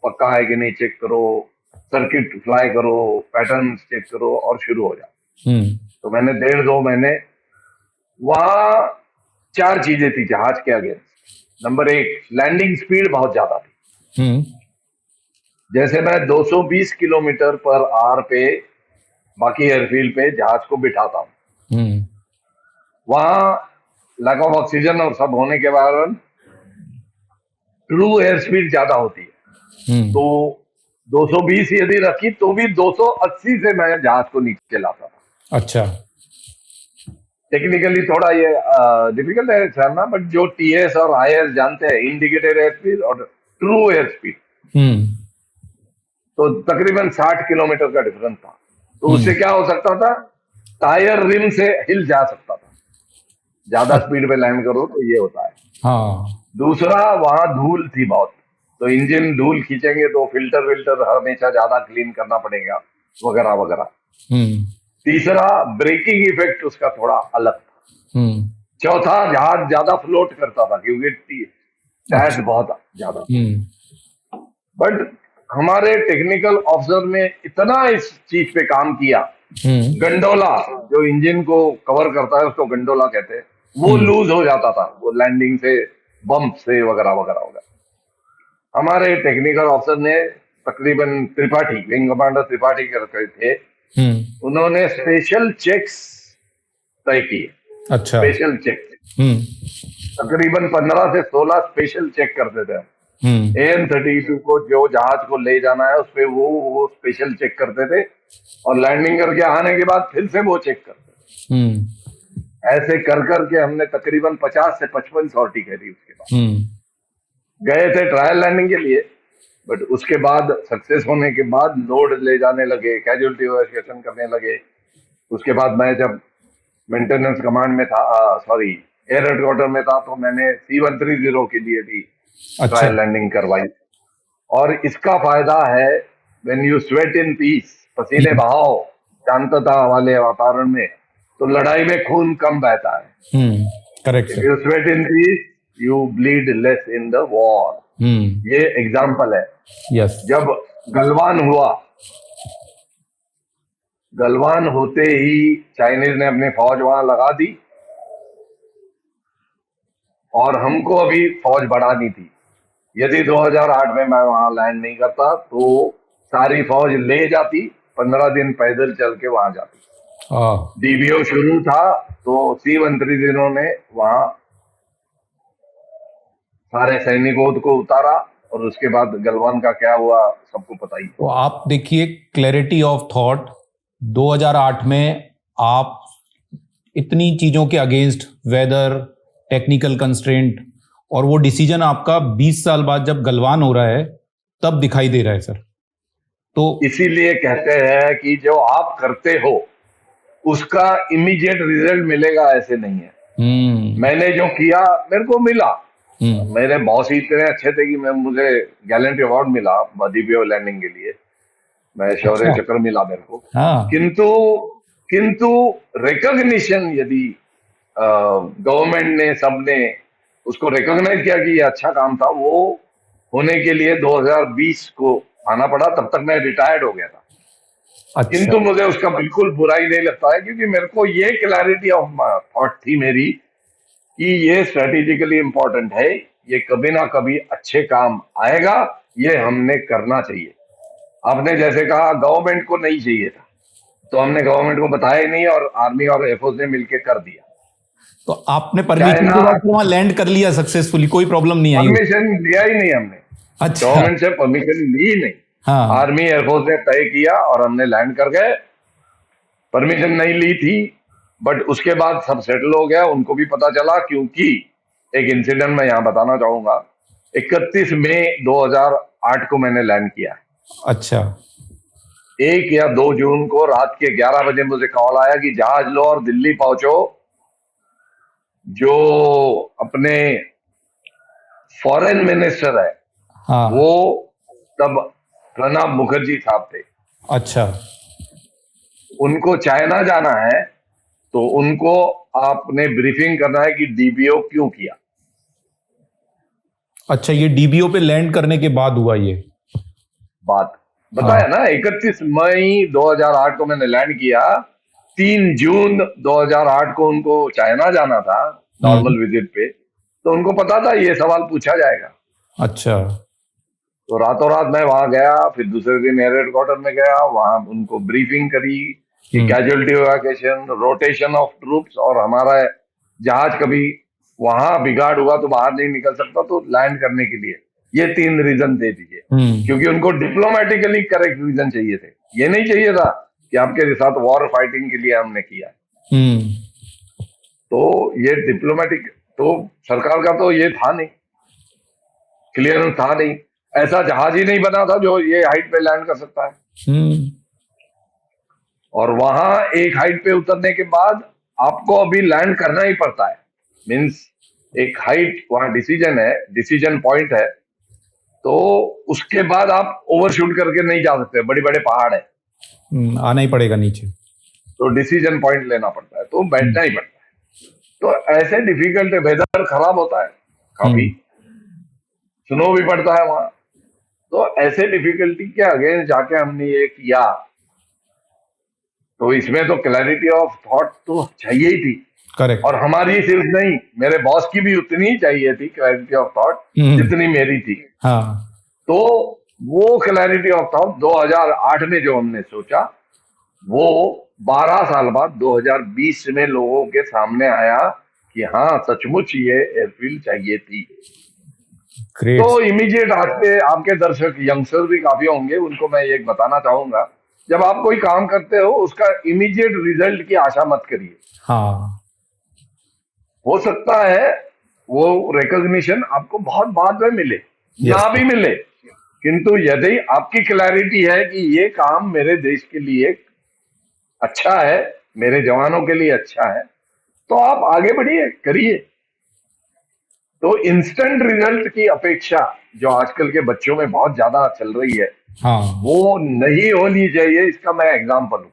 पक्का है कि नहीं चेक करो, सर्किट फ्लाई करो, पैटर्न चेक करो और शुरू हो जाओ। तो मैंने 1.5-2 महीने वहां 4 चीजें थी जहाज के अगेंस्ट। नंबर 1, लैंडिंग स्पीड बहुत ज्यादा थी। जैसे मैं 220 किलोमीटर पर आवर पे बाकी एयरफील्ड पे जहाज को बिठाता हूँ, वहां लैक ऑफ ऑक्सीजन और सब होने के बाद ट्रू एयर स्पीड ज्यादा होती है। तो 220 यदि रखी तो भी 280 से मैं जहाज को नीचे लाता था। अच्छा। टेक्निकली थोड़ा ये डिफिकल्ट है चलना, बट जो टीएस और आईएस जानते हैं, इंडिकेटर एयर स्पीड और ट्रू एयर स्पीड, तो तकरीबन 60 किलोमीटर का डिफरेंस था। तो उससे क्या हो सकता था, टायर रिम से हिल जा सकता था। ज्यादा स्पीड पे लैंड करो तो ये होता है। हाँ। दूसरा, वहां धूल थी बहुत, तो इंजन धूल खींचेंगे तो फिल्टर हमेशा ज्यादा क्लीन करना पड़ेगा वगैरह वगैरह। तीसरा, ब्रेकिंग इफेक्ट उसका थोड़ा अलग था। चौथा, जहाज ज्यादा फ्लोट करता था क्योंकि टैक्स बहुत ज्यादा। बट हमारे टेक्निकल ऑफिसर ने इतना इस चीज पे काम किया, गंडोला जो इंजन को कवर करता है उसको गंडोला कहते हैं, वो लूज हो जाता था, वो लैंडिंग से, बम्प से वगैरह वगैरह वगैरह। हमारे टेक्निकल ऑफिसर ने तकरीबन त्रिपाठी, विंग कमांडर त्रिपाठी करते थे, उन्होंने स्पेशल चेक्स तय किए अच्छा। Special check. हम्म। तकरीबन 15 से 16 स्पेशल चेक करते थे हम। AN-32 को जो जहाज को ले जाना है उस पे वो स्पेशल चेक करते थे, और लैंडिंग करके आने के बाद फिर से वो चेक करते थे। ऐसे कर करके हमने तकरीबन 50 से 55 सॉर्टी करी। उसके बाद गए थे ट्रायल लैंडिंग के लिए, बट उसके बाद सक्सेस होने के बाद लोड ले जाने लगे, कैजुअलिटी इवैक्यूएशन करने लगे। उसके बाद मैं जब मेंटेनेंस कमांड में था, सॉरी एयर हेडक्वार्टर में था, तो मैंने C-130 के लिए भी अच्छा। ट्रायल लैंडिंग करवाई। और इसका फायदा है, when you sweat in peace, पसीने बहाओ शांतता वाले वातावरण में, तो लड़ाई में खून कम बहता है। Correct if sir. You sweat in peace you bleed less in the war. ये एग्जाम्पल है। यस। जब गलवान हुआ, गलवान होते ही चाइनीज ने अपनी फौज वहां लगा दी, और हमको अभी फौज बढ़ानी थी। यदि 2008 में मैं वहां लैंड नहीं करता तो सारी फौज ले जाती, 15 दिन पैदल चल के वहां जाती। DBO शुरू था तो C-130 ने वहां सारे सैनिकों को उतारा, और उसके बाद गलवान का क्या हुआ सबको पता ही। तो आप देखिए, क्लैरिटी ऑफ थॉट। 2008 में आप इतनी चीजों के अगेंस्ट, वेदर, टेक्निकल कंस्ट्रेंट, और वो डिसीजन आपका 20 साल बाद जब गलवान हो रहा है तब दिखाई दे रहा है सर। तो इसीलिए कहते हैं कि जो आप करते हो उसका इमीडिएट रिजल्ट मिलेगा, ऐसे नहीं है। मैंने जो किया मेरे को मिला। मेरे बॉस ही इतने अच्छे थे कि मुझे गैलेंट्री अवार्ड मिला DBO लैंडिंग के लिए, मैं शौर्य अच्छा। चक्र मिला मेरे को। हाँ। किंतु रिकॉग्निशन यदि गवर्नमेंट ने, सबने उसको रिकॉग्नाइज किया कि ये अच्छा काम था, वो होने के लिए 2020 को आना पड़ा। तब तक मैं रिटायर्ड हो गया था। अच्छा। किंतु मुझे उसका बिल्कुल बुरा ही नहीं लगता है, क्योंकि मेरे को ये क्लैरिटी ऑफ थॉट थी मेरी कि ये स्ट्रेटेजिकली इंपॉर्टेंट है, ये कभी ना कभी अच्छे काम आएगा, ये हमने करना चाहिए। आपने जैसे कहा गवर्नमेंट को नहीं चाहिए था, तो हमने गवर्नमेंट को बताया ही नहीं, और आर्मी और एयरफोर्स ने मिलकर कर दिया। तो आपने परमिशन के बाद वहां लैंड कर लिया सक्सेसफुली, कोई प्रॉब्लम नहीं आई? परमिशन लिया ही नहीं हमने। अच्छा। गवर्नमेंट से परमिशन ली नहीं। हाँ। आर्मी एयरफोर्स ने तय किया और हमने लैंड कर गए। परमिशन नहीं ली थी, बट उसके बाद सब सेटल हो गया। उनको भी पता चला, क्योंकि एक इंसिडेंट मैं यहाँ बताना चाहूंगा। 31 मई 2008 को मैंने लैंड किया। अच्छा। 1 या 2 जून को रात के 11 बजे मुझे कॉल आया कि जहाज लो और दिल्ली पहुंचो। जो अपने फॉरेन मिनिस्टर है, हाँ। वो तब प्रणब मुखर्जी साहब थे। अच्छा। उनको चाइना जाना है, तो उनको आपने ब्रीफिंग करना है कि DBO क्यों किया। अच्छा, ये DBO पे लैंड करने के बाद हुआ ये बात बताया ना। 31 मई 2008 को मैंने लैंड किया। 3 जून 2008 को उनको चाइना जाना था नॉर्मल विजिट पे, तो उनको पता था ये सवाल पूछा जाएगा। अच्छा। तो रातों रात मैं वहां गया, फिर दूसरे दिन एयर हेडक्वार्टर में गया, वहां उनको ब्रीफिंग करी कि casualty evacuation, rotation of troops, और हमारा जहाज कभी वहां बिगाड़ हुआ तो बाहर नहीं निकल सकता, तो लैंड करने के लिए ये 3 रीजन दे दीजिए। क्योंकि उनको डिप्लोमेटिकली करेक्ट रीजन चाहिए थे। ये नहीं चाहिए था कि आपके साथ वॉर फाइटिंग के लिए हमने किया। तो ये डिप्लोमेटिक, तो सरकार का तो ये था नहीं, क्लियरेंस था नहीं। ऐसा जहाज ही नहीं बना था जो ये हाइट पे लैंड कर सकता है। और वहां एक हाइट पे उतरने के बाद आपको अभी लैंड करना ही पड़ता है। मींस एक हाइट वहां डिसीजन है, डिसीजन पॉइंट है, तो उसके बाद आप ओवरशूट करके नहीं जा सकते। बड़े बड़े पहाड़ है, आना ही पड़ेगा नीचे, तो डिसीजन पॉइंट लेना पड़ता है, तो बैठना ही पड़ता है। तो ऐसे डिफिकल्ट है, वेदर खराब होता है काफी, स्नो भी पड़ता है वहां। तो ऐसे डिफिकल्टी के अगेंस्ट जाके हमने ये किया। तो इसमें तो क्लैरिटी ऑफ थॉट तो चाहिए ही थी। करेक्ट। और हमारी सिर्फ नहीं, मेरे बॉस की भी उतनी ही चाहिए थी क्लैरिटी ऑफ थॉट जितनी मेरी थी। हाँ। तो वो क्लैरिटी ऑफ थॉट 2008 में जो हमने सोचा, वो 12 साल बाद 2020 में लोगों के सामने आया कि हाँ सचमुच ये एयरफील्ड चाहिए थी। ग्रेट। तो इमीडिएट आज के आपके दर्शक यंगस्टर भी काफी होंगे, उनको मैं ये बताना चाहूंगा, जब आप कोई काम करते हो उसका इमीडिएट रिजल्ट की आशा मत करिए। हाँ हो सकता है वो रिकॉग्निशन आपको बहुत बाद में मिले, यस ना भी मिले, किंतु यदि आपकी क्लैरिटी है कि ये काम मेरे देश के लिए अच्छा है, मेरे जवानों के लिए अच्छा है, तो आप आगे बढ़िए, करिए। तो इंस्टेंट रिजल्ट की अपेक्षा जो आजकल के बच्चों में बहुत ज्यादा चल रही है, हाँ वो नहीं होनी चाहिए। इसका मैं एग्जाम्पल हूं।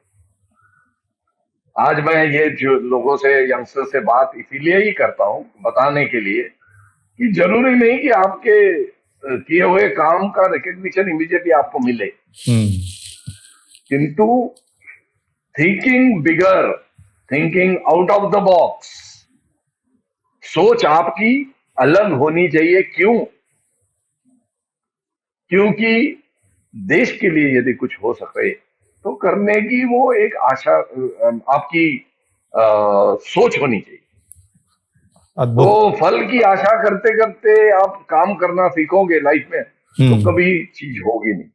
आज मैं ये जो लोगों से, यंगस्टर से बात इसीलिए ही करता हूं, बताने के लिए कि जरूरी नहीं कि आपके किए हुए काम का रिकग्निशन इमीडिएटली आपको मिले, किंतु thinking bigger, thinking out of the box, सोच आपकी अलग होनी चाहिए। क्यों? क्योंकि देश के लिए यदि कुछ हो सके तो करने की वो एक आशा, आपकी सोच होनी चाहिए। तो अद्भुत। फल की आशा करते करते आप काम करना सीखोगे लाइफ में, तो कभी चीज होगी नहीं।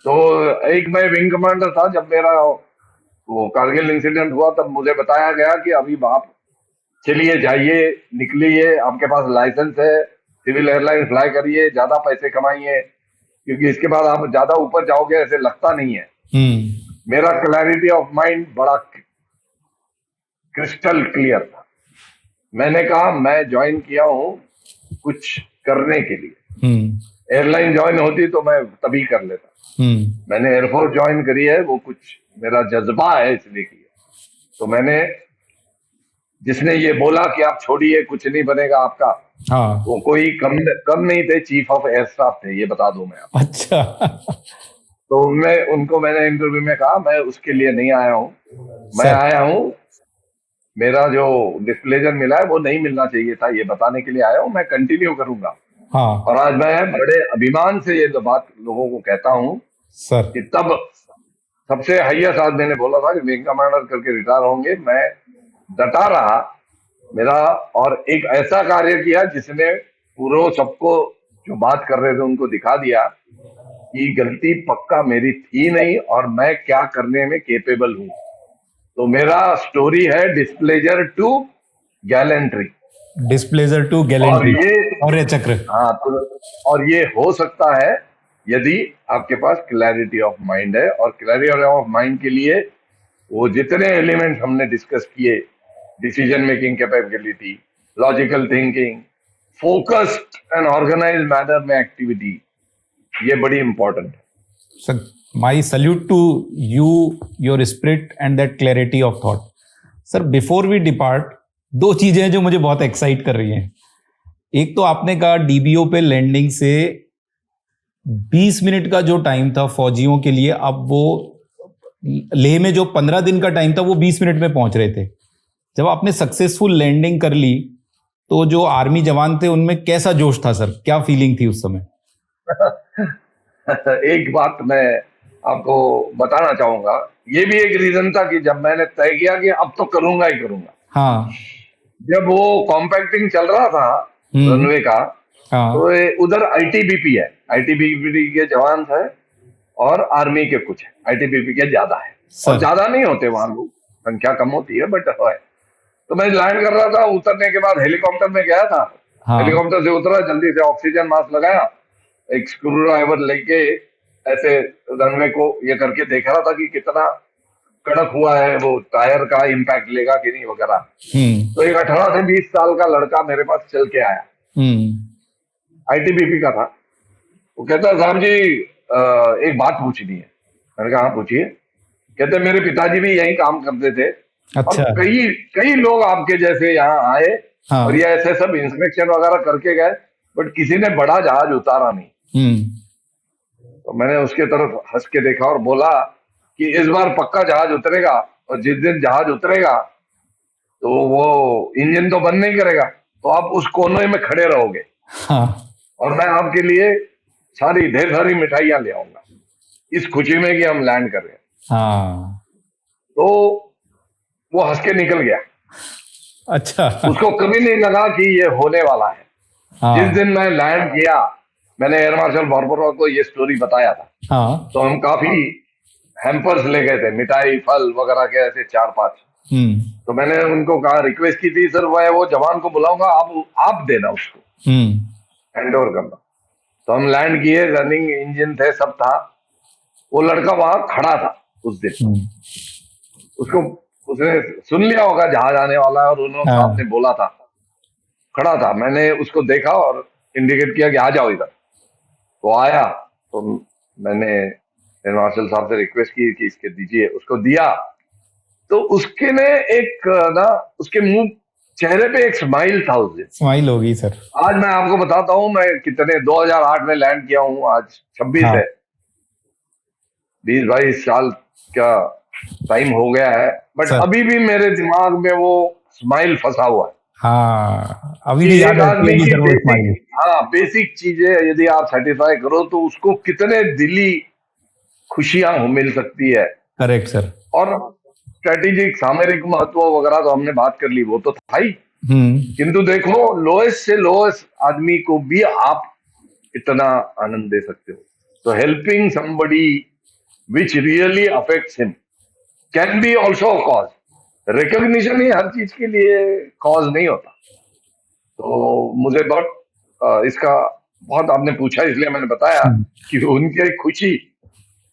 तो एक मैं विंग कमांडर था, जब मेरा वो कारगिल इंसिडेंट हुआ तब मुझे बताया गया कि अभी आप चलिए, जाइए, निकलिए, आपके पास लाइसेंस है, सिविल एयरलाइन फ्लाई करिए, ज्यादा पैसे कमाइए, क्योंकि इसके बाद आप ज्यादा ऊपर जाओगे ऐसे लगता नहीं है। मेरा क्लैरिटी ऑफ माइंड बड़ा क्रिस्टल क्लियर था। मैंने कहा मैं ज्वाइन किया हूं कुछ करने के लिए, एयरलाइन ज्वाइन होती तो मैं तभी कर लेता। मैंने एयरफोर्स ज्वाइन करी है, वो कुछ मेरा जज्बा है इसलिए किया। तो मैंने, जिसने ये बोला कि आप छोड़िए कुछ नहीं बनेगा आपका, हाँ वो कोई कम कम नहीं थे, चीफ ऑफ एयर स्टाफ थे, ये बता दूं मैं आपको। अच्छा तो उनको मैंने इंटरव्यू में कहा मैं उसके लिए नहीं आया हूं, मैं सर आया हूं, मेरा जो डिस्प्लेजर मिला है वो नहीं मिलना चाहिए था, ये बताने के लिए आया हूं, मैं कंटिन्यू करूंगा। हाँ और आज मैं बड़े अभिमान से ये बात लोगों को कहता हूं सर कि तब सबसे हाईएस्ट आज मैंने बोला था कि विंग कमांडर करके रिटायर होंगे, मैं डटा रहा मेरा, और एक ऐसा कार्य किया जिसने पूरा सबको, जो बात कर रहे थे उनको दिखा दिया कि गलती पक्का मेरी थी नहीं और मैं क्या करने में केपेबल हूं। तो मेरा स्टोरी है displeasure to gallantry. Displeasure to और गैलेंट्री, ये, शौर्य चक्र। हाँ, तो और ये हो सकता है यदि आपके पास क्लैरिटी ऑफ माइंड है। और क्लैरिटी ऑफ माइंड के लिए वो जितने एलिमेंट हमने डिस्कस किए, decision making capability, logical thinking, focused and organised manner में एक्टिविटी, ये बड़ी इंपॉर्टेंट है। Sir my salute to you, your spirit and that clarity of thought. Sir before we depart, दो चीजें हैं जो मुझे बहुत एक्साइट कर रही हैं। एक तो आपने कहा डीबीओ पे लैंडिंग से 20 मिनट का जो टाइम था फौजियों के लिए, अब वो लेह में जो 15 दिन का टाइम था वो 20 मिनट में पहुंच रहे थे। जब आपने सक्सेसफुल लैंडिंग कर ली तो जो आर्मी जवान थे उनमें कैसा जोश था सर, क्या फीलिंग थी उस समय? एक बात मैं आपको बताना चाहूंगा, ये भी एक रीजन था कि जब मैंने तय किया कि अब तो करूंगा ही करूंगा, हाँ जब वो कॉम्पैक्टिंग चल रहा था रनवे का, हाँ तो उधर आईटीबीपी है, आईटीबीपी के जवान थे और आर्मी के कुछ है, आईटीबीपी के ज्यादा है, और सर। ज्यादा नहीं होते वहां लोग, संख्या कम होती है बट है। तो मैं लैंड कर रहा था, उतरने के बाद हेलीकॉप्टर में गया था, हाँ हेलीकॉप्टर से उतरा, जल्दी से ऑक्सीजन मास्क लगाया, एक स्क्रू ड्राइवर लेके ऐसे रनवे को ये करके देख रहा था कि कितना कड़क हुआ है, वो टायर का इम्पैक्ट लेगा कि नहीं वगैरह। तो एक 18 से 20 साल का लड़का मेरे पास चल के आया, आईटीबीपी का था। वो कहता साहब जी एक बात पूछनी है। मैंने कहा हाँ पूछिए। कहते मेरे पिताजी भी यही काम करते थे, अच्छा। और कई कई लोग आपके जैसे यहाँ आए, हाँ। और ये ऐसे सब इंस्पेक्शन वगैरह करके गए, बट किसी ने बड़ा जहाज उतारा नहीं। तो मैंने उसके तरफ हंस के देखा और बोला कि इस बार पक्का जहाज उतरेगा, और जिस दिन जहाज उतरेगा तो वो इंजन तो बंद नहीं करेगा, तो आप उस कोने में खड़े रहोगे, हाँ। और मैं आपके लिए ढेर सारी मिठाइयां ले आऊंगा, इस खुशी में कि हम लैंड कर रहे हैं। हाँ। तो वो हंस के निकल गया। अच्छा। उसको कभी नहीं लगा कि ये होने वाला है। जिस हाँ। दिन मैं लैंड किया, मैंने एयर मार्शल बार्बरोआ को ये स्टोरी बताया था। हाँ। तो हम काफी हैम्पर्स ले गए थे, मिठाई फल वगैरह के, ऐसे 4-5। हम्म। तो मैंने उनको कहा, रिक्वेस्ट की थी, सर वो जवान को बुलाऊंगा, आप देना उसको, हम्म। हैंड ओवर करना। तो हम लैंड किए, रनिंग इंजन थे, सब था। वो लड़का वहां खड़ा था उस दिन। हम्म। उसको उसने सुन लिया होगा जहाज आने वाला है, और उन्होंने साहब हाँ। ने बोला था। खड़ा था, मैंने उसको देखा और इंडिकेट किया कि आ जाओ इधर। वो आया। तो मैंने एयर मार्शल साहब से रिक्वेस्ट की कि इसके दीजिए, उसको दिया। तो उसके ने एक ना, उसके मुंह, चेहरे पे एक स्माइल था उस दिन। स्माइल होगी सर। आज मैं आपको बताता हूँ, मैं कितने 2008 में लैंड किया हूँ, आज 26 हाँ है। 20-22 साल का टाइम हो गया है, बट सर। अभी भी मेरे दिमाग में वो स्माइल फंसा हुआ है हाँ, अभी कि भी याद एक रहती आदमी होगी की सर वो बेसिक, स्माइल। हाँ, बेसिक चीजें यदि आप सेटिस्फाई करो तो उसको कितने दिली खुशियां मिल सकती है। Correct sir. और स्ट्रेटेजिक सामरिक महत्व वगैरह तो हमने बात कर ली, वो तो था ही। हम्म। किंतु देखो, लोएस्ट से लोएस्ट आदमी को भी आप इतना आनंद दे सकते हो। तो helping somebody which really affects him can be also a cause. Recognition ही हर चीज के लिए कॉज नहीं होता। तो मुझे बहुत इसका बहुत आपने पूछा, इसलिए मैंने बताया हम्म। कि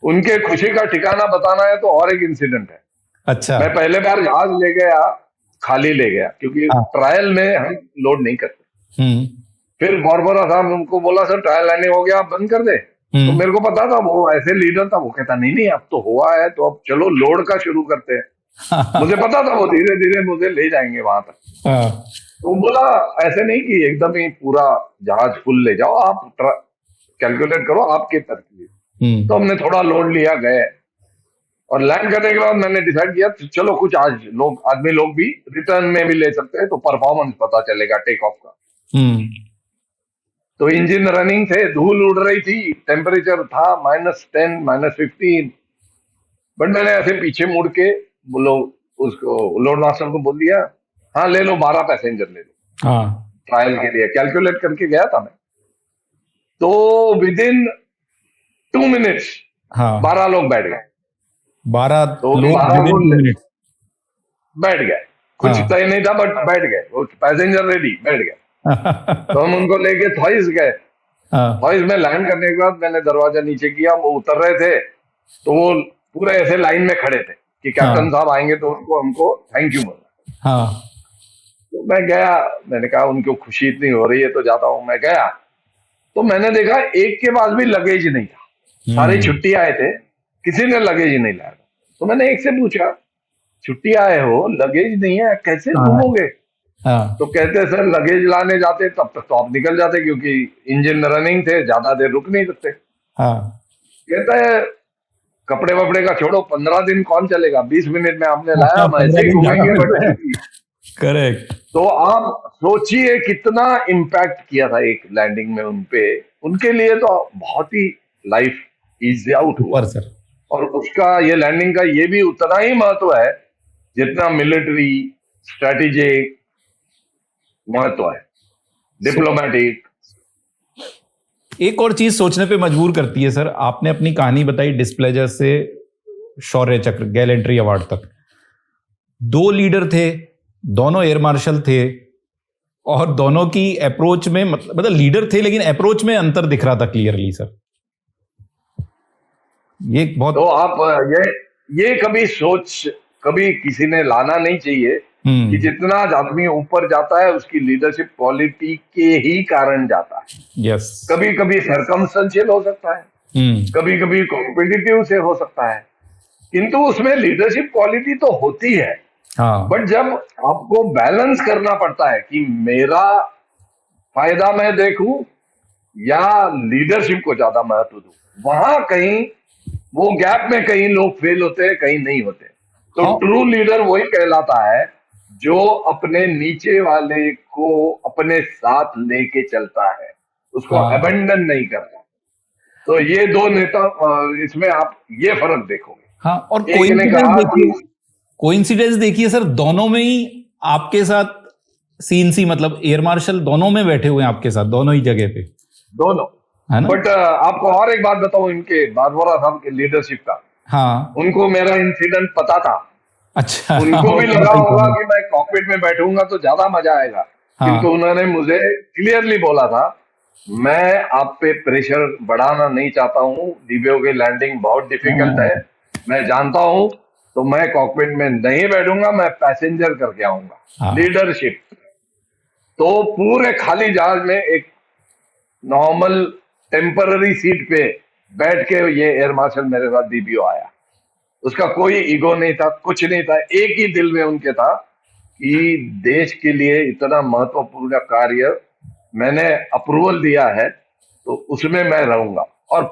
उनके खुशी का ठिकाना बताना है। तो और एक इंसिडेंट है। अच्छा। मैं पहले बार जहाज ले गया, खाली ले गया, क्योंकि हाँ। ट्रायल में हम लोड नहीं करते। हम्म। फिर बारबरा साहब उनको बोला, सर ट्रायल लैंडिंग हो गया, आप बंद कर दे। तो हम्म। मेरे को पता था वो ऐसे लीडर था, वो कहता नहीं नहीं अब तो हुआ है, तो अब चलो लोड का शुरू करते हैं। मुझे पता था वो धीरे धीरे मुझे ले जाएंगे वहां तक। हाँ। तो बोला, ऐसे नहीं कि एकदम ही पूरा जहाज फुल ले जाओ, आप कैलकुलेट करो आपके तरफ। तो हमने थोड़ा लोड लिया, गए। और लैंड करने के बाद मैंने डिसाइड किया, चलो कुछ आज लोग भी रिटर्न में भी ले सकते हैं, तो परफॉर्मेंस पता चलेगा टेक ऑफ का। हम्म। तो इंजन रनिंग थे, धूल उड़ रही थी, टेम्परेचर था -10 -15। बट मैंने ऐसे पीछे मुड़ के बोलो, उसको लोड मास्टर को बोल दिया, हाँ ले लो, 12 पैसेंजर ले लो, हाँ। ट्रायल के लिए कैलकुलेट करके गया था मैं। तो विद इन 2 मिनट्स हाँ। 12 लोग बैठ गए। 12 तो लोग 12 विद इन 2 मिनट। बैठ गए। कुछ हाँ। तय नहीं था, बट बैठ गए, वो पैसेंजर रेडी बैठ गए। तो हम उनको लेके थॉइस गए। हाँ। थॉइस में लैंड करने के बाद मैंने दरवाजा नीचे किया, वो उतर रहे थे। तो वो पूरे ऐसे लाइन में खड़े थे कि कैप्टन हाँ। साहब आएंगे तो उनको हमको थैंक यू बोलना। हाँ। तो मैं गया, मैंने कहा उनको खुशी इतनी हो रही है तो जाता हूँ। मैं गया तो मैंने देखा एक के पास भी लगेज नहीं था। सारे हम्म। छुट्टी आए थे, किसी ने लगेज नहीं लाया। तो मैंने एक से पूछा, छुट्टी आए हो, लगेज नहीं है, कैसे हाँ। घूमोगे? हाँ। तो कहते सर लगेज लाने जाते तब तक तो आप निकल जाते, क्योंकि इंजन रनिंग थे, ज्यादा देर रुक नहीं सकते। हाँ। कहता है कपड़े वपड़े का छोड़ो, 15 दिन कौन चलेगा, 20 मिनट में आपने लाया, हम ऐसे 15 ही दिन ज्यादा घूमेंगे, बट मिलता है। छुट्टी। करेक्ट। तो आप सोचिए कितना इम्पैक्ट किया था एक लैंडिंग में उनपे। उनके लिए तो बहुत ही लाइफ इजी आउट हुआ। Super sir. और उसका, ये लैंडिंग का ये भी उतना ही महत्व है जितना मिलिट्री स्ट्रेटेजिक महत्व है, डिप्लोमेटिक। एक और चीज सोचने पे मजबूर करती है सर, आपने अपनी कहानी बताई डिस्प्लेजर से शौर्य चक्र गैलेंट्री अवार्ड तक। 2 लीडर थे, दोनों एयर मार्शल थे, और दोनों की अप्रोच में मतलब लीडर थे लेकिन अप्रोच में अंतर दिख रहा था क्लियरली सर। ये बहुत। तो आप ये कभी किसी ने लाना नहीं चाहिए कि जितना आदमी ऊपर जाता है उसकी लीडरशिप क्वालिटी के ही कारण जाता है। यस। कभी कभी सरकमस्टेंशियल हो सकता है, कभी कभी कॉम्पिटिटिव से हो सकता है, किंतु उसमें लीडरशिप क्वालिटी तो होती है। हाँ। बट जब आपको बैलेंस करना पड़ता है कि मेरा फायदा मैं देखूं या लीडरशिप को ज्यादा महत्व दूं, वहां कहीं वो गैप में कहीं लोग फेल होते हैं, कहीं नहीं होते। तो हाँ। ट्रू लीडर वही कहलाता है जो अपने नीचे वाले को अपने साथ लेके चलता है, उसको हाँ। अबेंडन नहीं करता। तो ये दो नेता, इसमें आप ये फर्क देखोगे। हाँ, और एक ने कोइंसिडेंस कहा देखिए, कि कोइंसिडेंस देखिए सर, दोनों में ही आपके साथ सीएनसी मतलब एयर मार्शल दोनों में बैठे हुए हैं आपके साथ, दोनों ही जगह पे, दोनों। है ना? बट आपको और एक बात बताऊं इनके बारबोरा साहब के लीडरशिप का, हाँ। उनको मेरा इंसिडेंट पता था। अच्छा। उनको वो भी तो लगा बताइए होगा हमें। कि मैं कॉकपिट में बैठूंगा तो ज्यादा मजा आएगा, किंतु हाँ। उन्होंने मुझे क्लियरली बोला था, मैं आप पे प्रेशर बढ़ाना नहीं चाहता हूँ, डीबीओ की लैंडिंग बहुत डिफिकल्ट है, हाँ। मैं जानता हूँ, तो मैं कॉकपिट में नहीं बैठूंगा, मैं पैसेंजर करके आऊंगा। हाँ। लीडरशिप। तो पूरे खाली जहाज में एक नॉर्मल टेम्पररी सीट पे बैठ के ये एयर मार्शल मेरे साथ डीबीओ आया। उसका कोई ईगो नहीं था, कुछ नहीं था, एक ही दिल में उनके था कि देश के लिए इतना महत्वपूर्ण कार्य मैंने अप्रूवल दिया है तो उसमें मैं रहूंगा। और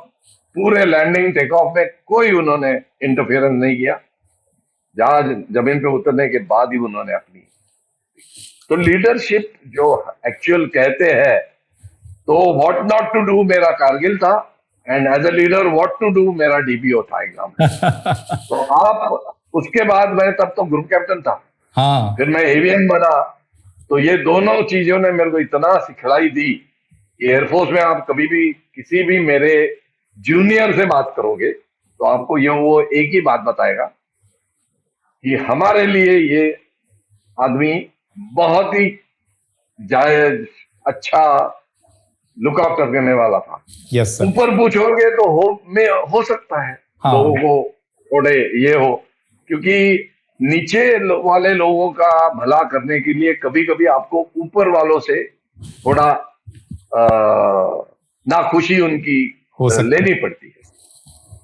पूरे लैंडिंग टेक ऑफ में कोई उन्होंने इंटरफेरेंस नहीं किया, जहाज जमीन पे उतरने के बाद ही उन्होंने अपनी। तो लीडरशिप जो एक्चुअल कहते हैं, तो व्हाट नॉट टू डू मेरा कारगिल था, and as a leader what to do मेरा डीबीओ था एग्जाम। तो आप उसके बाद मैं तब तो ग्रुप कैप्टन था, हाँ। फिर मैं एवीएन बना। तो ये दोनों चीजों ने मेरे को इतना सिखलाई दी कि एयरफोर्स में आप कभी भी किसी भी मेरे जूनियर से बात करोगे तो आपको ये वो एक ही बात बताएगा कि हमारे लिए ये आदमी बहुत ही जायज, अच्छा, लुक आफ्टर करने वाला था। Yes sir. ऊपर पूछोगे तो हो सकता है लोगों हाँ। को थोड़े ये हो, क्योंकि नीचे वाले लोगों का भला करने के लिए कभी कभी आपको ऊपर वालों से थोड़ा नाखुशी उनकी हो सकता है। लेनी पड़ती है।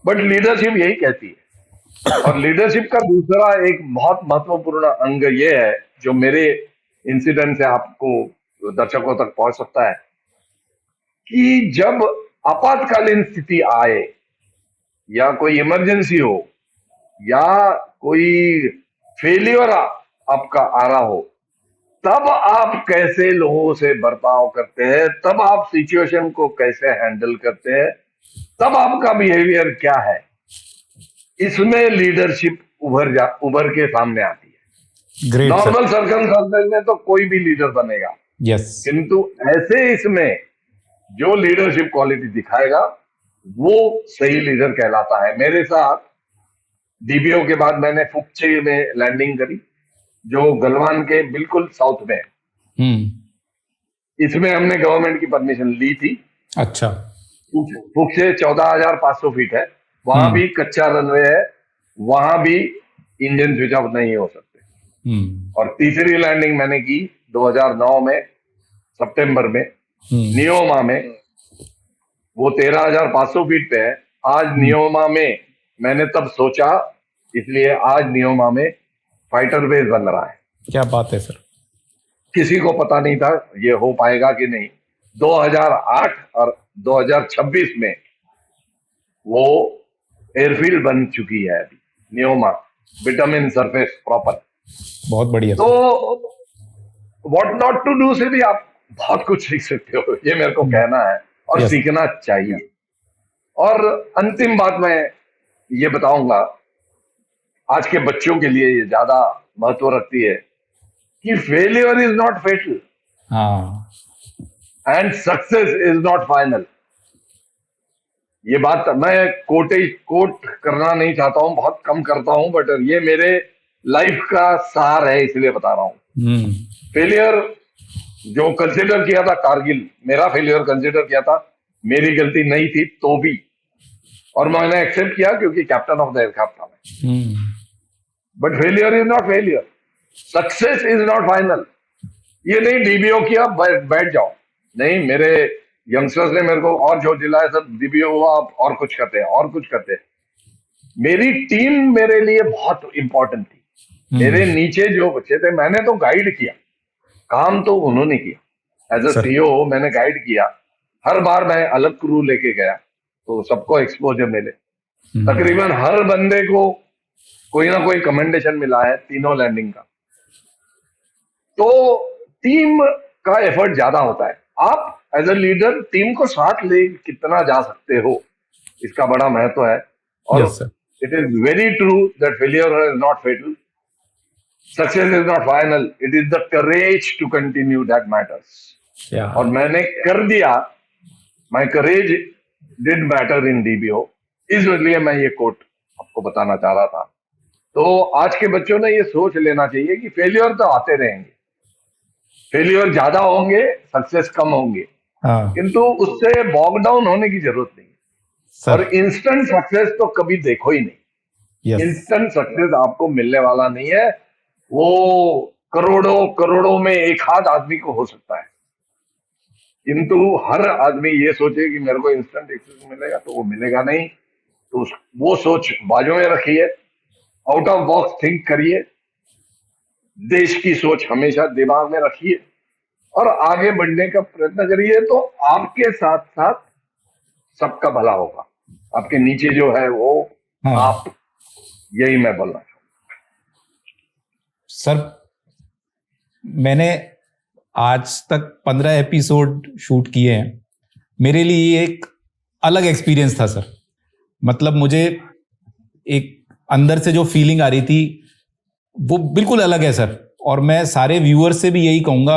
बट लीडरशिप यही कहती है। और लीडरशिप का दूसरा एक बहुत महत्वपूर्ण अंग ये है, जो मेरे इंसिडेंट से आपको दर्शकों तक पहुंच सकता है, कि जब आपातकालीन स्थिति आए या कोई इमरजेंसी हो या कोई फेलियर आपका आ रहा हो, तब आप कैसे लोगों से बर्ताव करते हैं, तब आप सिचुएशन को कैसे हैंडल करते हैं, तब आपका बिहेवियर क्या है, इसमें लीडरशिप उभर के सामने आती है। Great sir. नॉर्मल सर्कमस्टेंसेस में तो कोई भी लीडर बनेगा, यस। किंतु ऐसे इसमें जो लीडरशिप क्वालिटी दिखाएगा वो सही लीडर कहलाता है। मेरे साथ डीबीओ के बाद मैंने फुकचे में लैंडिंग करी, जो गलवान के बिल्कुल साउथ में है। इसमें हमने गवर्नमेंट की परमिशन ली थी। अच्छा। फुकचे 14,500 फीट है, वहां भी कच्चा रनवे है, वहां भी इंजन स्विच ऑफ नहीं हो सकते। और तीसरी लैंडिंग मैंने की 2009 में सितंबर में नियोमा में, वो 13,500 फीट पे है। आज नियोमा में मैंने तब सोचा, इसलिए आज नियोमा में फाइटर बेस बन रहा है। क्या बात है सर। किसी को पता नहीं था ये हो पाएगा कि नहीं। 2008 और 2026 में वो एयरफील्ड बन चुकी है अभी नियोमा, विटामिन सरफेस प्रॉपर। बहुत बढ़िया तो sir. What not to do से भी आप बहुत कुछ सीख सकते हो, ये मेरे को कहना है, और Yes. सीखना चाहिए। और अंतिम बात मैं ये बताऊंगा, आज के बच्चों के लिए ये ज्यादा महत्व रखती है कि फेलियर इज नॉट फेटल हाँ। And success is not final. ये बात मैं कोट करना नहीं चाहता हूं, बहुत कम करता हूं, बट ये मेरे लाइफ का सार है, इसलिए बता रहा हूं। फेलियर जो कंसिडर किया था कारगिल, मेरा फेलियर कंसिडर किया था, मेरी गलती नहीं थी तो भी, और मैंने एक्सेप्ट किया क्योंकि कैप्टन ऑफ द एयरक्राफ्ट था मैं। But failure is not failure, success is not final. ये नहीं डीबीओ किया बैठ जाओ, नहीं, मेरे यंगस्टर्स ने मेरे को और जोर दिलाया, सब डीबीओ हुआ आप और कुछ करते हैं और कुछ करते हैं। मेरी टीम मेरे लिए बहुत इंपॉर्टेंट थी। मेरे नीचे जो बच्चे थे मैंने तो गाइड किया, काम तो उन्होंने किया। एज अ सीईओ मैंने गाइड किया, हर बार मैं अलग क्रू लेके गया तो सबको एक्सपोजर मिले। तकरीबन हर बंदे को कोई ना कोई कमेंडेशन मिला है तीनों लैंडिंग का। तो टीम का एफर्ट ज्यादा होता है। आप एज अ लीडर टीम को साथ ले कितना जा सकते हो, इसका बड़ा महत्व है। और Yes, sir. It is very true that failure is not fatal. Success is not final. It is the courage to continue that matters. Yeah. और मैंने कर दिया. My courage did matter in DBO. इसलिए मैं ये कोट आपको बताना चाह रहा था. तो आज के बच्चों ने ये सोच लेना चाहिए कि फेलियर तो आते रहेंगे, फेलियर ज्यादा होंगे, सक्सेस कम होंगे, हाँ किंतु उससे बॉग डाउन होने की जरूरत नहीं. और सर. इंस्टेंट सक्सेस तो कभी देखो ही नहीं. यस. इंस्टेंट सक्सेस आपको मिलने वाला नहीं है. वो करोड़ों करोड़ों में एक आध आदमी को हो सकता है, किंतु हर आदमी ये सोचे कि मेरे को इंस्टेंट सक्सेस मिलेगा, तो वो मिलेगा नहीं. तो वो सोच बाजू में रखिए, आउट ऑफ बॉक्स थिंक करिए, देश की सोच हमेशा दिमाग में रखिए और आगे बढ़ने का प्रयत्न करिए. तो आपके साथ साथ सबका भला होगा. आपके नीचे जो है वो हाँ. आप, यही मैं बोलना चाहूँ. सर मैंने आज तक 15 एपिसोड शूट किए हैं. मेरे लिए ये एक अलग एक्सपीरियंस था सर. मतलब मुझे एक अंदर से जो फीलिंग आ रही थी वो बिल्कुल अलग है सर. और मैं सारे व्यूअर्स से भी यही कहूँगा,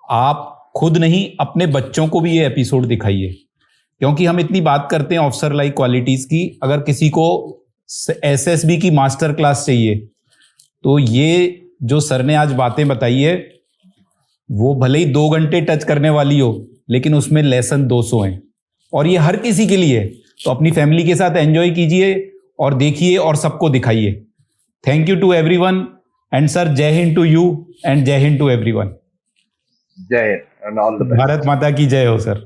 आप खुद नहीं अपने बच्चों को भी ये एपिसोड दिखाइए, क्योंकि हम इतनी बात करते हैं ऑफिसर लाइक क्वालिटीज की. अगर किसी को एसएसबी की मास्टर क्लास चाहिए तो ये जो सर ने आज बातें बताई है वो भले ही 2 घंटे टच करने वाली हो, लेकिन उसमें लेसन 200 हैं और ये हर किसी के लिए है. तो अपनी फैमिली के साथ एंजॉय कीजिए और देखिए और सबको दिखाइए. Thank you to everyone and sir Jai Hind to you and जय हिंद टू एवरीवन. जय Hind and all the best. Bharat माता की जय हो सर.